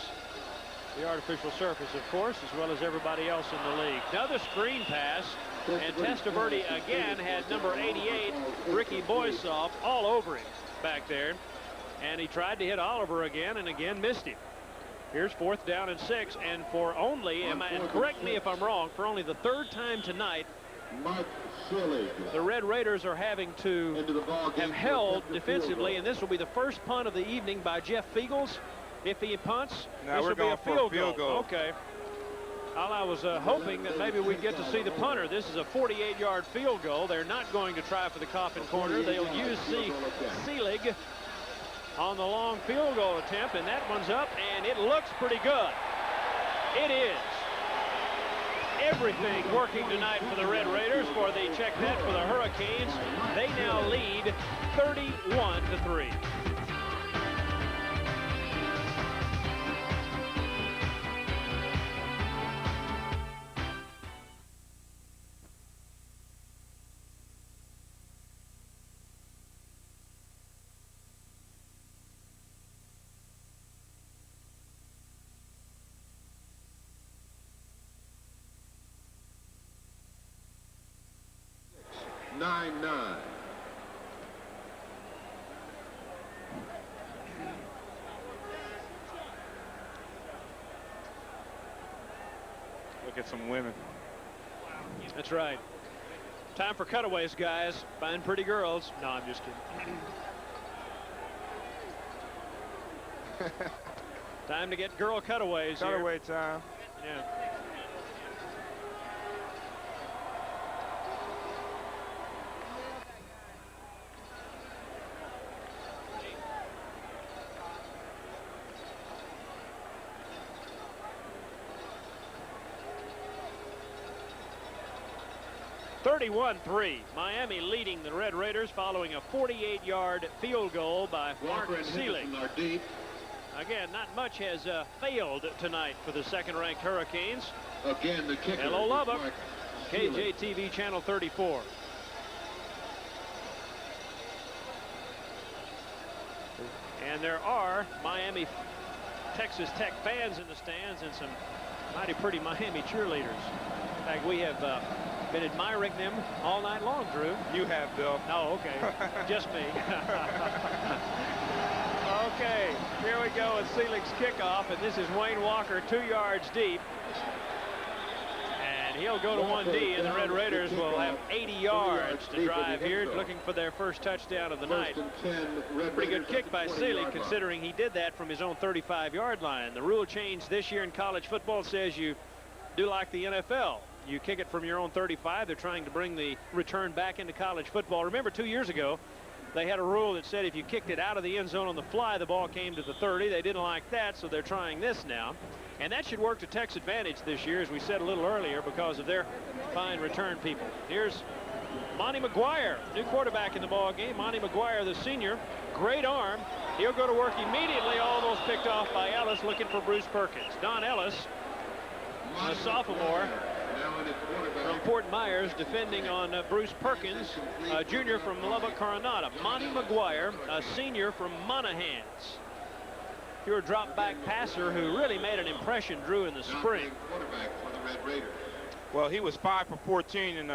the artificial surface, of course, as well as everybody else in the league. Another screen pass, and Testaverde again had number 88, Ricky Boysoff, all over him back there. And he tried to hit Oliver again and again missed him. Here's 4th down and 6, and for only, and correct me if I'm wrong, for only the 3rd time tonight, the Red Raiders are having to have held defensively, and this will be the first punt of the evening by Jeff Fiegels. If he punts, now this will be a field goal. Okay. Well, I was hoping that maybe we'd get to see the punter. This is a 48-yard field goal. They're not going to try for the coffin corner. They'll use Seelig on the long field goal attempt, and that one's up, and it looks pretty good. It is. Everything working tonight for the Red Raiders. For the check that for the Hurricanes, they now lead 31-3. Look at some women. That's right. Time for cutaways, guys. Find pretty girls. No, I'm just kidding. Time to get girl cutaways. Cutaway time. Yeah. (31-3). Miami leading the Red Raiders following a 48-yard field goal by Mark Seelig. Again, not much has failed tonight for the second-ranked Hurricanes. Again, the kicker. Hello, Lubbock. KJTV Channel 34. And there are Miami Texas Tech fans in the stands and some mighty pretty Miami cheerleaders. In fact, we have been admiring them all night long, Drew. You have, Bill. Oh, okay. Just me. Okay, here we go with Seelig's kickoff, and this is Wayne Walker 2 yards deep. And he'll go to 1D, and the Red Raiders will have 80 yards to drive here, looking for their first touchdown of the night. Pretty good kick by Seelig, considering he did that from his own 35-yard line. The rule change this year in college football says you do like the NFL. You kick it from your own 35. They're trying to bring the return back into college football. Remember, 2 years ago, they had a rule that said if you kicked it out of the end zone on the fly, the ball came to the 30. They didn't like that, so they're trying this now. And that should work to Tech's advantage this year, as we said a little earlier, because of their fine return people. Here's Monty McGuire, new quarterback in the ball game. Monty McGuire, the senior, great arm. He'll go to work immediately. Almost picked off by Ellis, looking for Bruce Perkins. Don Ellis, a sophomore from Fort Myers, defending on Bruce Perkins, a junior from Lubbock Coronado. Monty McGuire, a senior from Monahans. Pure drop back passer who really made an impression, Drew, in the spring. Well, he was 5 for 14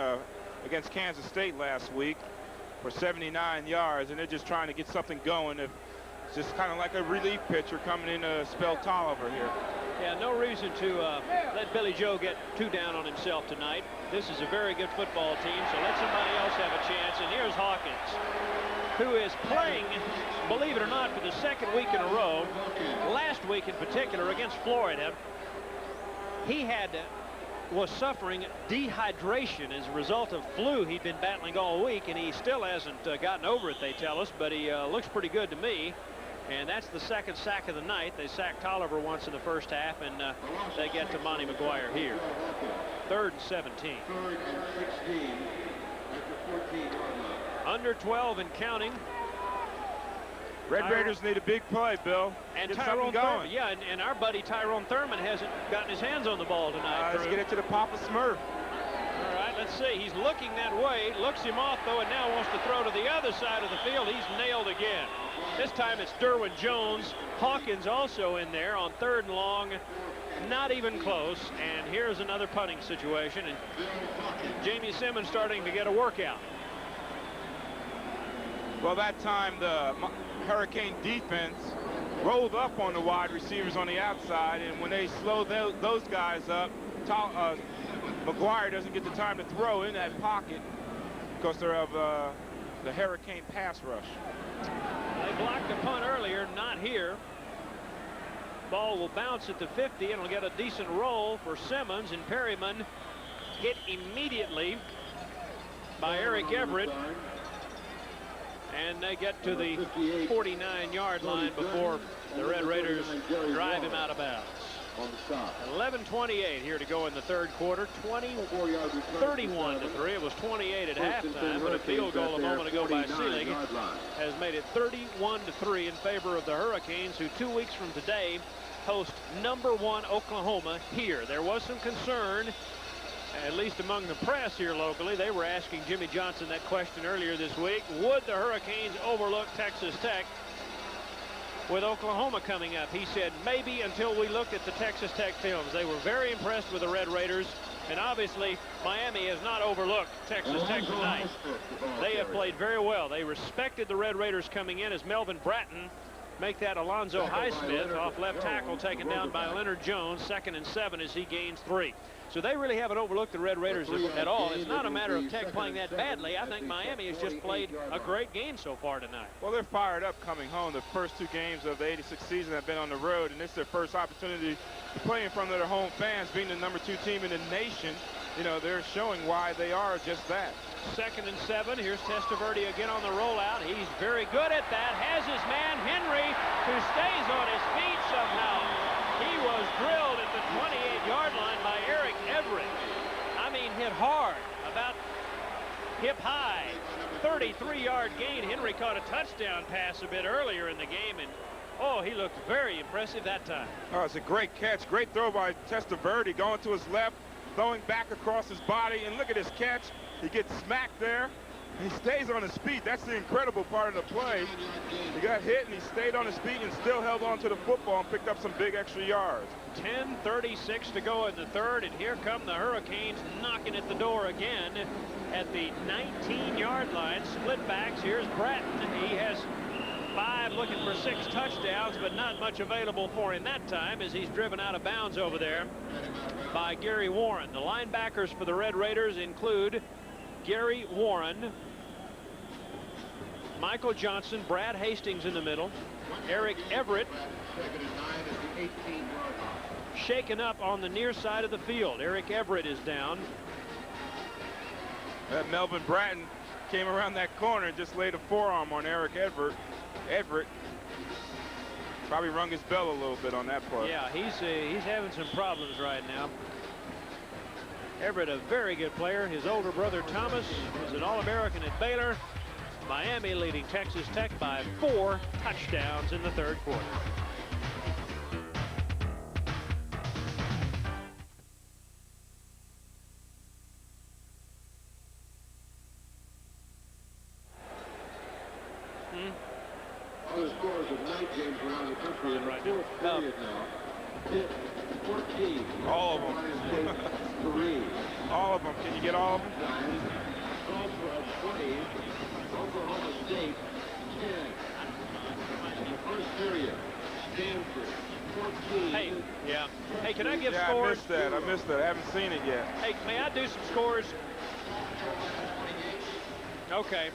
against Kansas State last week for 79 yards, and they're just trying to get something going. It's just kind of like a relief pitcher coming in to spell Tolliver here. Yeah, no reason to let Billy Joe get too down on himself tonight. This is a very good football team, so let somebody else have a chance. And here's Hawkins, who is playing, believe it or not, for the second week in a row. Last week in particular against Florida, he was suffering dehydration as a result of flu he'd been battling all week, and he still hasn't gotten over it, they tell us, but he looks pretty good to me. And that's the second sack of the night. They sacked Tolliver once in the first half, and they get to Monty McGuire here. 3rd and 17. 3rd and 16 at the 14-yard line. Under 12 and counting. Red Raiders need a big play, Bill. And get Tyrone going. Thurman, yeah, and our buddy Tyrone Thurman hasn't gotten his hands on the ball tonight. Let's get it to the Papa Smurf. All right, let's see. He's looking that way, looks him off, though, and now wants to throw to the other side of the field. He's nailed again. This time it's Derwin Jones. Hawkins also in there on 3rd and long. Not even close. And here's another punting situation. And Jamie Simmons starting to get a workout. Well, that time the Hurricane defense rolled up on the wide receivers on the outside, and when they slow those guys up, McGuire doesn't get the time to throw in that pocket because they're of the Hurricane pass rush. They blocked a punt earlier, not here. Ball will bounce at the 50 and will get a decent roll for Simmons, and Perryman hit immediately by Eric Everett. And they get to the 49-yard line before the Red Raiders drive him out of bounds. 11:28 here to go in the 3rd quarter. 31-3. It was 28 at halftime, but a field goal a moment ago by Seelig has made it 31-3 in favor of the Hurricanes, who 2 weeks from today host #1 Oklahoma here. There was some concern, at least among the press here locally. They were asking Jimmy Johnson that question earlier this week. Would the Hurricanes overlook Texas Tech with Oklahoma coming up? He said maybe until we looked at the Texas Tech films. They were very impressed with the Red Raiders, and obviously Miami has not overlooked Texas Tech tonight. They have played very well. They respected the Red Raiders coming in as Melvin Bratton make that Alonzo Highsmith off left tackle, taken down by Leonard Jones. 2nd and 7 as he gains 3. So they really haven't overlooked the Red Raiders at all. It's not a matter of Tech playing that badly. I think Miami has just played a great game so far tonight. Well, they're fired up coming home. The first 2 games of the '86 season have been on the road, and this is their first opportunity to play in front of their home fans, being the #2 team in the nation. You know, they're showing why they are just that. 2nd and 7. Here's Testaverde again on the rollout. He's very good at that. Has his man Henry, who stays on his feet somehow. He was drilled at the 28-yard line by Eric Everett. I mean, hit hard, about hip high. 33-yard gain. Henry caught a touchdown pass a bit earlier in the game, and oh, he looked very impressive that time. Oh, it's a great catch. Great throw by Testaverde, going to his left, throwing back across his body, and look at his catch. He gets smacked there. He stays on his feet. That's the incredible part of the play. He got hit, and he stayed on his feet and still held on to the football and picked up some big extra yards. 10:36 to go in the 3rd, and here come the Hurricanes knocking at the door again at the 19-yard line. Split backs. Here's Bratton. He has 5, looking for 6 touchdowns, but not much available for him that time as he's driven out of bounds over there by Gary Warren. The linebackers for the Red Raiders include Gary Warren, Michael Johnson, Brad Hastings in the middle, Eric Everett shaken up on the near side of the field. Eric Everett is down. Melvin Bratton came around that corner and just laid a forearm on Eric Everett. Everett probably rung his bell a little bit on that play. Yeah, he's having some problems right now. Everett, a very good player. His older brother Thomas was an All-American at Baylor. Miami leading Texas Tech by 4 touchdowns in the 3rd quarter. Other scores of night games around the country in the 4th period now. Pitt 14. All of them. 3. All of them. Can you get all of them? Tulsa 20. Oklahoma State 10. In the 1st period, Stanford Hey, yeah. Hey, can I give Yeah, scores? I missed that. I haven't seen it yet. Hey, may I do some scores? Okay.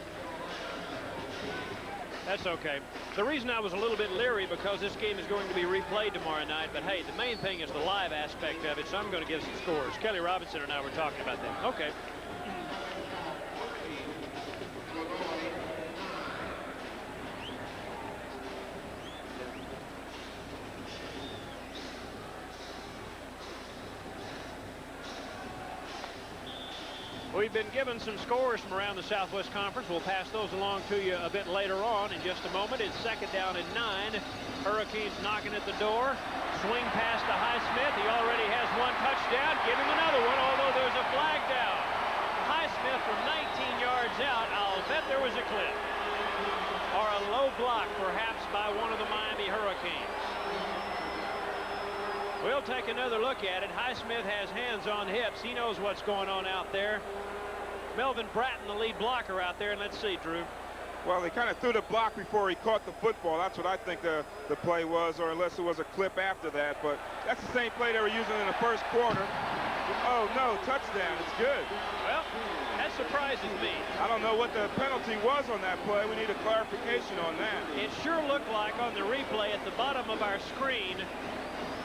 That's okay. The reason I was a little bit leery because this game is going to be replayed tomorrow night, but hey, the main thing is the live aspect of it, so I'm going to give some scores. Kelly Robinson and I were talking about that. Okay. We've been given some scores from around the Southwest Conference. We'll pass those along to you a bit later on in just a moment. It's 2nd down and 9. Hurricanes knocking at the door. Swing pass to Highsmith. He already has one touchdown. Give him another one, although there's a flag down. Highsmith from 19 yards out. I'll bet there was a clip. Or a low block, perhaps, by one of the Miami Hurricanes. We'll take another look at it. Highsmith has hands on hips. He knows what's going on out there. Melvin Bratton, the lead blocker out there, and let's see, Drew. Well, they kind of threw the block before he caught the football. That's what I think the play was, or unless it was a clip after that. But that's the same play they were using in the first quarter. Oh, no, touchdown. It's good. Well, that surprises me. I don't know what the penalty was on that play. We need a clarification on that. It sure looked like on the replay at the bottom of our screen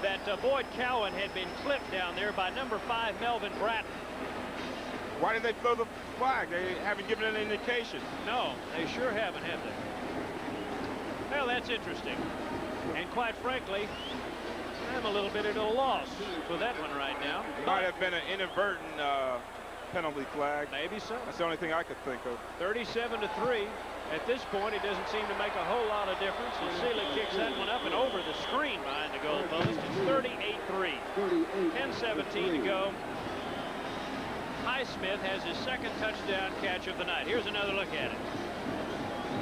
that Boyd Cowan had been clipped down there by number 5, Melvin Bratton. Why did they throw the flag? They haven't given an indication. No, they sure haven't, have they? Well, that's interesting. And quite frankly, I'm a little bit at a loss for that one right now. It might have been an inadvertent penalty flag. Maybe so. That's the only thing I could think of. 37-3. At this point, it doesn't seem to make a whole lot of difference. And Seelig kicks that one up and over the screen behind the goal post. It's 38-3. 10-17 to go. Highsmith has his 2nd touchdown catch of the night. Here's another look at it.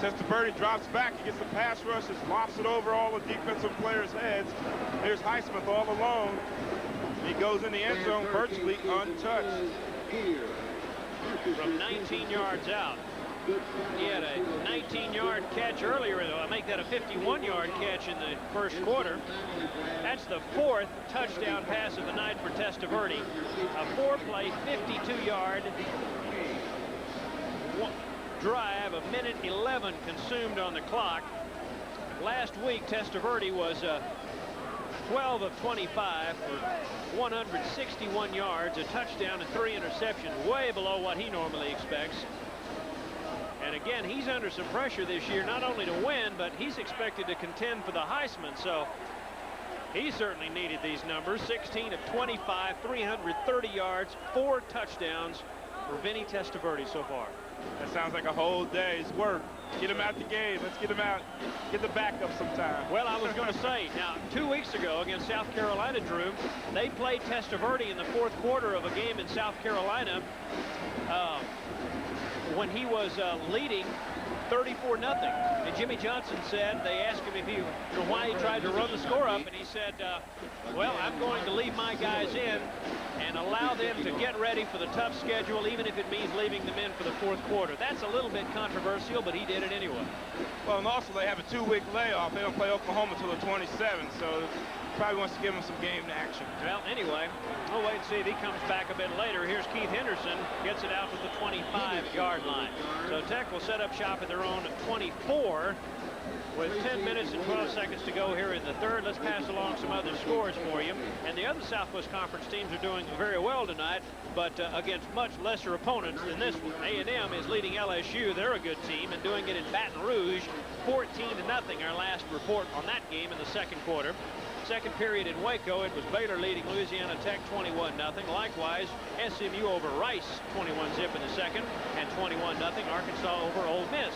Testaverde drops back. He gets the pass rush. Just lofts it over all the defensive players' heads. Here's Highsmith all alone. He goes in the end zone virtually untouched. From 19 yards out. He had a 19-yard catch earlier, though. I make that a 51-yard catch in the first quarter. That's the 4th touchdown pass of the night for Testaverde. A 4-play, 52-yard drive, a minute 11 consumed on the clock. Last week, Testaverde was 12 of 25 for 161 yards, a touchdown and 3 interceptions, way below what he normally expects. And again, he's under some pressure this year, not only to win, but he's expected to contend for the Heisman. So he certainly needed these numbers. 16 of 25, 330 yards, 4 touchdowns for Vinny Testaverde so far. That sounds like a whole day's work. Get him out the game. Let's get him out. Get the backup sometime. Well, I was going to say, now, 2 weeks ago against South Carolina, Drew, they played Testaverde in the 4th quarter of a game in South Carolina when he was leading 34-0. And Jimmy Johnson said, they asked him if he, why he tried to run the score up, and he said, well, I'm going to leave my guys in and allow them to get ready for the tough schedule, even if it means leaving them in for the 4th quarter. That's a little bit controversial, but he did it anyway. Well, and also they have a 2-week layoff. They don't play Oklahoma until the 27th, so probably wants to give them some game action. Well, anyway, we'll wait and see if he comes back a bit later. Here's Keith Henderson, gets it out to the 25-yard line. So Tech will set up shop at their own 24 with 10 minutes and 12 seconds to go here in the 3rd. Let's pass along some other scores for you. And the other Southwest Conference teams are doing very well tonight, but against much lesser opponents than this one. A&M is leading LSU. They're a good team and doing it in Baton Rouge, 14-0. Our last report on that game in the 2nd quarter. 2nd period in Waco, it was Baylor leading Louisiana Tech 21-0. Likewise, SMU over Rice 21-zip in the 2nd, and 21-0 Arkansas over Ole Miss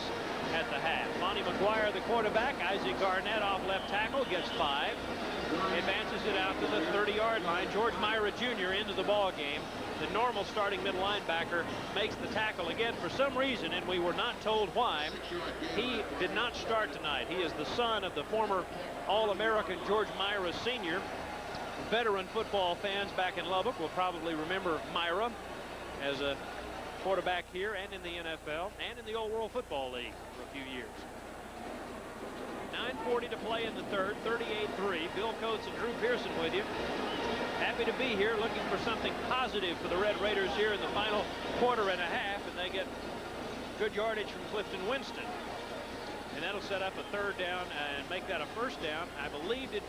at the half. Monty McGuire, the quarterback. Isaac Garnett off left tackle, gets 5. Advances it out to the 30-yard line. George Myra Jr. into the ball game. The normal starting middle linebacker makes the tackle again for some reason, and we were not told why. He did not start tonight. He is the son of the former All-American George Myra Sr. Veteran football fans back in Lubbock will probably remember Myra as a quarterback here and in the NFL and in the Old World Football League for a few years. 9:40 to play in the third, 38-3. Bill Coates and Drew Pearson with you. Happy to be here, looking for something positive for the Red Raiders here in the final quarter and a half, and they get good yardage from Clifton Winston. And that'll set up a third down and make that a first down. I believe did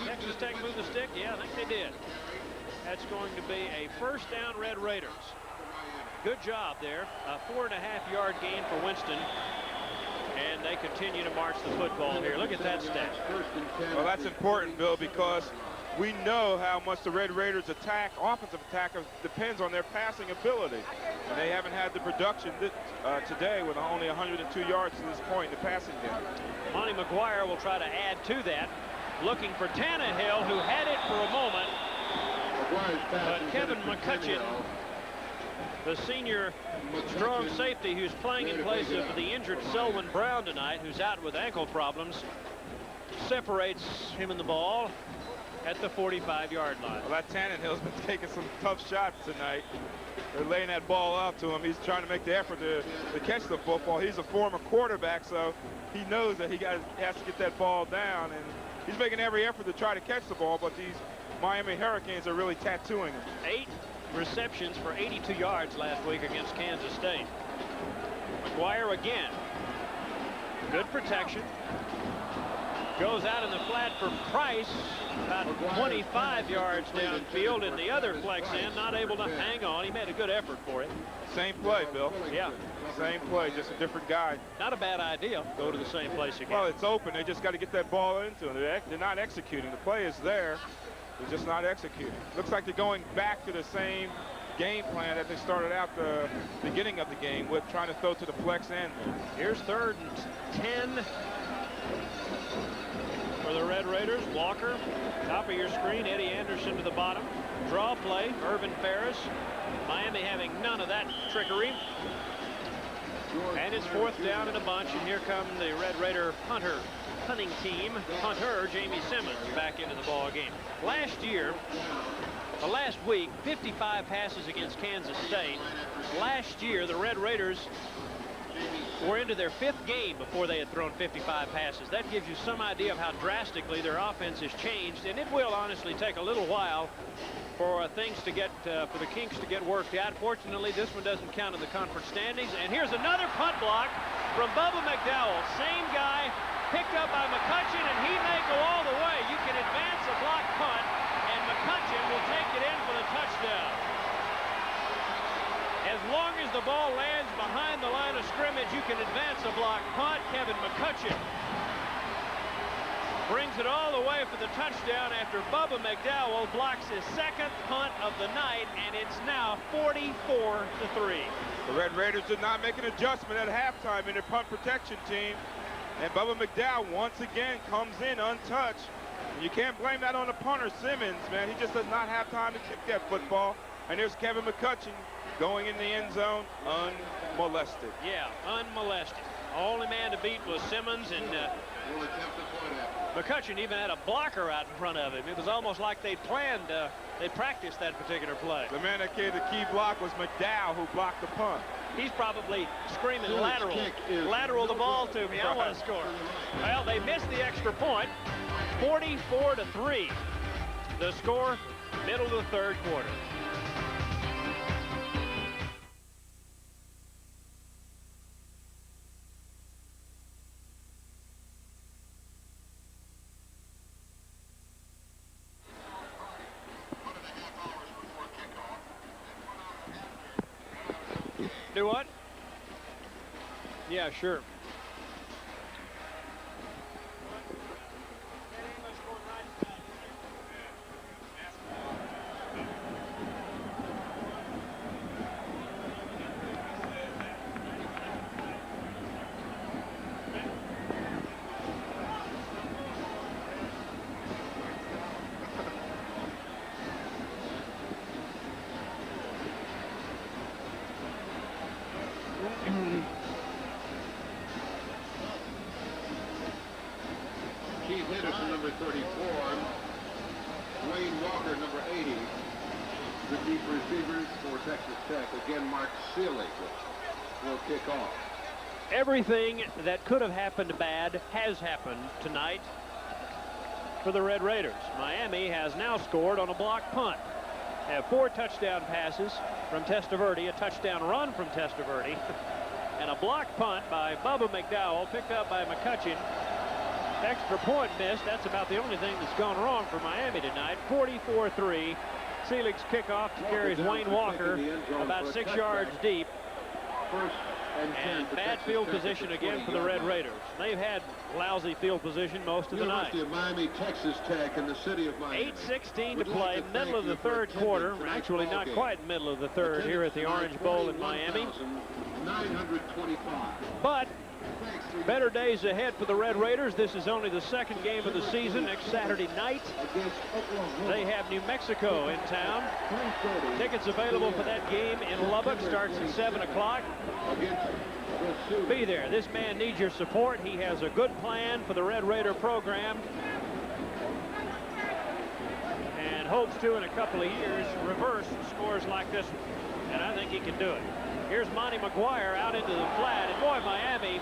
Texas Tech move the stick? Yeah, I think they did. That's going to be a first down, Red Raiders. Good job there. A 4.5-yard gain for Winston. And they continue to march the football here. Look at that stat. Well, that's important, Bill, because we know how much the Red Raiders attack, offensive attack, depends on their passing ability. And they haven't had the production today with only 102 yards to this point in the passing game. Monty McGuire will try to add to that, looking for Tannehill, who had it for a moment. But Kevin McCutcheon, the senior strong safety who's playing in place of the injured Selwyn Brown tonight, who's out with ankle problems, separates him and the ball at the 45-yard line. Well, that Tannehill's been taking some tough shots tonight. They're laying that ball up to him. He's trying to make the effort to catch the football. He's a former quarterback, so he knows that he has to get that ball down, and he's making every effort to try to catch the ball, but these Miami Hurricanes are really tattooing him. 8 receptions for 82 yards last week against Kansas State. McGuire again. Good protection. Goes out in the flat for Price, about 25 yards downfield, and the other flex end not able to hang on. He made a good effort for it. Same play, Bill. Yeah. Same play, just a different guy. Not a bad idea. Go to the same place again. Well, it's open. They just got to get that ball into him. They're not executing. The play is there. They're just not executing. Looks like they're going back to the same game plan that they started out the beginning of the game with, trying to throw to the flex end. Here's 3rd and 10 for the Red Raiders. Walker, top of your screen. Eddie Anderson to the bottom. Draw play, Irvin Ferris. Miami having none of that trickery. And it's 4th down in a bunch, and here come the Red Raider punting team. Punter Jamie Simmons back into the ball game. Last week, 55 passes against Kansas State. Last year, the Red Raiders were into their 5th game before they had thrown 55 passes. That gives you some idea of how drastically their offense has changed, and it will honestly take a little while for things to get, for the kinks to get worked out. Fortunately, this one doesn't count in the conference standings. And here's another punt block from Bubba McDowell. Same guy, picked up by McCutcheon, and he may go all the way. You can advance a block punt, and McCutcheon will take it in for the touchdown. As long as the ball lands behind the line of scrimmage, you can advance a block punt. Kevin McCutcheon brings it all the way for the touchdown after Bubba McDowell blocks his 2nd punt of the night, and it's now 44-3. The Red Raiders did not make an adjustment at halftime in their punt protection team, and Bubba McDowell once again comes in untouched. And you can't blame that on the punter, Simmons, man. He just does not have time to kick that football. And there's Kevin McCutcheon going in the end zone unmolested. Yeah, unmolested. Only man to beat was Simmons, and McCutcheon even had a blocker out in front of him. It was almost like they planned, they practiced that particular play. The man that gave the key block was McDowell, who blocked the punt. He's probably screaming lateral the ball to me. I want to score. Well, they missed the extra point. 44-3. The score, middle of the 3rd quarter. Do what? Yeah, sure. Keith Henderson, number 34. Wayne Walker, number 80. The deep receivers for Texas Tech. Again, Mark Seelig will kick off. Everything that could have happened bad has happened tonight for the Red Raiders. Miami has now scored on a block punt. They have 4 touchdown passes from Testaverde, a touchdown run from Testaverde, and a block punt by Bubba McDowell, picked up by McCutcheon. Extra point missed. That's about the only thing that's gone wrong for Miami tonight. 44-3. Selig's kickoff carries Wayne Walker about 6 yards deep. And bad field position again for the Red Raiders. They've had lousy field position most of the night. University of Miami, Texas Tech, in the city of Miami. 8:16 to play, middle of the third quarter. Actually, not quite middle of the third here at the Orange Bowl in Miami. 925. But better days ahead for the Red Raiders. This is only the second game of the season. Next Saturday night, they have New Mexico in town. Tickets available for that game in Lubbock. Starts at 7 o'clock. Be there. This man needs your support. He has a good plan for the Red Raider program, and hopes to, in a couple of years, reverse scores like this one. And I think he can do it. Here's Monty McGuire out into the flat, and boy, Miami,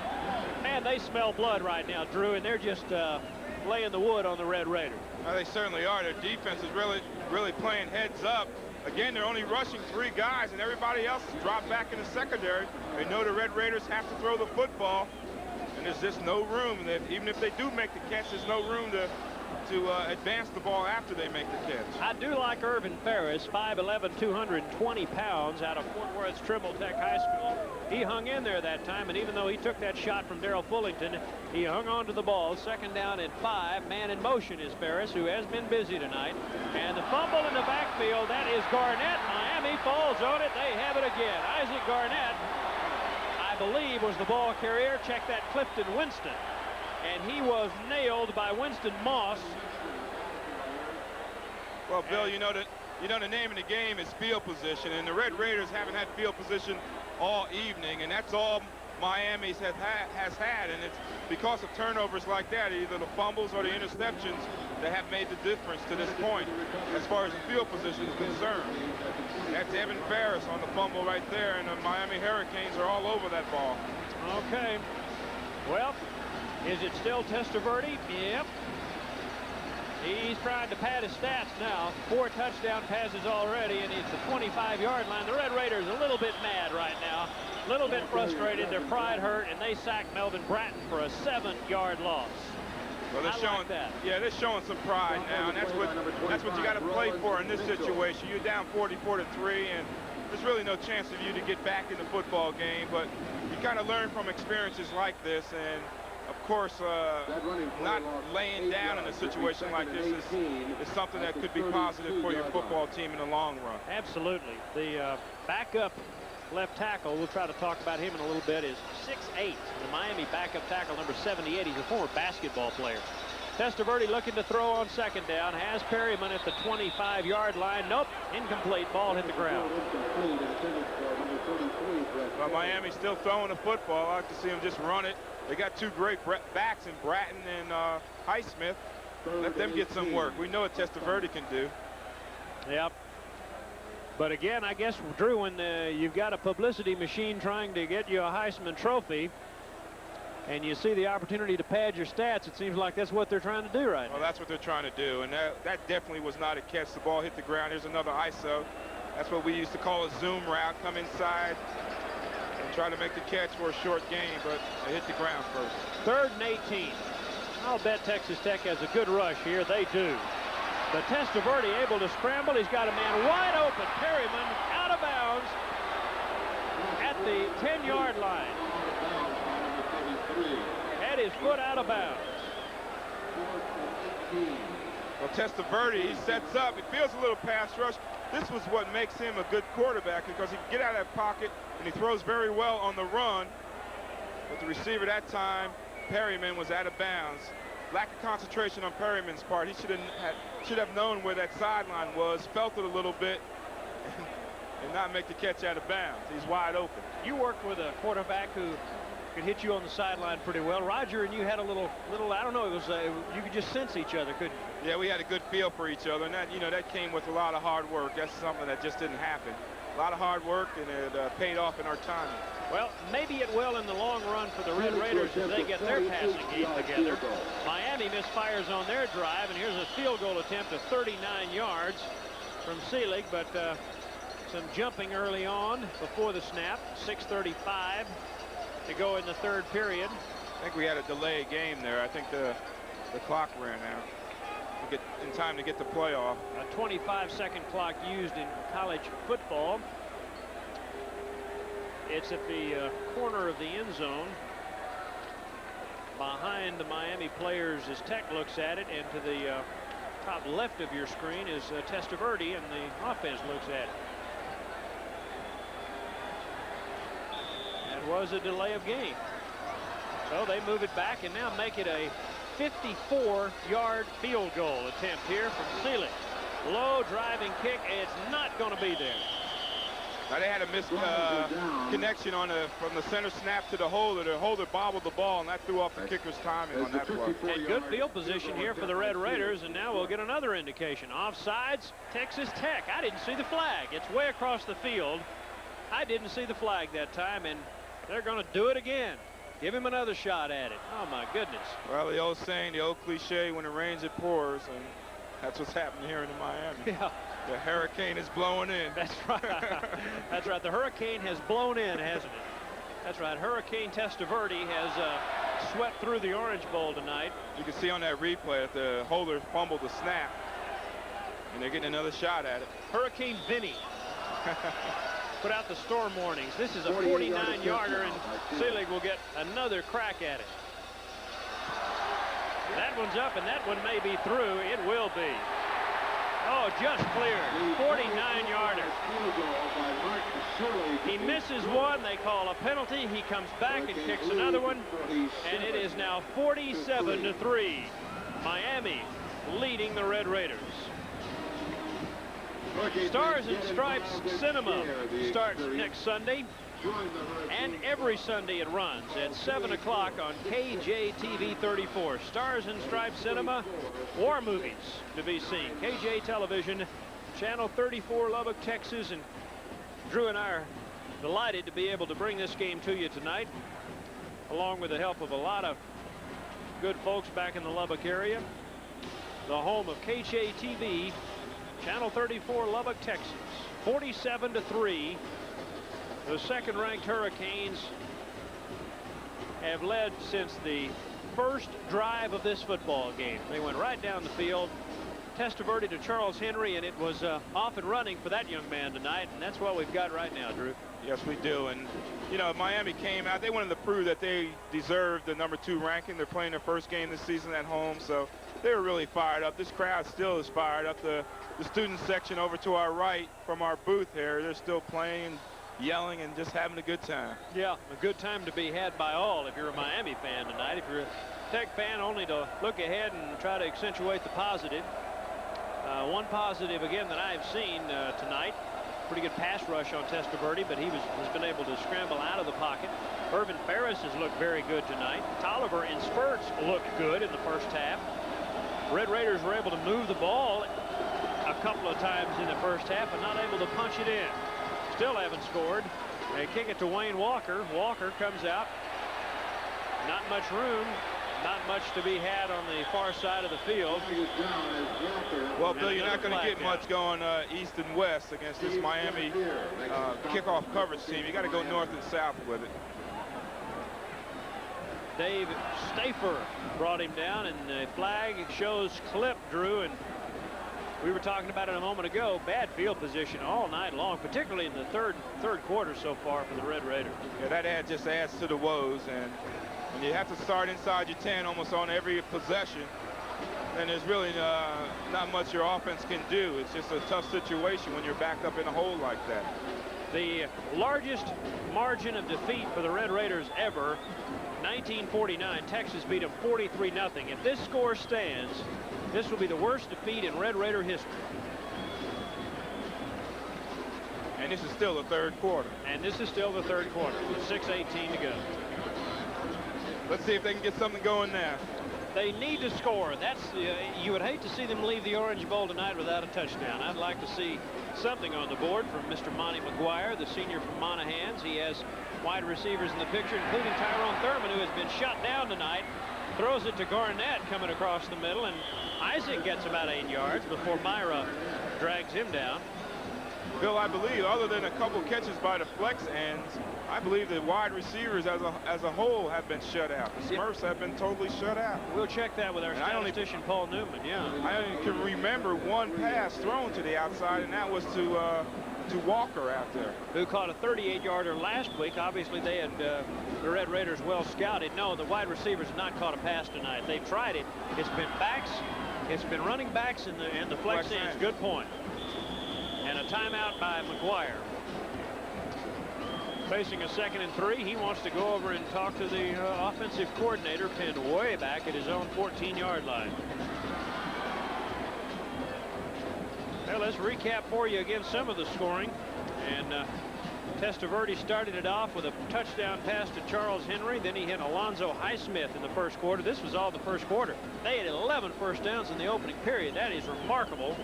man, they smell blood right now, Drew, and they're just laying the wood on the Red Raiders. Well, they certainly are. Their defense is really playing heads up. Again, they're only rushing 3 guys, and everybody else has dropped back in the secondary. They know the Red Raiders have to throw the football, and there's just no room. Even if they do make the catch, there's no room to advance the ball after they make the catch. I do like Irvin Ferris, 5'11", 220 pounds, out of Fort Worth's Trimble Tech High School. He hung in there that time, and even though he took that shot from Darrell Fullington, he hung on to the ball. 2nd down and 5. Man in motion is Ferris, who has been busy tonight. And the fumble in the backfield, that is Garnett. Miami falls on it. They have it again. Isaac Garnett, I believe, was the ball carrier. Check that, Clifton Winston. And he was nailed by Winston Moss. Well, Bill, you know the name of the game is field position, and the Red Raiders haven't had field position all evening, and that's all Miami's has had, and it's because of turnovers like that, either the fumbles or the interceptions, that have made the difference to this point as far as the field position is concerned. That's Evan Ferris on the fumble right there, and the Miami Hurricanes are all over that ball. Okay. Well, is it still Testaverde? Yep. He's trying to pad his stats now. 4 touchdown passes already, and it's the 25-yard line. The Red Raiders a little bit mad right now, a little bit frustrated. Their pride hurt, and they sacked Melvin Bratton for a 7-yard loss. Well, they're showing that. Yeah, they're showing some pride now, and that's what you got to play for in this situation. You're down 44-3, and there's really no chance of you to get back in the football game. But you kind of learn from experiences like this, and of course, not laying down in a situation like this is something that could be positive for your football team in the long run. Absolutely. The backup left tackle, we'll try to talk about him in a little bit, is 6'8", the Miami backup tackle, number 78. He's a former basketball player. Testaverde looking to throw on 2nd down, has Perryman at the 25-yard line. Nope, incomplete. Ball hit the ground. Well, Miami's still throwing the football. I like to see them just run it. They got 2 great backs in Bratton and Highsmith. Let them get some work. We know what Testaverde can do. Yep. But again, I guess, Drew, when you've got a publicity machine trying to get you a Heisman Trophy, and you see the opportunity to pad your stats, it seems like that's what they're trying to do right now. Well, that's what they're trying to do, and that definitely was not a catch. The ball hit the ground. Here's another ISO. That's what we used to call a zoom route. Come inside and try to make the catch for a short gain, but it hit the ground first. 3rd and 18. I'll bet Texas Tech has a good rush here. They do. But Testaverde able to scramble. He's got a man wide open. Perryman out of bounds at the 10-yard line. Had his foot out of bounds. Well, Testaverde, he sets up. He feels a little pass rush. This was what makes him a good quarterback, because he can get out of that pocket, and he throws very well on the run. But the receiver that time, Perryman, was out of bounds. Lack of concentration on Perryman's part. He should have known where that sideline was, felt it a little bit, and not make the catch out of bounds. He's wide open. You worked with a quarterback who could hit you on the sideline pretty well. Roger and you had a little I don't know, it was you could just sense each other, couldn't you? Yeah, we had a good feel for each other, and that came with a lot of hard work. That's something that just didn't happen. A lot of hard work, and it paid off in our timing. Well, maybe it will in the long run for the Red Raiders as they get their passing game together. Miami misfires on their drive, and here's a field goal attempt of 39 yards from Selig, but some jumping early on before the snap. 6:35 to go in the third period. I think we had a delayed game there. I think the clock ran out. To get in time to get the playoff. A 25-second clock used in college football. It's at the corner of the end zone. Behind the Miami players as Tech looks at it, and to the top left of your screen is Testaverde, and the offense looks at it. That was a delay of game. So they move it back and now make it a 54-yard field goal attempt here from Selig. Low driving kick. It's not going to be there. Now they had a missed connection on from the center snap to the holder. The holder bobbled the ball, and that threw off the kicker's timing on that play. And good field position here for the Red Raiders, and now we'll get another indication. Offsides, Texas Tech. I didn't see the flag. It's way across the field. I didn't see the flag that time, and they're going to do it again. Give him another shot at it. Oh, my goodness. Well, the old saying, the old cliche, when it rains, it pours, and that's what's happening here in Miami. Yeah. The hurricane is blowing in. That's right. That's right. The hurricane has blown in, hasn't it? That's right. Hurricane Testaverde has swept through the Orange Bowl tonight. You can see on that replay that the holder fumbled the snap, and they're getting another shot at it. Hurricane Vinny put out the storm warnings. This is a 49-yarder, and Selig will get another crack at it. That one's up, and that one may be through. It will be. Oh, just cleared. 49-yarder. He misses one. They call a penalty. He comes back and kicks another one, and it is now 47-3. Miami leading the Red Raiders. Stars and Stripes Cinema starts next Sunday, and every Sunday it runs at 7 o'clock on KJTV 34. Stars and Stripes Cinema, war movies to be seen. KJ Television, Channel 34, Lubbock, Texas, and Drew and I are delighted to be able to bring this game to you tonight, along with the help of a lot of good folks back in the Lubbock area. The home of KJTV, Channel 34, Lubbock, Texas. 47-3. The second-ranked Hurricanes have led since the first drive of this football game. They went right down the field. Testaverde to Charles Henry, and it was off and running for that young man tonight, and that's what we've got right now, Drew. Yes, we do. And, you know, Miami came out. They wanted to prove that they deserved the #2 ranking. They're playing their first game this season at home, so they were really fired up. This crowd still is fired up. The student section over to our right from our booth here, they're still playing, yelling, and just having a good time. Yeah, a good time to be had by all if you're a Miami fan tonight. If you're a Tech fan, only to look ahead and try to accentuate the positive. One positive, again, that I've seen tonight, pretty good pass rush on Testaverde, but he has been able to scramble out of the pocket. Irvin Ferris has looked very good tonight. Tolliver in spurts looked good in the first half. Red Raiders were able to move the ball a couple of times in the first half, but not able to punch it in. Still haven't scored. They kick it to Wayne Walker. Walker comes out. Not much room. Not much to be had on the far side of the field. Well, Bill, you're not going to get much going east and west against this Miami kickoff coverage team. You got to go north and south with it. Dave Stafer brought him down, and the flag shows clip, Drew, and we were talking about it a moment ago. Bad field position all night long, particularly in the third quarter so far for the Red Raiders. Yeah, that just adds to the woes, and when you have to start inside your 10 almost on every possession, then there's really not much your offense can do. It's just a tough situation when you're backed up in a hole like that. The largest margin of defeat for the Red Raiders ever, 1949. Texas beat them 43-0. If this score stands, this will be the worst defeat in Red Raider history. And this is still the third quarter. And this is still the third quarter with 6:18 to go. Let's see if they can get something going now. They need to score. That's you would hate to see them leave the Orange Bowl tonight without a touchdown. I'd like to see something on the board from Mr. Monty McGuire, the senior from Monahans. He has wide receivers in the picture, including Tyrone Thurman, who has been shut down tonight. Throws it to Garnett coming across the middle, and Isaac gets about 8 yards before Myra drags him down. Bill, I believe, other than a couple catches by the flex ends, I believe the wide receivers as a whole have been shut out. The Smurfs have been totally shut out. We'll check that with our statistician, Paul Newman. Yeah. I only can remember one pass thrown to the outside, and that was to Walker out there, who caught a 38-yarder last week. Obviously, they had the Red Raiders well scouted. No, the wide receivers have not caught a pass tonight. They've tried it. It's been backs. It's been running backs and the flex ends. Good point. And a timeout by McGuire. Facing a 2nd and 3, he wants to go over and talk to the offensive coordinator, pinned way back at his own 14-yard line. Well, let's recap for you again some of the scoring. And Testaverde started it off with a touchdown pass to Charles Henry. Then he hit Alonzo Highsmith in the first quarter. This was all the first quarter. They had 11 first downs in the opening period. That is remarkable.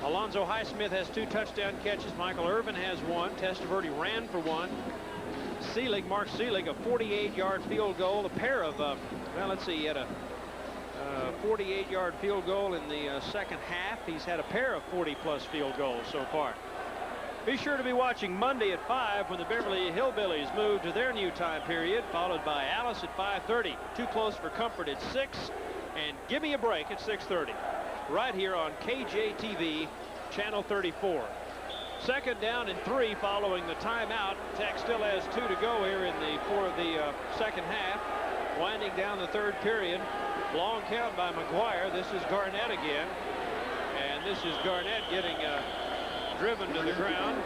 Alonzo Highsmith has 2 touchdown catches. Michael Irvin has 1. Testaverde ran for 1. Mark Seelig, a 48-yard field goal. A pair of, well, let's see, he had a 48-yard field goal in the second half. He's had a pair of 40-plus field goals so far. Be sure to be watching Monday at 5 when the Beverly Hillbillies move to their new time period, followed by Alice at 5:30. Too Close for Comfort at 6, and Give Me a Break at 6:30. Right here on KJTV, Channel 34. 2nd down and 3 following the timeout. Tech still has 2 to go here in the second half. Winding down the 3rd period. Long count by McGuire. This is Garnett again. And this is Garnett getting driven to the ground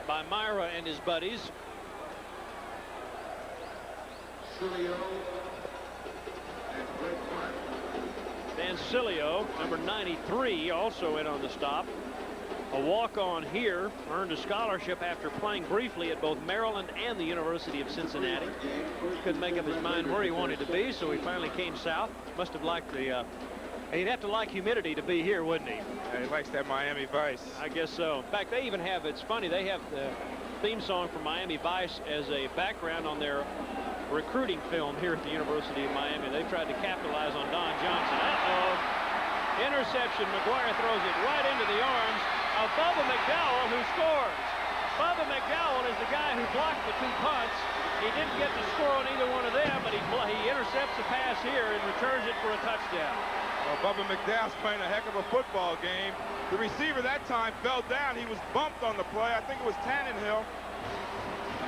by Myra and his buddies. Dan Cilio, number 93, also in on the stop. A walk-on here, earned a scholarship after playing briefly at both Maryland and the University of Cincinnati. Couldn't make up his mind where he wanted to be, so he finally came south. Must have liked the, he'd have to like humidity to be here, wouldn't he? Yeah, he likes that Miami Vice. I guess so. In fact, they even have, it's funny, they have the theme song from Miami Vice as a background on their recruiting film here at the University of Miami. They've tried to capitalize on Don Johnson. Interception. McGuire throws it right into the arms of Bubba McDowell, who scores. Bubba McDowell is the guy who blocked the 2 punts. He didn't get to score on either one of them, but he intercepts the pass here and returns it for a touchdown. Well, Bubba McDowell's playing a heck of a football game. The receiver that time fell down. He was bumped on the play. I think it was Tannenhill.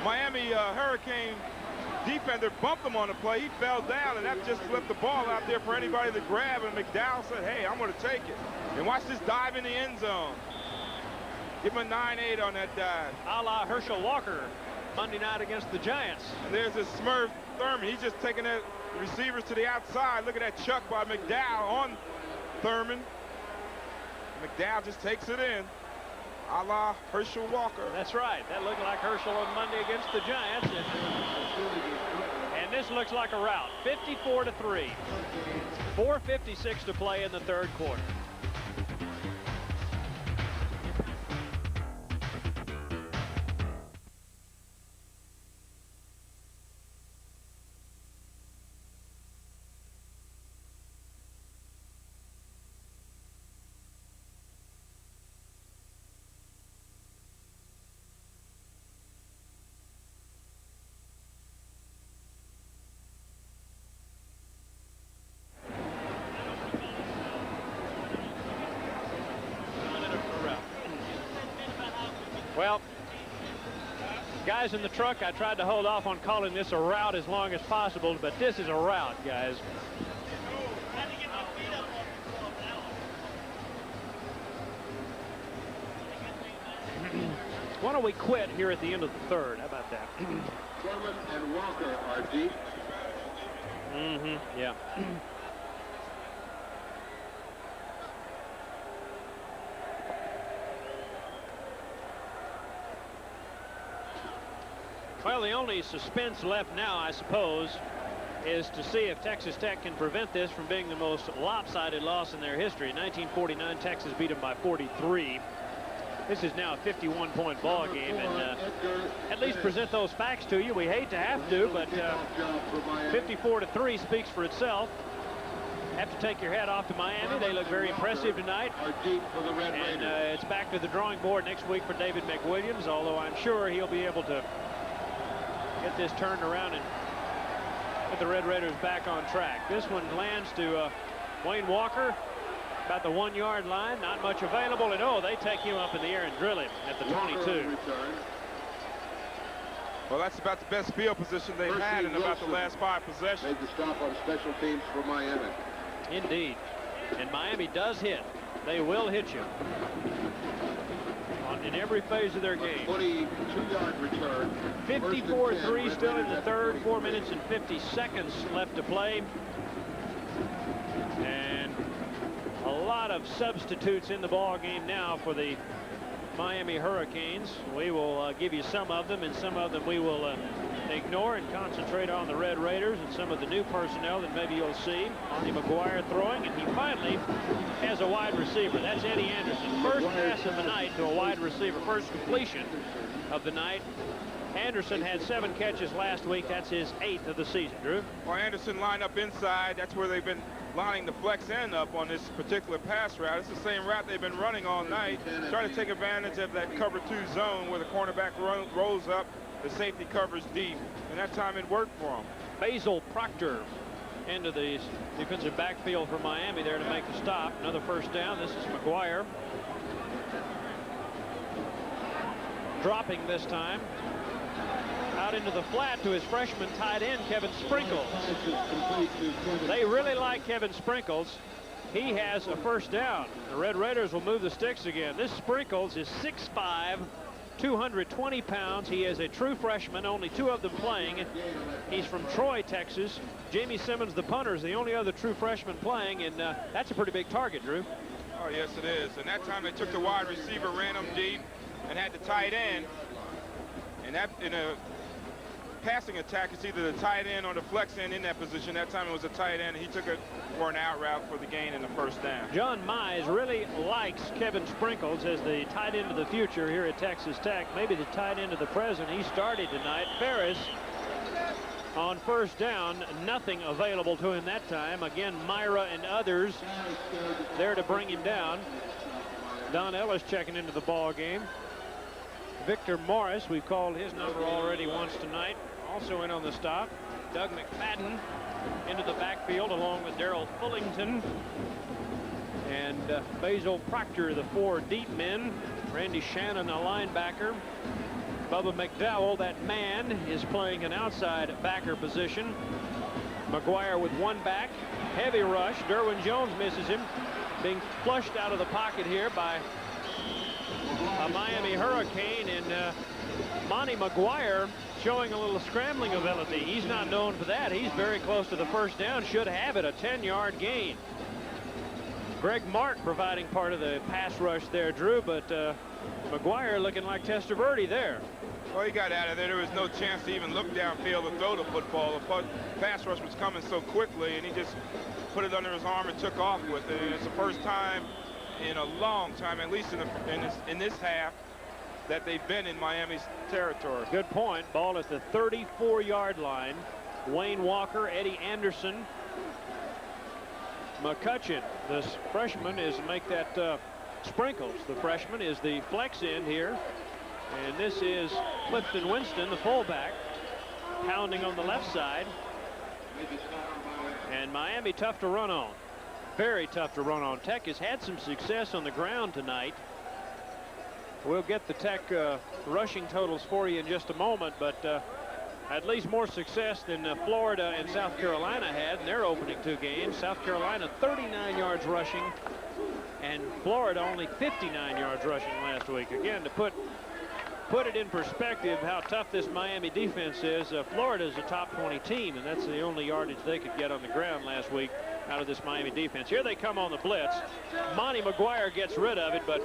Miami Hurricane defender bumped him on the play. He fell down, and that just flipped the ball out there for anybody to grab, and McDowell said, hey, I'm going to take it. And watch this dive in the end zone. Give him a 9-8 on that dive. A la Herschel Walker Monday night against the Giants. And there's this Smurf Thurman. He's just taking the receivers to the outside. Look at that chuck by McDowell on Thurman. McDowell just takes it in. A la Herschel Walker. That's right. That looked like Herschel on Monday against the Giants. And this looks like a rout. 54-3. 4:56 to play in the 3rd quarter. Well, guys in the truck, I tried to hold off on calling this a rout as long as possible, but this is a rout, guys. Why don't we quit here at the end of the 3rd? How about that? Thurman and Walker are deep. Yeah. Well, the only suspense left now, I suppose, is to see if Texas Tech can prevent this from being the most lopsided loss in their history. In 1949, Texas beat them by 43. This is now a 51-point ball game, and at least present those facts to you. We hate to have to, but 54-3 speaks for itself. Have to take your hat off to Miami. They look very impressive tonight. And it's back to the drawing board next week for David McWilliams, although I'm sure he'll be able to get this turned around and put the Red Raiders back on track. This one lands to Wayne Walker, about the 1-yard line. Not much available, and oh, they take him up in the air and drill him at the 22. Well, that's about the best field position they've had in about the last 5 possessions. Made the stop on special teams for Miami. Indeed. And Miami does hit. They will hit you in every phase of their game. 22-yard return. 54-3 still in the third. 4 minutes and 50 seconds left to play. And a lot of substitutes in the ball game now for the Miami Hurricanes. We will give you some of them, and some of them we will ignore and concentrate on the Red Raiders and some of the new personnel that maybe you'll see. Monty McGuire throwing, and he finally has a wide receiver. That's Eddie Anderson. First pass of the night to a wide receiver. First completion of the night. Anderson had 7 catches last week. That's his 8th of the season. Drew? Well, Anderson lined up inside. That's where they've been lining the flex end up on this particular pass route. It's the same route they've been running all night, trying to take advantage of that cover 2 zone where the cornerback rolls up, the safety covers deep, and that time it worked for him. Basil Proctor into the defensive backfield for Miami there to make the stop. Another first down. This is McGuire. Dropping this time. Out into the flat to his freshman tight end, Kevin Sprinkles. They really like Kevin Sprinkles. He has a first down. The Red Raiders will move the sticks again. This Sprinkles is 6'5", 220 pounds. He is a true freshman, only 2 of them playing. He's from Troy, Texas. Jamie Simmons, the punter, is the only other true freshman playing, and that's a pretty big target, Drew. Oh, yes, it is. And that time they took the wide receiver, ran him deep, and had the tight end. And that, in a passing attack, it's either the tight end or the flex end in that position. That time it was a tight end. He took it for an out route for the gain in the first down. John Mize really likes Kevin Sprinkles as the tight end of the future here at Texas Tech. Maybe the tight end of the present. He started tonight. Ferris on first down. Nothing available to him that time. Again, Myra and others there to bring him down. Don Ellis checking into the ball game. Victor Morris, we've called his number already once tonight, also in on the stop. Doug McFadden into the backfield along with Darrell Fullington and Basil Proctor, the 4 deep men. Randy Shannon, a linebacker. Bubba McDowell, that man, is playing an outside backer position. McGuire with 1 back. Heavy rush. Derwin Jones misses him. Being flushed out of the pocket here by a Miami Hurricane, and Monty McGuire showing a little scrambling ability. He's not known for that. He's very close to the first down. Should have it, a 10-yard gain. Greg Mark providing part of the pass rush there, Drew, but McGuire looking like Testaverde there. Well, he got out of there. There was no chance to even look downfield to throw the football. The pass rush was coming so quickly, and he just put it under his arm and took off with it. And it's the first time in a long time, at least in this half, that they've been in Miami's territory. Good point. Ball at the 34-yard line. Wayne Walker, Eddie Anderson, McCutcheon, this freshman, is to make that Sprinkles. The freshman is the flex end here. And this is Clifton Winston, the fullback, pounding on the left side. And Miami tough to run on. Very tough to run on. Tech has had some success on the ground tonight. We'll get the Tech rushing totals for you in just a moment, but at least more success than Florida and South Carolina had in their opening 2 games. South Carolina 39 yards rushing, and Florida only 59 yards rushing last week. Again, to put it in perspective how tough this Miami defense is, Florida is a top 20 team, and that's the only yardage they could get on the ground last week out of this Miami defense. Here they come on the blitz. Monty McGuire gets rid of it, but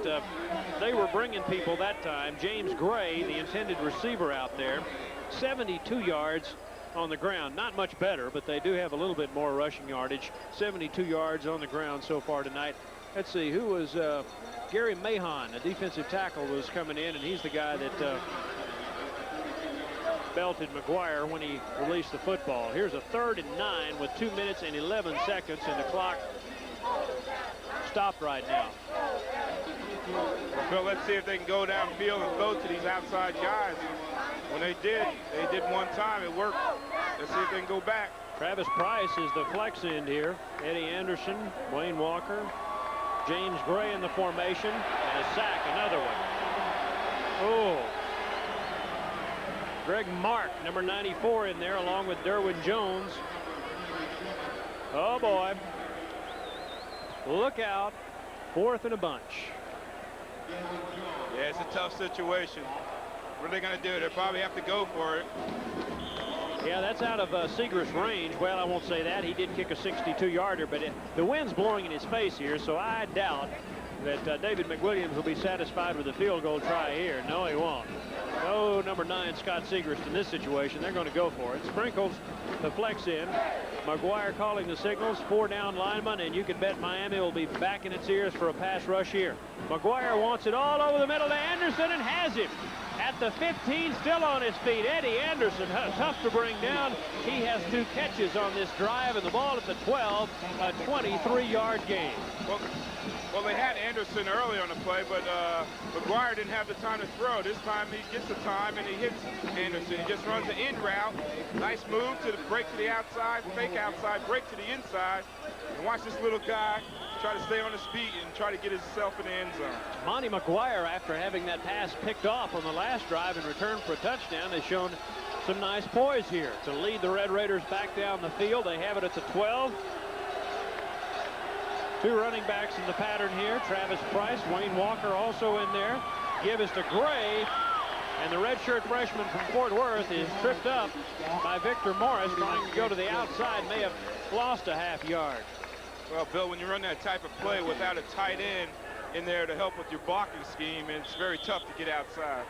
they were bringing people that time. James Gray, the intended receiver out there, 72 yards on the ground. Not much better, but they do have a little bit more rushing yardage. 72 yards on the ground so far tonight. Let's see, who was Gary Mahon, a defensive tackle, was coming in, and he's the guy that belted McGuire when he released the football. Here's a 3rd and 9 with 2 minutes and 11 seconds, and the clock stopped right now. Well, let's see if they can go downfield and throw to these outside guys. When they did one time. It worked. Let's see if they can go back. Travis Price is the flex end here. Eddie Anderson, Wayne Walker, James Gray in the formation, and a sack, another one. Oh. Greg Mark, number 94 in there, along with Derwin Jones. Oh, boy. Look out. 4th and a bunch. Yeah, it's a tough situation. What are they going to do? They'll probably have to go for it. Yeah, that's out of Segrist's range. Well, I won't say that. He did kick a 62-yarder, but the wind's blowing in his face here, so I doubt that David McWilliams will be satisfied with a field goal try here. No, he won't. No, number 9, Scott Segrist in this situation. They're going to go for it. Sprinkles the flex in. McGuire calling the signals. 4 down linemen, and you can bet Miami will be back in its ears for a pass rush here. McGuire wants it all over the middle to Anderson and has him. At the 15, still on his feet. Eddie Anderson, tough to bring down. He has 2 catches on this drive, and the ball at the 12, a 23-yard gain. Well, they had Anderson early on the play, but McGuire didn't have the time to throw. This time he gets the time and he hits Anderson. He just runs the in route. Nice move to the break to the outside, fake outside, break to the inside. And watch this little guy try to stay on his feet and try to get himself in the end zone. Monty McGuire, after having that pass picked off on the last drive in return for a touchdown, has shown some nice poise here to lead the Red Raiders back down the field. They have it at the 12. 2 running backs in the pattern here. Travis Price, Wayne Walker also in there. Give us to Gray. And the redshirt freshman from Fort Worth is tripped up by Victor Morris, trying to go to the outside. May have lost a half yard. Well, Bill, when you run that type of play without a tight end in there to help with your blocking scheme, it's very tough to get outside.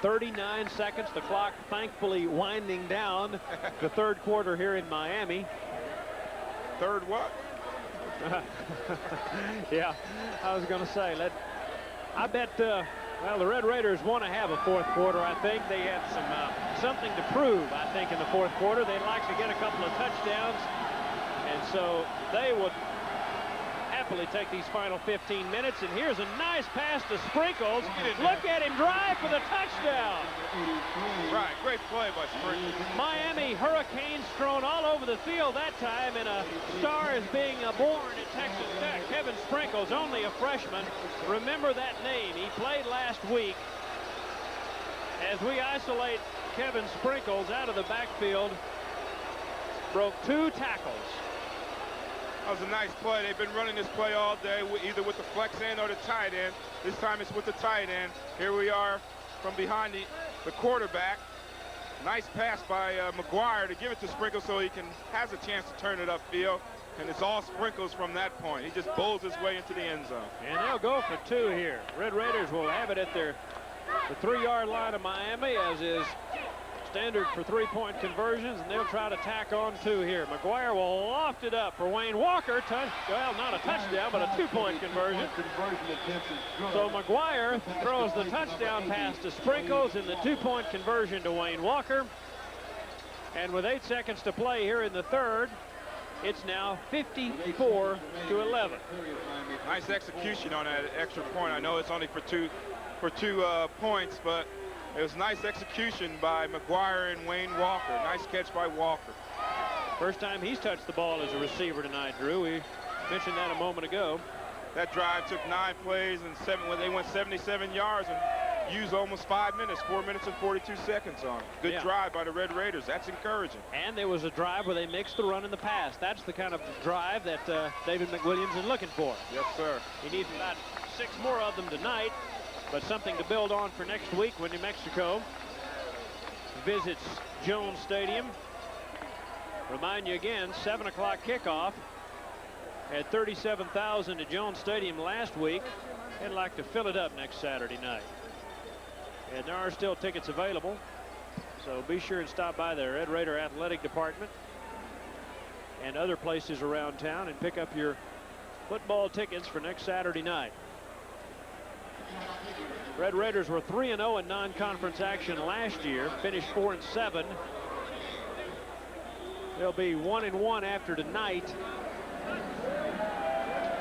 39 seconds. The clock thankfully winding down. The 3rd quarter here in Miami. Third what? Yeah, I was going to say, I bet, well, the Red Raiders want to have a 4th quarter, I think. They have something to prove, I think, in the 4th quarter. They'd like to get a couple of touchdowns, and so they would happily take these final 15 minutes. And here's a nice pass to Sprinkles. Look at him drive for the touchdown. Right, great play by Sprinkles. Miami Hurricanes thrown all over the field that time, and a star is being born at Texas Tech. Kevin Sprinkles, only a freshman. Remember that name. He played last week. As we isolate Kevin Sprinkles out of the backfield, broke 2 tackles. That was a nice play. They've been running this play all day, either with the flex end or the tight end. This time it's with the tight end. Here we are from behind the quarterback. Nice pass by McGuire to give it to Sprinkles so he has a chance to turn it upfield. And it's all Sprinkles from that point. He just bowls his way into the end zone. And they'll go for 2 here. Red Raiders will have it at the 3-yard line of Miami, as is standard for 3-point conversions, and they'll try to tack on 2 here. McGuire will loft it up for Wayne Walker. Well, not a touchdown, but a 2-point conversion. So McGuire throws the touchdown pass to Sprinkles and the 2-point conversion to Wayne Walker. And with 8 seconds to play here in the 3rd, it's now 54-11. Nice execution on that extra point. I know it's only for two points, but it was nice execution by McGuire and Wayne Walker. Nice catch by Walker. First time he's touched the ball as a receiver tonight, Drew. We mentioned that a moment ago. That drive took 9 plays and they went 77 yards and used almost 5 minutes, 4 minutes and 42 seconds on it. Good drive by the Red Raiders. That's encouraging. And there was a drive where they mixed the run and the pass. That's the kind of drive that David McWilliams is looking for. Yes, sir. He needs about 6 more of them tonight, but something to build on for next week when New Mexico visits Jones Stadium. Remind you again, 7 o'clock kickoff. Had 37,000 at Jones Stadium last week. They'd like to fill it up next Saturday night. And there are still tickets available. So be sure and stop by the Red Raider Athletic Department and other places around town and pick up your football tickets for next Saturday night. Red Raiders were 3-0 in non-conference action last year, finished 4-7. They'll be 1-1 after tonight,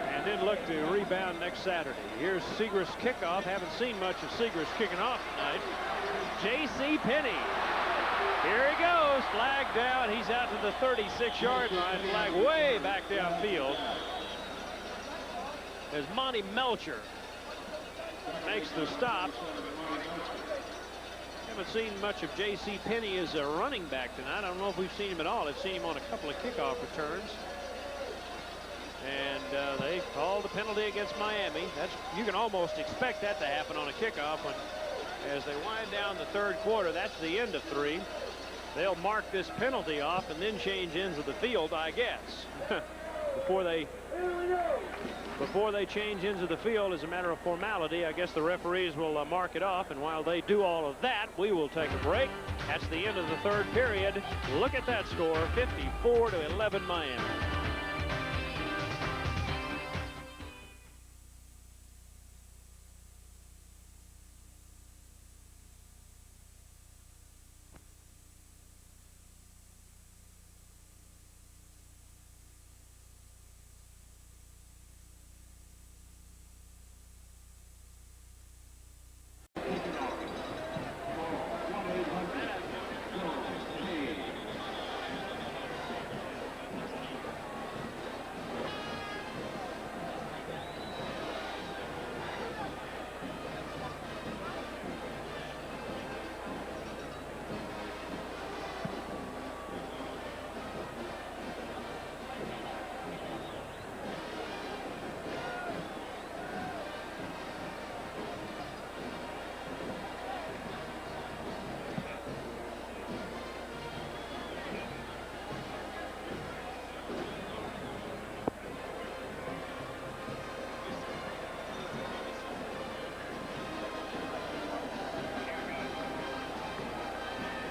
and then look to rebound next Saturday. Here's Segrist kickoff. Haven't seen much of Segrist kicking off tonight. J.C. Penney. Here he goes, flag down. He's out to the 36-yard line, flag way back downfield. As Monty Melcher makes the stop. Haven't seen much of J.C. Penney as a running back tonight. I don't know if we've seen him at all. I've seen him on a couple of kickoff returns. And they called the penalty against Miami. You can almost expect that to happen on a kickoff when, as they wind down the third quarter, that's the end of 3. They'll mark this penalty off and then change ends of the field, I guess. Before they change ends of the field, as a matter of formality, I guess the referees will mark it off. And while they do all of that, we will take a break. That's the end of the third period. Look at that score, 54-11 Miami.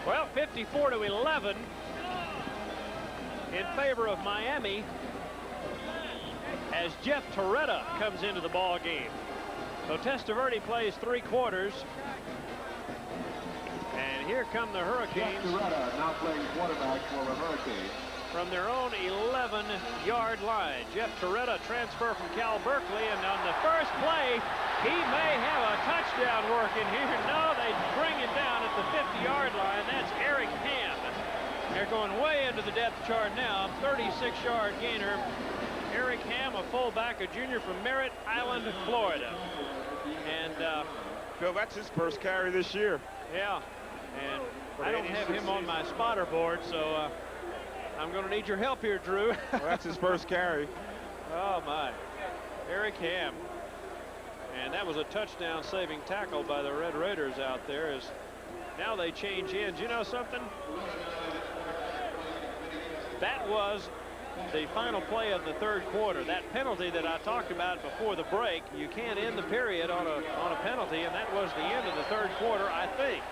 Well, 54-11 in favor of Miami as Jeff Torretta comes into the ball game. So Testaverde plays 3 quarters. And here come the Hurricanes. Jeff Torretta now playing quarterback for the Hurricanes. From their own 11-yard line. Jeff Torretta transfer from Cal Berkeley, and on the first play, he may have a touchdown working here. No, they bring it down at the 50-yard line. That's Eric Ham. They're going way into the depth chart now. 36-yard gainer. Eric Ham, a fullback, a junior from Merritt Island, Florida. And Phil, that's his first carry this year. Yeah, and I don't have him on my spotter board, so I'm going to need your help here, Drew. Well, that's his first carry. Oh, my. Eric Ham. And that was a touchdown-saving tackle by the Red Raiders out there. As now they change ends. You know something? That was the final play of the third quarter. That penalty that I talked about before the break, you can't end the period on a penalty, and that was the end of the third quarter, I think.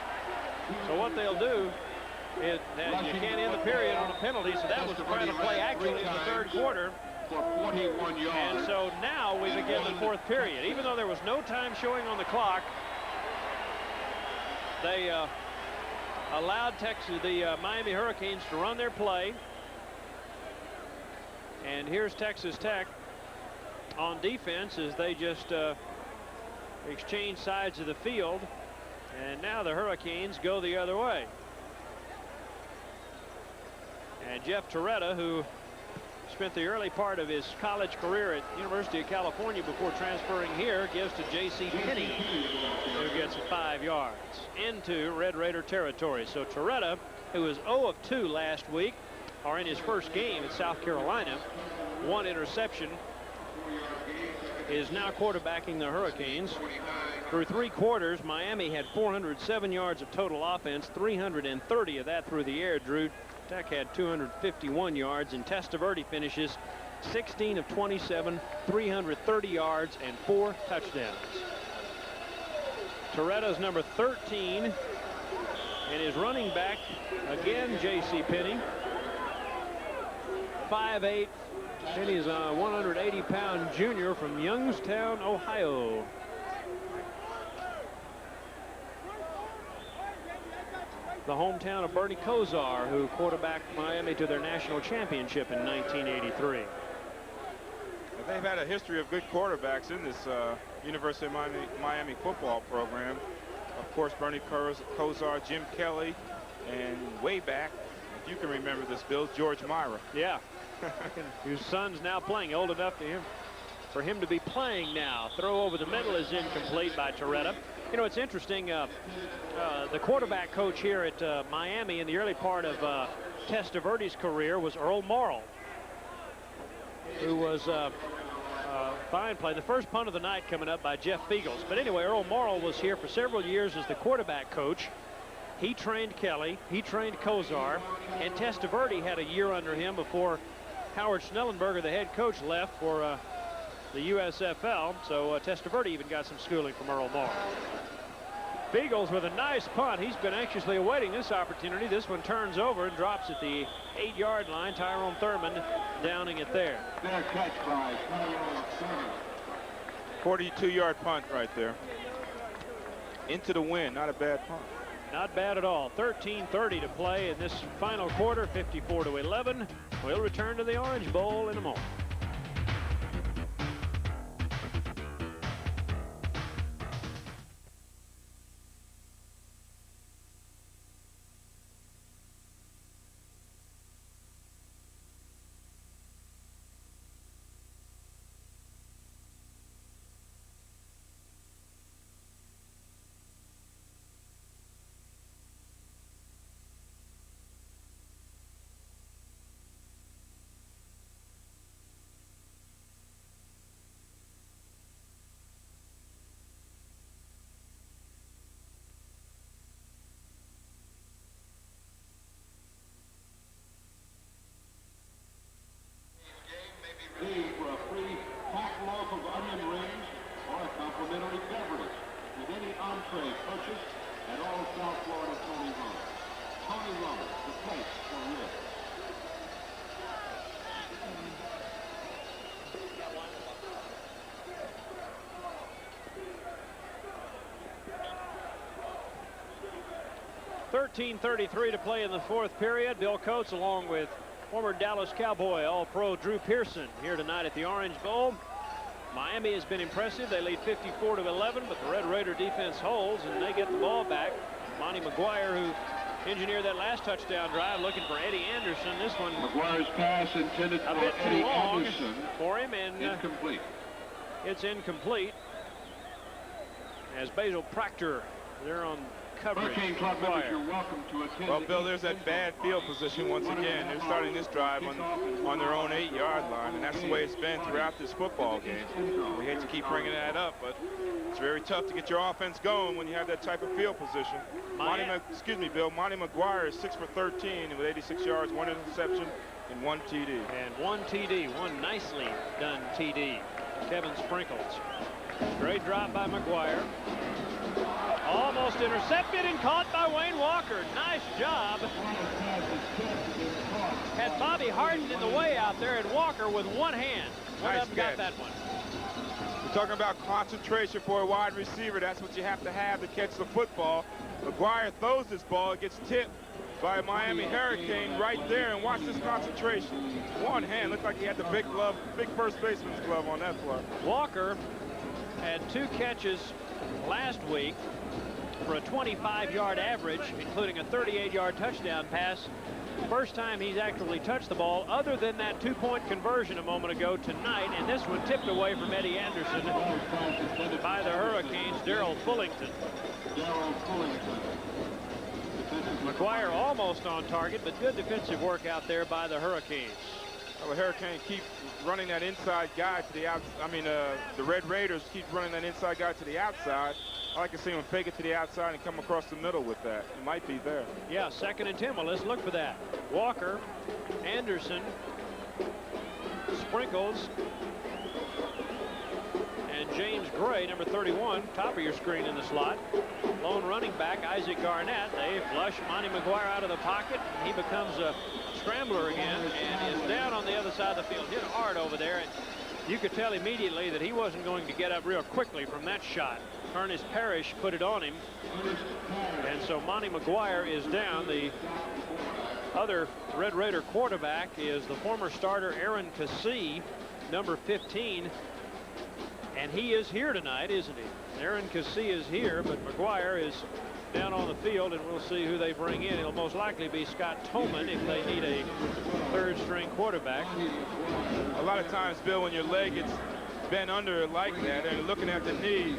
So what they'll do is that you can't end the period on a penalty, so that was the final play actually in the third quarter. For 41 yards. And so now we begin the fourth period. Even though there was no time showing on the clock, they allowed the Miami Hurricanes to run their play. And here's Texas Tech on defense as they just exchange sides of the field. And now the Hurricanes go the other way. And Jeff Torretta, who spent the early part of his college career at University of California before transferring here, gives to J.C. Penney, who gets 5 yards into Red Raider territory. So Torretta, who was 0 of 2 last week, or in his first game at South Carolina, 1 interception, is now quarterbacking the Hurricanes. Through 3 quarters, Miami had 407 yards of total offense, 330 of that through the air. Drew, Tech had 251 yards, and Testaverde finishes 16 of 27, 330 yards and 4 touchdowns. Torretta's number 13 And his running back, again, J.C. Penney. 5'8". Penney's a 180-pound junior from Youngstown, Ohio. The hometown of Bernie Kosar, who quarterbacked Miami to their national championship in 1983. They've had a history of good quarterbacks in this University of Miami football program. Of course, Bernie Kosar, Jim Kelly, and way back, if you can remember this, Bill, George Myra. Yeah. Whose son's now playing, old enough for him to be playing now. Throw over the middle is incomplete by Torretta. You know, it's interesting. The quarterback coach here at Miami in the early part of Testaverde's career was Earl Morrill, who was fine play. The first punt of the night coming up by Jeff Beagles. But anyway, Earl Morrill was here for several years as the quarterback coach. He trained Kelly, he trained Kosar, and Testaverde had a year under him before Howard Schnellenberger, the head coach, left for the USFL. So Testaverde even got some schooling from Earl Morrill. Beagles with a nice punt. He's been anxiously awaiting this opportunity. This one turns over and drops at the 8-yard line. Tyrone Thurman downing it there. Fair catch by Tyrone Thurman. 42-yard punt right there. Into the wind, not a bad punt. Not bad at all. 13:30 to play in this final quarter, 54-11. We'll return to the Orange Bowl in a moment. For a free pack loaf of onion rings or a complimentary beverage with any entree purchased at all South Florida Tony Romas. Tony Romas, the place for ribs. .33 to play in the fourth period. Bill Coates along with former Dallas Cowboy All-Pro Drew Pearson here tonight at the Orange Bowl. Miami has been impressive. They lead 54-11, but the Red Raider defense holds and they get the ball back. Monty McGuire, who engineered that last touchdown drive, looking for Eddie Anderson. This one McGuire's pass intended a for bit too Eddie long Anderson. for him, and Incomplete. it's incomplete. As Basil Proctor, they're on coverage. Hurricane Club members, you're welcome to attend. Well, Bill, there's that bad field position once again. They're starting this drive on their own 8-yard line, and that's the way it's been throughout this football game. We hate to keep bringing that up, but it's very tough to get your offense going when you have that type of field position. Monty McGuire is 6 for 13 with 86 yards, 1 interception, and 1 TD. And 1 TD, one nicely done TD. Kevin Sprinkles. Great drop by McGuire. Almost intercepted and caught by Wayne Walker. Nice job. Had Bobby Harden in the way out there, and Walker with one hand went up and got that one. We're talking about concentration for a wide receiver. That's what you have to catch the football. McGuire throws this ball. It gets tipped by a Miami Hurricane right there, and watch this concentration. One hand. Looked like he had the big glove, big first baseman's glove on that play. Walker had 2 catches last week for a 25-yard average, including a 38-yard touchdown pass. First time he's actually touched the ball other than that 2-point conversion a moment ago tonight, and this one tipped away from Eddie Anderson by the Hurricanes, Darrell Fullington. McGuire almost on target, but good defensive work out there by the Hurricanes. Well, the Hurricane keep running that inside guy to the outside. I mean, the Red Raiders keep running that inside guy to the outside. I like to see him fake it to the outside and come across the middle with that. It might be there. Yeah, 2nd and 10. Well, let's look for that. Walker, Anderson, Sprinkles, and James Gray, number 31, top of your screen in the slot. Lone running back, Isaac Garnett. They flush Monty McGuire out of the pocket. He becomes a scrambler again and is down on the other side of the field. Hit hard over there, and you could tell immediately that he wasn't going to get up real quickly from that shot. Ernest Parrish put it on him, and so Monty McGuire is down. The other Red Raider quarterback is the former starter Aaron Cassee, number 15, and he is here tonight, isn't he? Aaron Cassee is here, but McGuire is down on the field, and we'll see who they bring in. It'll most likely be Scott Toman if they need a third-string quarterback. A lot of times, Bill, when your leg gets bent under like that and looking at the knee,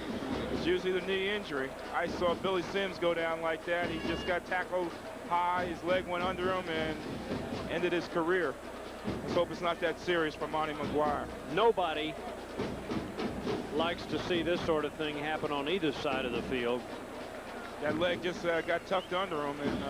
it's usually the knee injury. I saw Billy Sims go down like that. He just got tackled high. His leg went under him and ended his career. Let's hope it's not that serious for Monty McGuire. Nobody likes to see this sort of thing happen on either side of the field. That leg just got tucked under him, and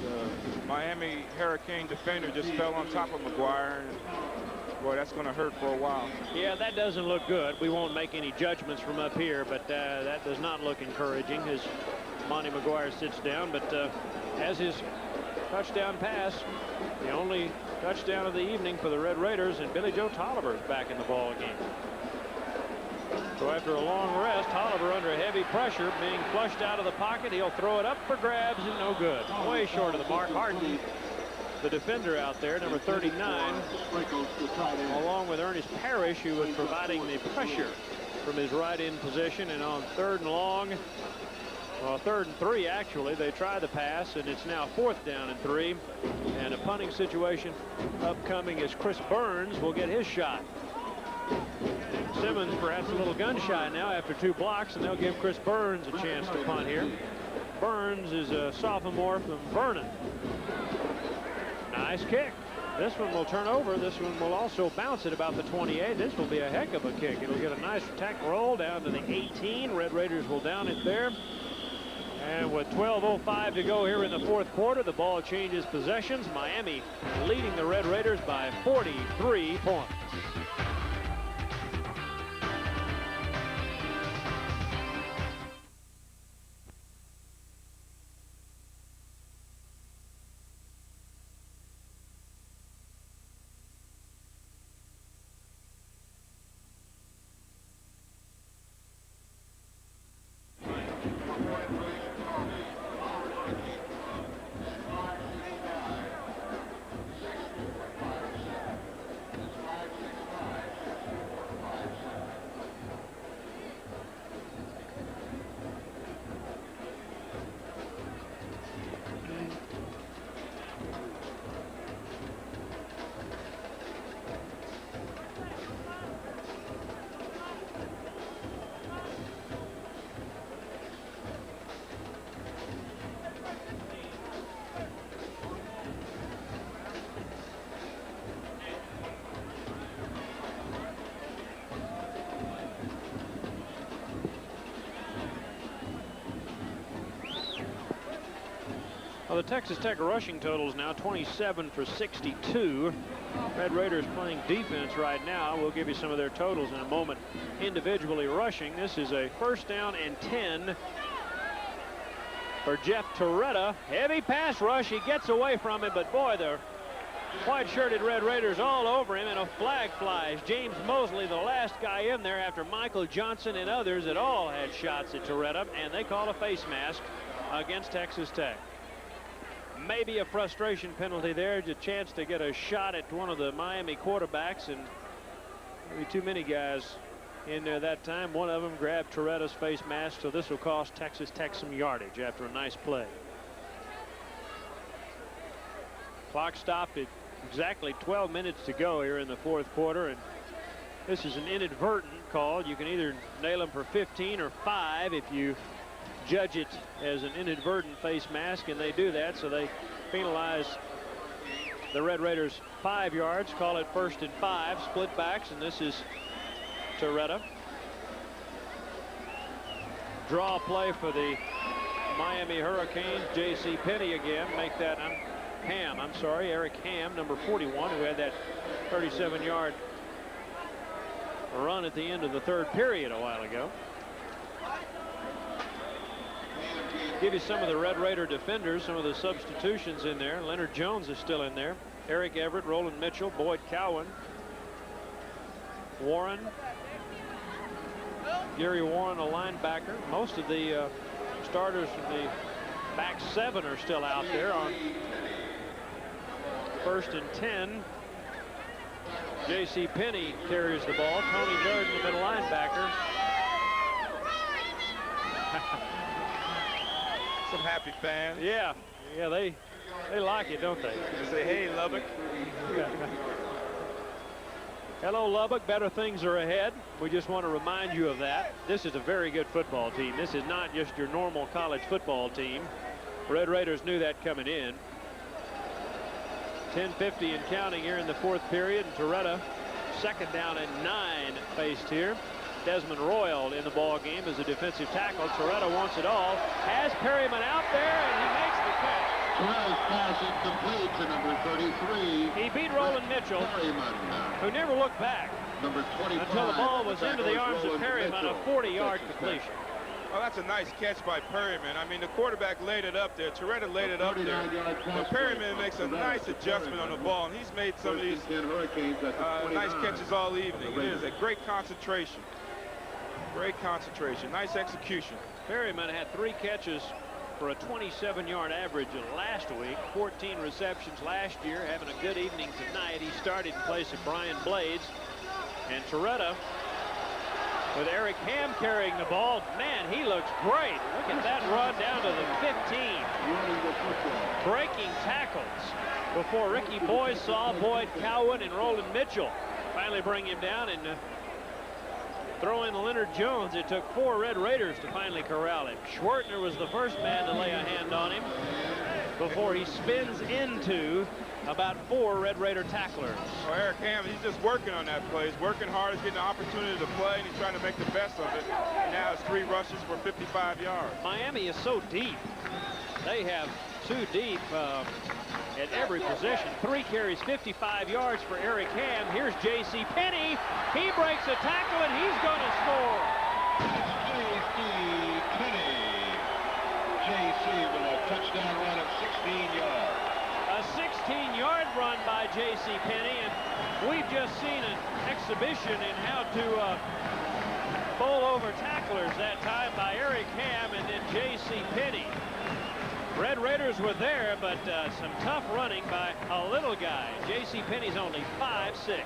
the Miami Hurricane defender just fell on top of McGuire. And boy, that's going to hurt for a while. Yeah, that doesn't look good. We won't make any judgments from up here, but that does not look encouraging as Monty McGuire sits down. But as his touchdown pass, the only touchdown of the evening for the Red Raiders, and Billy Joe Tolliver is back in the ball game. So after a long rest, Tolliver under heavy pressure, being flushed out of the pocket. He'll throw it up for grabs and no good. Way short of the mark. Harden, the defender out there, number 39, along with Ernest Parrish, who was providing the pressure from his right end position. And on 3rd and long, well, 3rd and 3 actually, they try the pass, and it's now 4th down and 3. And a punting situation upcoming as Chris Burns will get his shot. Simmons perhaps a little gun shy now after 2 blocks, and they'll give Chris Burns a chance to punt here. Burns is a sophomore from Vernon. Nice kick. This one will turn over. This one will also bounce at about the 28. This will be a heck of a kick. It'll get a nice tack roll down to the 18. Red Raiders will down it there. And with 12:05 to go here in the 4th quarter, the ball changes possessions. Miami leading the Red Raiders by 43 points. Well, the Texas Tech rushing total is now 27 for 62. Red Raiders playing defense right now. We'll give you some of their totals in a moment. Individually rushing, this is a 1st down and 10 for Jeff Torretta. Heavy pass rush. He gets away from it, but boy, the white-shirted Red Raiders all over him, and a flag flies. James Mosley, the last guy in there after Michael Johnson and others that all had shots at Torretta, and they call a face mask against Texas Tech. Maybe a frustration penalty there, a chance to get a shot at one of the Miami quarterbacks, and maybe too many guys in there that time. One of them grabbed Torretta's face mask, so this will cost Texas Tech some yardage after a nice play. Clock stopped at exactly 12 minutes to go here in the 4th quarter, and this is an inadvertent call. You can either nail him for 15 or 5 if you judge it as an inadvertent face mask, and they do that, so they penalize the Red Raiders 5 yards, call it 1st and 5, split backs, and this is Torretta. Draw play for the Miami Hurricanes. J.C. Penney again. Make that Ham. I'm sorry, Eric Ham, number 41, who had that 37-yard run at the end of the third period a while ago. Give you some of the Red Raider defenders, some of the substitutions in there. Leonard Jones is still in there. Eric Everett, Roland Mitchell, Boyd Cowan, Warren, Gary Warren, a linebacker. Most of the starters from the back seven are still out there on 1st and 10. J.C. Penney carries the ball. Tony Jordan, the middle linebacker. Some happy fans. Yeah, they like it, don't they? They say, hey, Lubbock. Hello, Lubbock. Better things are ahead. We just want to remind you of that. This is a very good football team. This is not just your normal college football team. Red Raiders knew that coming in. 10:50 and counting here in the fourth period. And Torretta, 2nd down and 9 faced here. Desmond Royal in the ball game as a defensive tackle. Torretta wants it all. Has Perryman out there, and he makes the catch. Torretta's pass incomplete to number 33. He beat Roland Mitchell, Perryman. who never looked back Number 25. until the ball was into the arms of Roland Perryman, a Mitchell. 40-yard completion. Well, that's a nice catch by Perryman. I mean, the quarterback laid it up there. Torretta laid it up there. But Perryman makes a nice adjustment on the ball, and he's made some of these nice catches all evening. It is a great concentration. Great concentration. Nice execution. Perryman had 3 catches for a 27-yard average last week. 14 receptions last year. Having a good evening tonight. He started in place of Brian Blades. And Torretta, with Eric Ham carrying the ball, man, he looks great. Look at that run down to the 15. Breaking tackles before Ricky Boysaw, Boyd Cowan, and Roland Mitchell finally bring him down and throw in Leonard Jones. It took 4 Red Raiders to finally corral him. Schwertner was the first man to lay a hand on him before he spins into about 4 Red Raider tacklers. Well, Eric Ham, he's just working on that play. He's working hard. He's getting the opportunity to play, and he's trying to make the best of it. And now it's 3 rushes for 55 yards. Miami is so deep. They have 2 deep at every position. 3 carries, 55 yards for Eric Ham. Here's J.C. Penney. He breaks a tackle, and he's going to score. J.C. Penney. J.C. with a touchdown run of 16 yards. A 16-yard run by J.C. Penney, and we've just seen an exhibition in how to bowl over tacklers that time by Eric Ham and then J.C. Penney. Red Raiders were there, but some tough running by a little guy. J.C. Penney's only 5'6".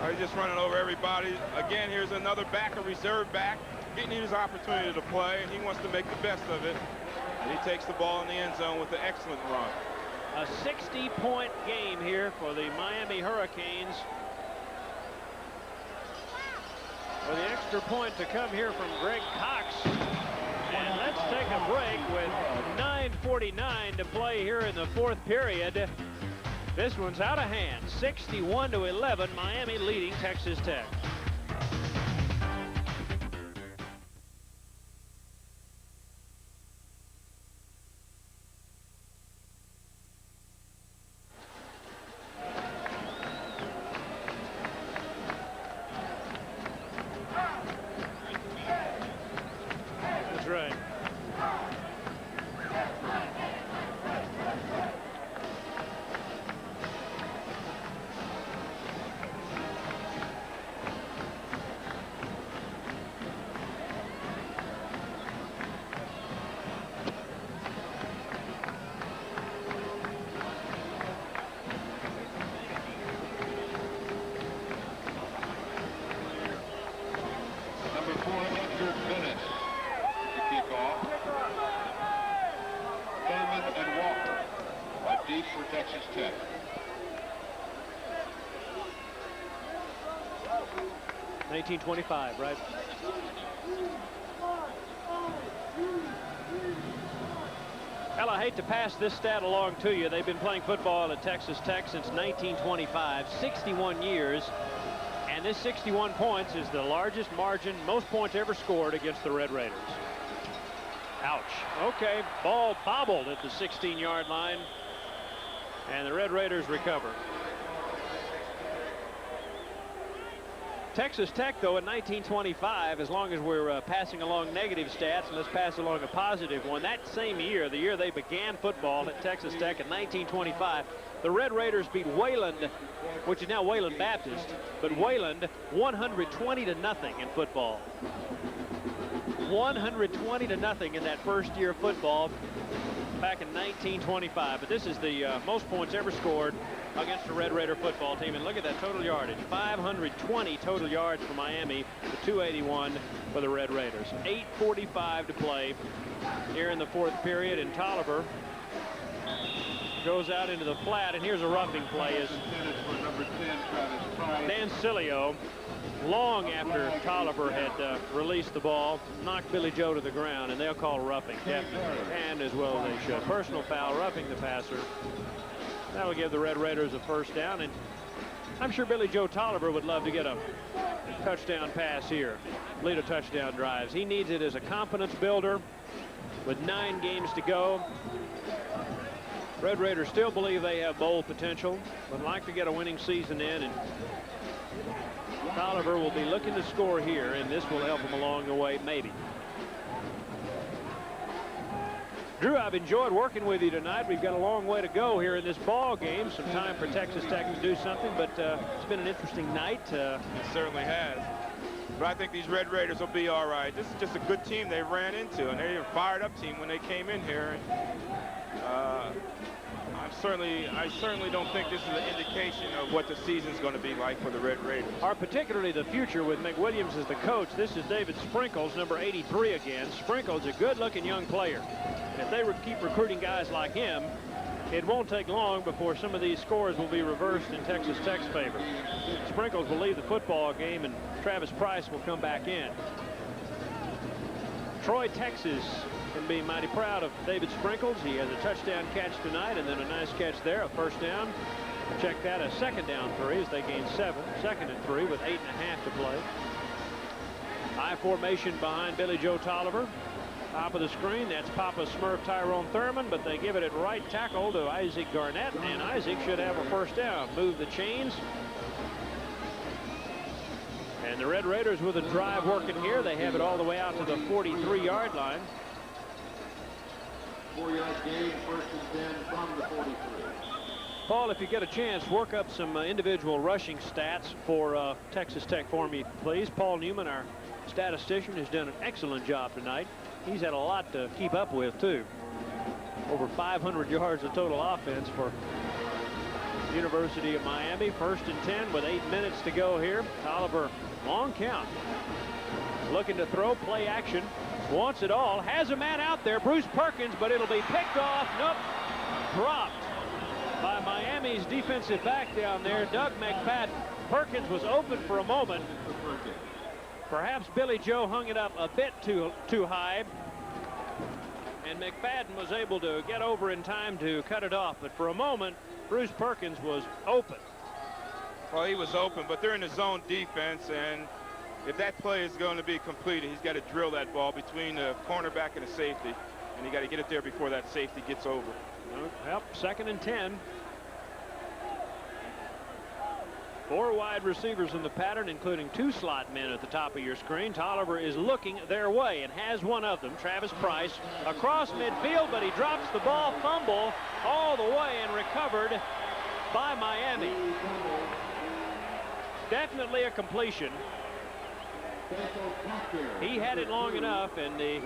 He's just running over everybody. Again, here's another back, a reserve back, getting his opportunity to play, and he wants to make the best of it. And he takes the ball in the end zone with an excellent run. A 60-point game here for the Miami Hurricanes. With the extra point to come here from Greg Cox. And let's take a break with 9:49 to play here in the fourth period. This one's out of hand. 61-11, Miami leading Texas Tech. That's right. Number 4, Edgar Bennett to kick off. Thurman and Walker are deep for Texas Tech. $19.25, right? Well, I hate to pass this stat along to you. They've been playing football at Texas Tech since 1925, 61 years. And this 61 points is the largest margin, most points ever scored against the Red Raiders. Ouch. Okay, ball bobbled at the 16-yard line, and the Red Raiders recover. Texas Tech, though, in 1925, as long as we're passing along negative stats, let's pass along a positive one. That same year, the year they began football at Texas Tech in 1925, the Red Raiders beat Wayland, which is now Wayland Baptist, but Wayland 120-0 in football. 120-0 in that first year of football back in 1925. But this is the most points ever scored against a Red Raider football team. And look at that total yardage. 520 total yards for Miami, to 281 for the Red Raiders. 8:45 to play here in the fourth period, and Tolliver goes out into the flat, and here's a roughing play as Dan Cilio, long after Tolliver had released the ball, knocked Billy Joe to the ground, and they'll call roughing, definitely, and as well they should. Personal foul, roughing the passer. That will give the Red Raiders a first down, and I'm sure Billy Joe Tolliver would love to get a touchdown pass here, lead a touchdown drives. He needs it as a confidence builder with 9 games to go. Red Raiders still believe they have bowl potential, would like to get a winning season in, and Tolliver will be looking to score here, and this will help him along the way, maybe. Drew, I've enjoyed working with you tonight. We've got a long way to go here in this ball game. Some time for Texas Tech to do something, but it's been an interesting night. It certainly has. But I think these Red Raiders will be all right. This is just a good team they ran into, and they're a fired-up team when they came in here. And, I certainly don't think this is an indication of what the season's going to be like for the Red Raiders. Or particularly the future with McWilliams as the coach. This is David Sprinkles, number 83 again. Sprinkles, a good-looking young player. And if they would keep recruiting guys like him, it won't take long before some of these scores will be reversed in Texas Tech's favor. Sprinkles will leave the football game, and Travis Price will come back in. Troy, Texas, can be mighty proud of David Sprinkles. He has a touchdown catch tonight, and then a nice catch there, a first down. Check that, a second down 3 as they gain 7. Second and 3 with 8.5 to play. I formation behind Billy Joe Tolliver. Top of the screen, that's Papa Smurf Tyrone Thurman, but they give it at right tackle to Isaac Garnett, and Isaac should have a first down. Move the chains. And the Red Raiders with a drive working here. They have it all the way out to the 43-yard line. 4-yard gain, first and 10 from the 43. Paul, if you get a chance, work up some individual rushing stats for Texas Tech for me, please. Paul Newman, our statistician, has done an excellent job tonight. He's had a lot to keep up with, too. Over 500 yards of total offense for the University of Miami. First and 10 with 8 minutes to go here. Tolliver, long count. Looking to throw, play action. Wants it all. Has a man out there, Bruce Perkins, but it'll be picked off. Nope. Dropped by Miami's defensive back down there, Doug McFadden. Perkins was open for a moment. Perhaps Billy Joe hung it up a bit too high, and McFadden was able to get over in time to cut it off. But for a moment, Bruce Perkins was open. Well, he was open, but they're in the zone defense, and if that play is going to be completed, he's got to drill that ball between the cornerback and the safety, and you got to get it there before that safety gets over. Well, second and 10. 4 wide receivers in the pattern, including 2 slot men at the top of your screen. Tolliver is looking their way and has one of them, Travis Price, across midfield, but he drops the ball, fumble all the way, and recovered by Miami. Definitely a completion. He had it long enough, and the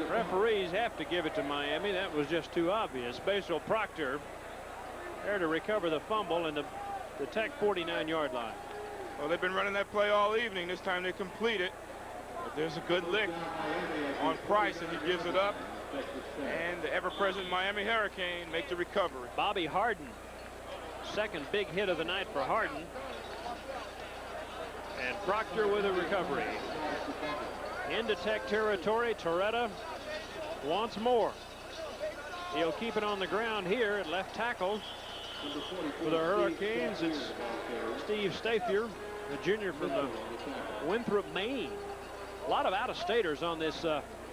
referees have to give it to Miami. That was just too obvious. Basil Proctor there to recover the fumble in the Tech 49-yard line. Well, they've been running that play all evening. This time they complete it. But there's a good lick on Price, and he gives it up. And the ever-present Miami Hurricane make the recovery. Bobby Harden, second big hit of the night for Harden. And Proctor with a recovery. Into Tech territory, Torretta once more. He'll keep it on the ground here at left tackle. For the Hurricanes, it's Steve Staffier, the junior from Winthrop, Maine. A lot of out-of-staters on this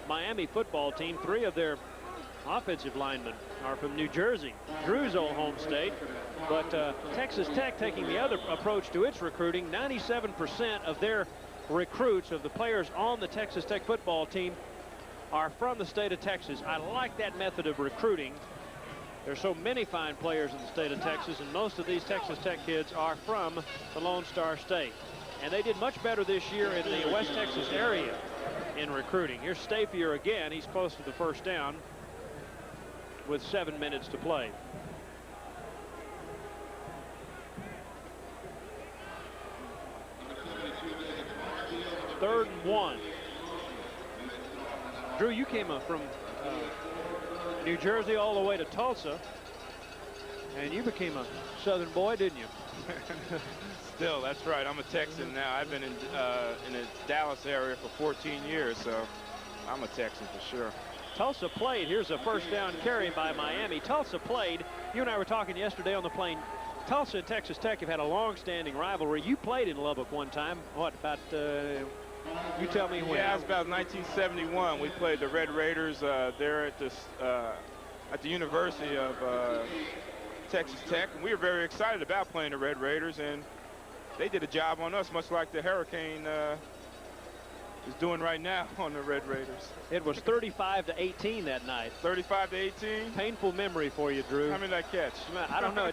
Miami football team. 3 of their offensive linemen are from New Jersey, Drew's old home state. But Texas Tech taking the other approach to its recruiting. 97% of their recruits, of the players on the Texas Tech football team, are from the state of Texas. I like that method of recruiting. There's so many fine players in the state of Texas, and most of these Texas Tech kids are from the Lone Star State. And they did much better this year in the West Texas area in recruiting. Here's Stafier again. He's close to the first down with 7 minutes to play. Third and 1. Drew, you came up from New Jersey all the way to Tulsa, and you became a Southern boy, didn't you? Still, that's right. I'm a Texan now. I've been in the Dallas area for 14 years, so I'm a Texan for sure. Tulsa played. Here's a first down carry by Miami. Tulsa played. You and I were talking yesterday on the plane. Tulsa and Texas Tech have had a long-standing rivalry. You played in Lubbock one time. What, about, you tell me when? Yeah, it was about 1971. We played the Red Raiders there at the University of Texas Tech. And we were very excited about playing the Red Raiders, and they did a job on us, much like the Hurricane is doing right now on the Red Raiders. It was 35-18 that night. 35-18. Painful memory for you, Drew. How many did I catch? I don't know.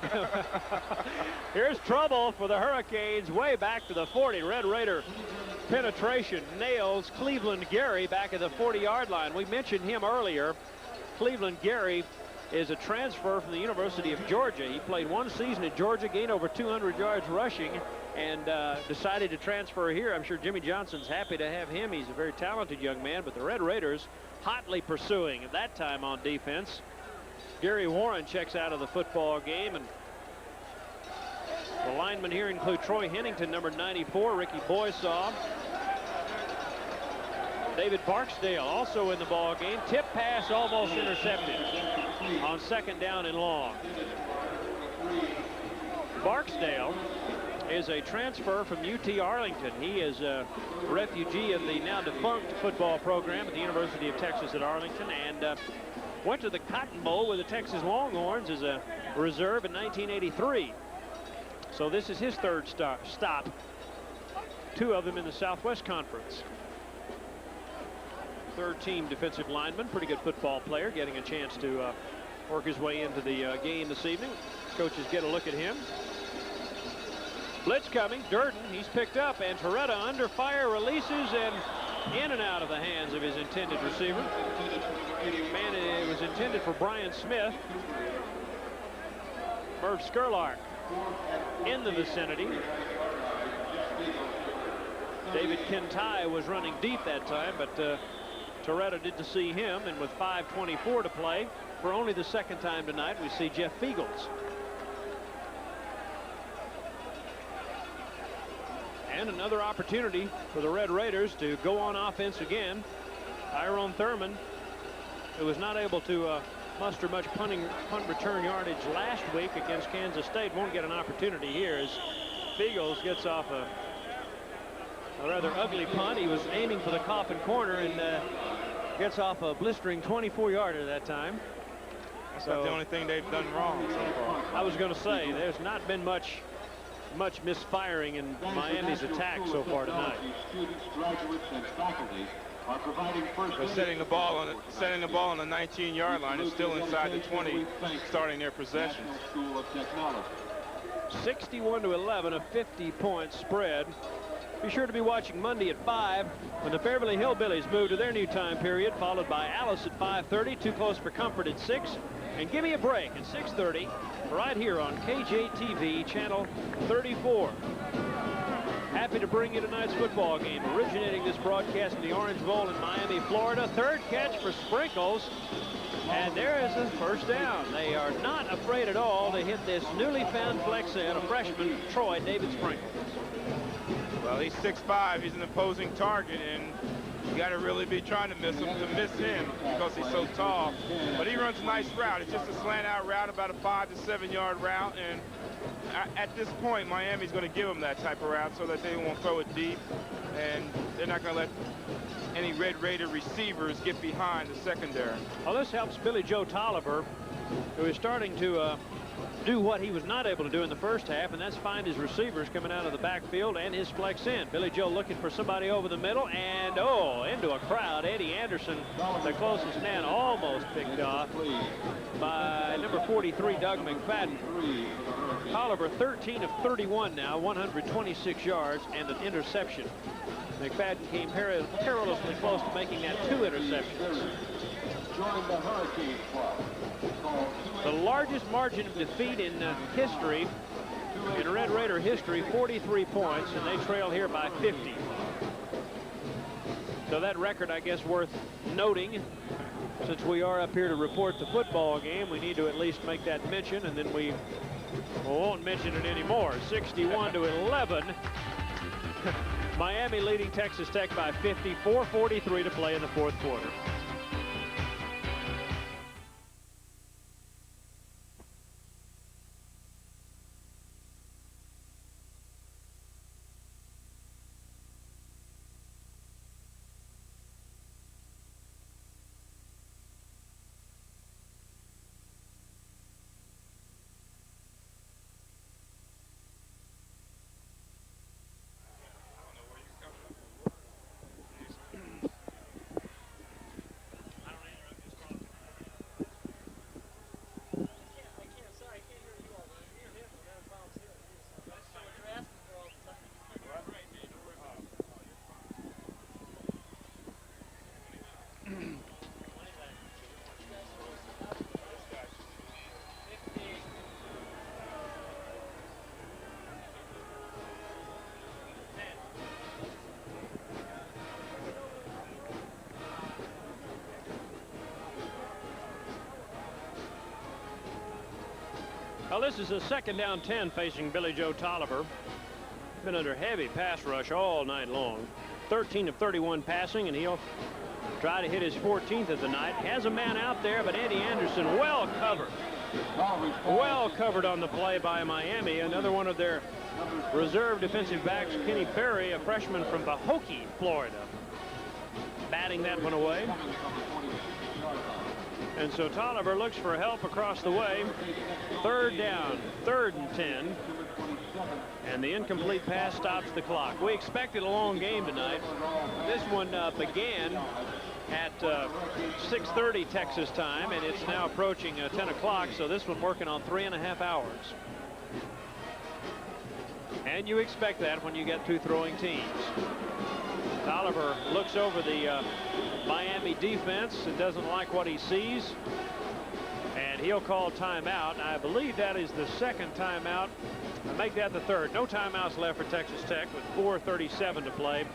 Here's trouble for the Hurricanes way back to the 40. Red Raider penetration nails Cleveland Gary back at the 40-yard line. We mentioned him earlier. Cleveland Gary is a transfer from the University of Georgia. He played one season at Georgia, gained over 200 yards rushing, and decided to transfer here. I'm sure Jimmy Johnson's happy to have him. He's a very talented young man, but the Red Raiders hotly pursuing at that time on defense. Gary Warren checks out of the football game, and the linemen here include Troy Hennington, number 94, Ricky Boysaw, David Barksdale also in the ball game. Tip pass almost intercepted on second down and long. Barksdale is a transfer from UT Arlington. He is a refugee of the now defunct football program at the University of Texas at Arlington, and went to the Cotton Bowl with the Texas Longhorns as a reserve in 1983. So this is his third stop. Two of them in the Southwest Conference. Third team defensive lineman, pretty good football player, getting a chance to work his way into the game this evening. Coaches get a look at him. Blitz coming. Durden, he's picked up, and Toretta under fire, releases, and in and out of the hands of his intended receiver. Man, it was intended for Brian Smith. Merv Skurlark in the vicinity. David Kintai was running deep that time, but Toretta did to see him, and with 5:24 to play, for only the second time tonight, we see Jeff Fiegels. And another opportunity for the Red Raiders to go on offense again. Tyrone Thurman, who was not able to muster much punt return yardage last week against Kansas State, won't get an opportunity here as Fiegels gets off a rather ugly punt. He was aiming for the coffin corner and gets off a blistering 24-yarder that time. That's not the only thing they've done wrong so far. I was going to say, there's not been much misfiring in Miami's attack so far tonight. Students, graduates, and faculty are providing first But setting the ball on the 19-yard line is still inside the 20, starting their possession. 61-11, a 50-point spread. Be sure to be watching Monday at 5 when the Beverly Hillbillies move to their new time period, followed by Alice at 5:30, Too Close for Comfort at 6, and Give Me a Break at 6:30 right here on KJTV channel 34. Happy to bring you tonight's football game, originating this broadcast in the Orange Bowl in Miami, Florida. Third catch for Sprinkles, and there is a first down. They are not afraid at all to hit this newly found flex end, a freshman, Troy David Sprinkles. Well, he's 6'5", he's an opposing target, and you got to really be trying to miss him because he's so tall. But he runs a nice route. It's just a slant out route, about a 5 to 7 yard route, and at this point, Miami's going to give him that type of route so that they won't throw it deep, and they're not going to let any Red Raider receivers get behind the secondary. Well, this helps Billy Joe Tolliver, who is starting to do what he was not able to do in the first half, and that's find his receivers coming out of the backfield and his flex in. Billy Joe looking for somebody over the middle, and into a crowd. Eddie Anderson, the closest man, almost picked off by number 43, Doug McFadden. Tolliver 13 of 31 now, 126 yards and an interception. McFadden came perilously close to making that 2 interceptions. The largest margin of defeat in history, in Red Raider history, 43 points, and they trail here by 50. So that record, I guess, worth noting. Since we are up here to report the football game, we need to at least make that mention, and then we won't mention it anymore. 61-11. Miami leading Texas Tech by 50, 4:43 to play in the fourth quarter. Well, this is a 2nd down 10 facing Billy Joe Tolliver. Been under heavy pass rush all night long. 13 of 31 passing, and he'll try to hit his 14th of the night. Has a man out there, but Eddie Anderson well covered. Well covered on the play by Miami. Another one of their reserve defensive backs, Kenny Perry, a freshman from Pahokee, Florida, batting that one away. And so Tolliver looks for help across the way. 3rd down, 3rd and 10. And the incomplete pass stops the clock. We expected a long game tonight. This one began at 6:30 Texas time, and it's now approaching 10 o'clock. So this one working on 3.5 hours. And you expect that when you get 2 throwing teams. Tolliver looks over the Miami defense and doesn't like what he sees, and he'll call timeout. I believe that is the 2nd timeout. I make that the 3rd. No timeouts left for Texas Tech with 4:37 to play,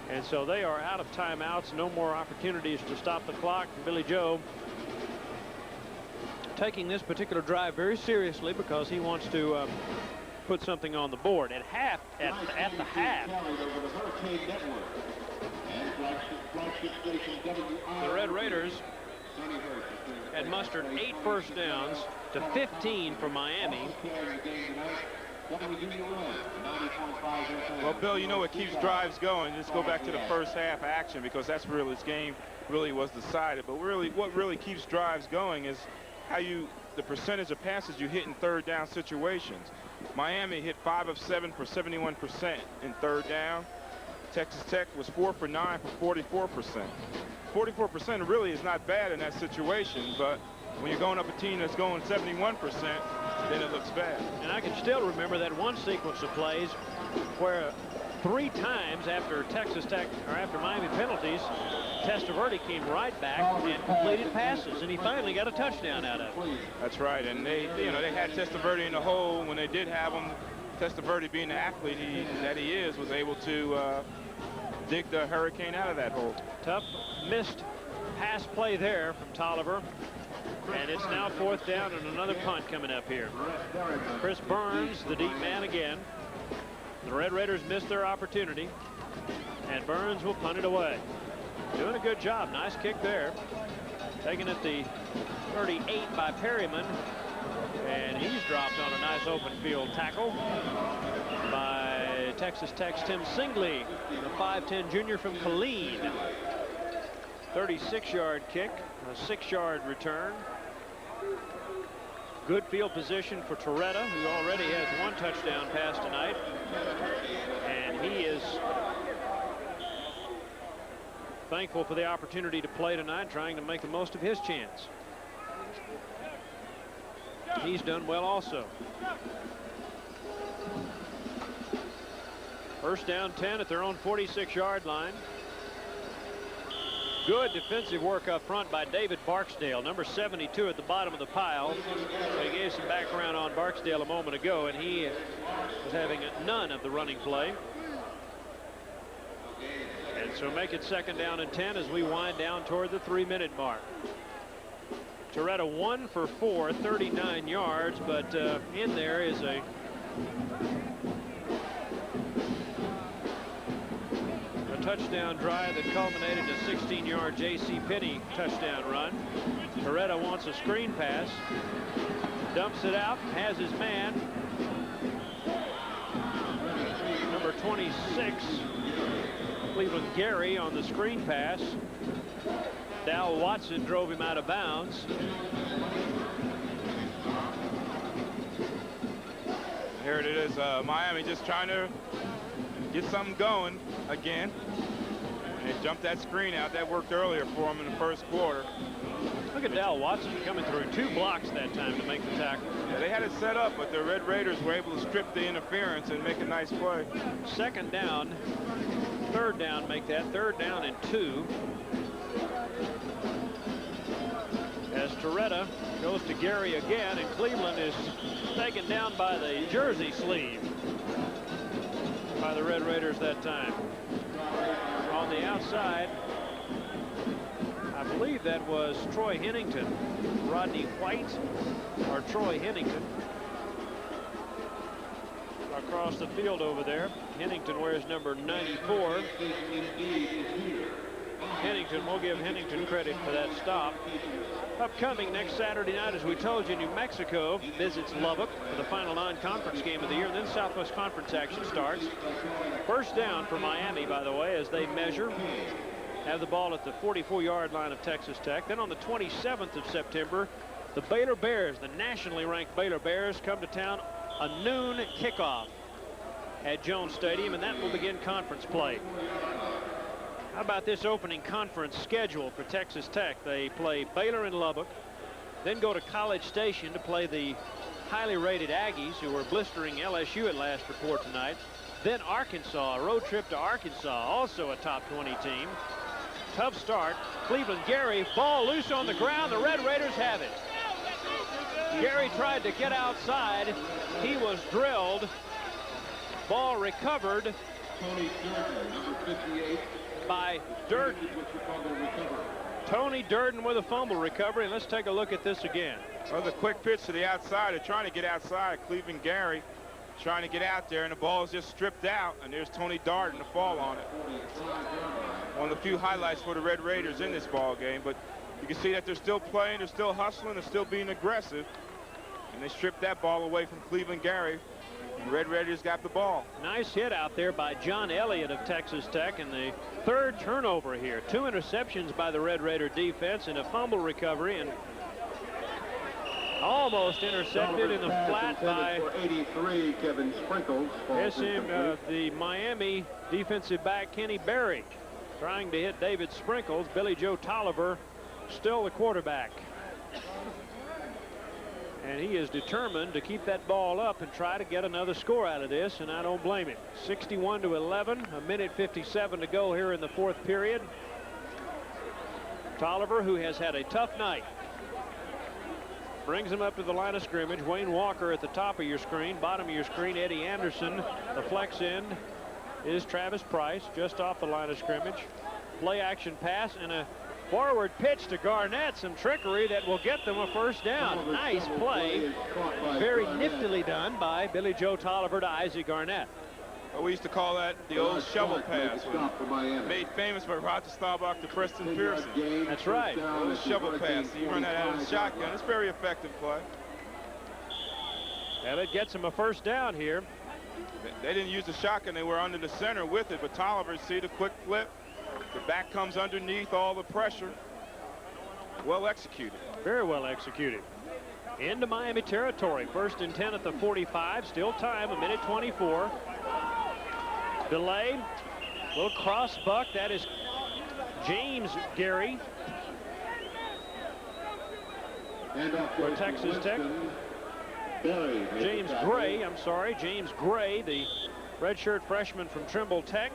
and so they are out of timeouts. No more opportunities to stop the clock. Billy Joe taking this particular drive very seriously because he wants to put something on the board. At the half, the Red Raiders had mustered 8 first downs to 15 for Miami. Well, Bill, you know what keeps drives going? Let's go back to the first half action, because that's where this game really was decided. But really, what really keeps drives going is the percentage of passes you hit in 3rd down situations. Miami hit 5 of 7 for 71% in 3rd down. Texas Tech was 4 for 9 for 44%. 44% really is not bad in that situation, but when you're going up a team that's going 71%, then it looks bad. And I can still remember that one sequence of plays where 3 times after Texas Tech, or after Miami penalties, Testaverde came right back and completed passes, and he finally got a touchdown out of it. That's right, and they had Testaverde in the hole. When they did have him, Testaverde, being the athlete that he is, was able to dig the Hurricane out of that hole. Tough missed pass play there from Tolliver, and it's now 4th down and another punt coming up here. Chris Burns, the deep man again. The Red Raiders missed their opportunity, and Burns will punt it away. Doing a good job. Nice kick there. Taken at the 38 by Perryman, and he's dropped on a nice open field tackle by Texas Tech's Tim Singley, the 5'10 junior from Killeen. 36-yard kick, a 6-yard return. Good field position for Torretta, who already has 1 touchdown pass tonight. And he is thankful for the opportunity to play tonight, trying to make the most of his chance. He's done well also. First down 10 at their own 46-yard line. Good defensive work up front by David Barksdale, number 72 at the bottom of the pile. I gave some background on Barksdale a moment ago, and he was having none of the running play. And so make it 2nd down and 10 as we wind down toward the 3-minute mark. Torretta 1 for 4, 39 yards, but in there is a touchdown drive that culminated in a 16-yard J.C. Penney touchdown run. Torretta wants a screen pass, dumps it out, has his man, number 26, Cleveland Gary, on the screen pass. Dal Watson drove him out of bounds. Here it is, Miami just trying to get something going again. And they jumped that screen out. That worked earlier for him in the first quarter. Look at Dal Watson coming through 2 blocks that time to make the tackle. Yeah, they had it set up, but the Red Raiders were able to strip the interference and make a nice play. 2nd down, 3rd down, make that 3rd down and 2. As Torretta goes to Gary again, and Cleveland is taken down by the jersey sleeve by the Red Raiders that time. On the outside, I believe that was Troy Hennington, Rodney White, or Troy Hennington. Across the field over there, Hennington wears number 94. Hennington, we'll give Hennington credit for that stop. Upcoming next Saturday night, as we told you, New Mexico visits Lubbock for the final non-conference game of the year, and then Southwest Conference action starts. First down for Miami, by the way, as they measure. Have the ball at the 44-yard line of Texas Tech. Then on the 27th of September, the Baylor Bears, the nationally ranked Baylor Bears, come to town. A noon kickoff at Jones Stadium, and that will begin conference play. How about this opening conference schedule for Texas Tech? They play Baylor in Lubbock, then go to College Station to play the highly rated Aggies, who were blistering LSU at last report tonight. Then Arkansas, a road trip to Arkansas, also a top 20 team. Tough start. Cleveland Gary, ball loose on the ground. The Red Raiders have it. Gary tried to get outside. He was drilled. Ball recovered by Durden. Tony Durden with a fumble recovery. And let's take a look at this again. Well, the quick pitch to the outside. They're trying to get outside. Cleveland Gary trying to get out there, and the ball is just stripped out, and there's Tony Darden to fall on it. One of the few highlights for the Red Raiders in this ball game, but you can see that they're still playing, they're still hustling, they're still being aggressive, and they stripped that ball away from Cleveland Gary. The Red Raiders got the ball. Nice hit out there by John Elliott of Texas Tech, and the 3rd turnover here. 2 interceptions by the Red Raider defense and a fumble recovery, and almost intercepted in the flat by 83, Kevin Sprinkles. the Miami defensive back Kenny Berry, trying to hit David Sprinkles. Billy Joe Tolliver still the quarterback, and he is determined to keep that ball up and try to get another score out of this, and I don't blame him. 61-11, a minute 57 to go here in the 4th period. Tolliver, who has had a tough night, brings him up to the line of scrimmage. Wayne Walker at the top of your screen. Bottom of your screen, Eddie Anderson. The flex end is Travis Price, just off the line of scrimmage. Play action pass and a forward pitch to Garnett. Some trickery that will get them a first down. Nice play. Very niftily done by Billy Joe Tolliver to Isaac Garnett. Well, we used to call that the old shovel pass. Made famous by Roger Staubach to Preston Pearson. That's right. The shovel pass. You run that out of the shotgun. It's a very effective play. And it gets him a first down here. They didn't use the shotgun. They were under the center with it, but Tolliver, see the quick flip, The back comes underneath all the pressure. Well executed. Very well executed. Into Miami territory. 1st and 10 at the 45. Still time, 1:24. Delay. Little cross buck. That is James Gary for Texas Tech. James Gray, I'm sorry. James Gray, the redshirt freshman from Trimble Tech.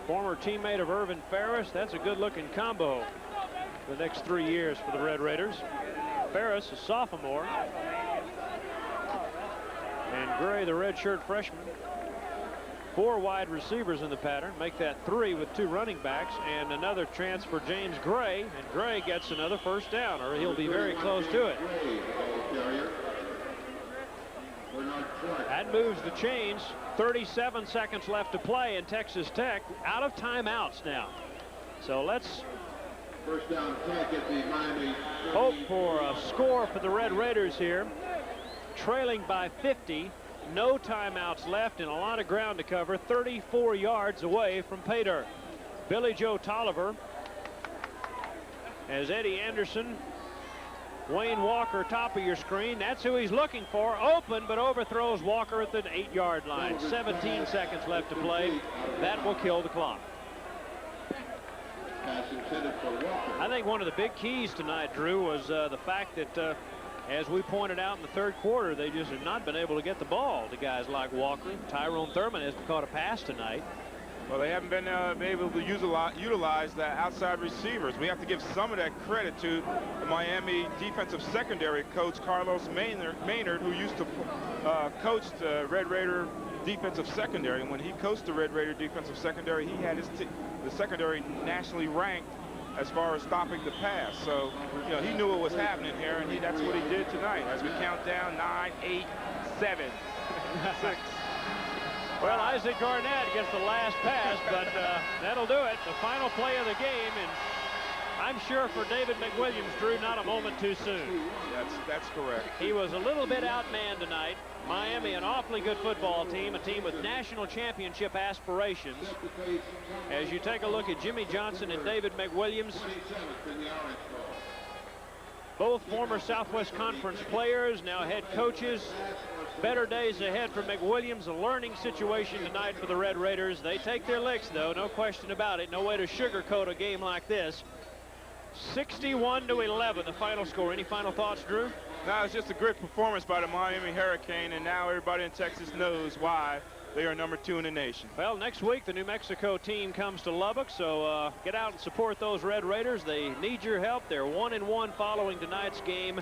Former teammate of Irvin Ferris. That's a good-looking combo for the next 3 years for the Red Raiders. Ferris, a sophomore, and Gray, the redshirt freshman. 4 wide receivers in the pattern. Make that 3 with 2 running backs, and another chance for James Gray, and Gray gets another first down, or he'll be very close to it. That moves the chains. 37 seconds left to play, and Texas Tech out of timeouts now. So let's hope for a score for the Red Raiders here. Trailing by 50. No timeouts left and a lot of ground to cover. 34 yards away from pay dirt. Billy Joe Tolliver as Eddie Anderson. Wayne Walker, top of your screen. That's who he's looking for. Open, but overthrows Walker at the 8-yard line. 17 seconds left to play. That will kill the clock. I think one of the big keys tonight, Drew, was the fact that, as we pointed out in the 3rd quarter, they just have not been able to get the ball to guys like Walker. Tyrone Thurman hasn't caught a pass tonight. Well, they haven't been able to utilize that outside receivers. We have to give some of that credit to the Miami defensive secondary coach, Carlos Maynard, who used to coach the Red Raider defensive secondary. And when he coached the Red Raider defensive secondary, he had the secondary nationally ranked as far as stopping the pass. So, you know, he knew what was happening here, and that's what he did tonight. As we count down, 9, 8, 7, 6. Well, Isaac Garnett gets the last pass, but that'll do it. The final play of the game, and I'm sure for David McWilliams, Drew, not a moment too soon. That's correct. He was a little bit outmanned tonight. Miami, an awfully good football team, a team with national championship aspirations. As you take a look at Jimmy Johnson and David McWilliams, both former Southwest Conference players, now head coaches. Better days ahead for McWilliams. A learning situation tonight for the Red Raiders. They take their licks, though, no question about it. No way to sugarcoat a game like this. 61-11, the final score. Any final thoughts, Drew? No, it's just a great performance by the Miami Hurricane, and now everybody in Texas knows why they are #2 in the nation. Well, next week, the New Mexico team comes to Lubbock, so get out and support those Red Raiders. They need your help. They're 1-1 following tonight's game.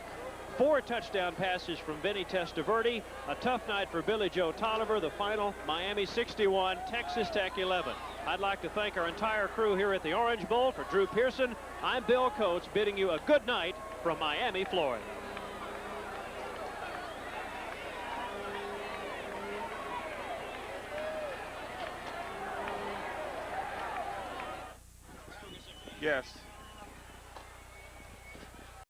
4 touchdown passes from Vinny Testaverde. A tough night for Billy Joe Tolliver. The final, Miami 61, Texas Tech 11. I'd like to thank our entire crew here at the Orange Bowl. For Drew Pearson, I'm Bill Coates, bidding you a good night from Miami, Florida. Yes.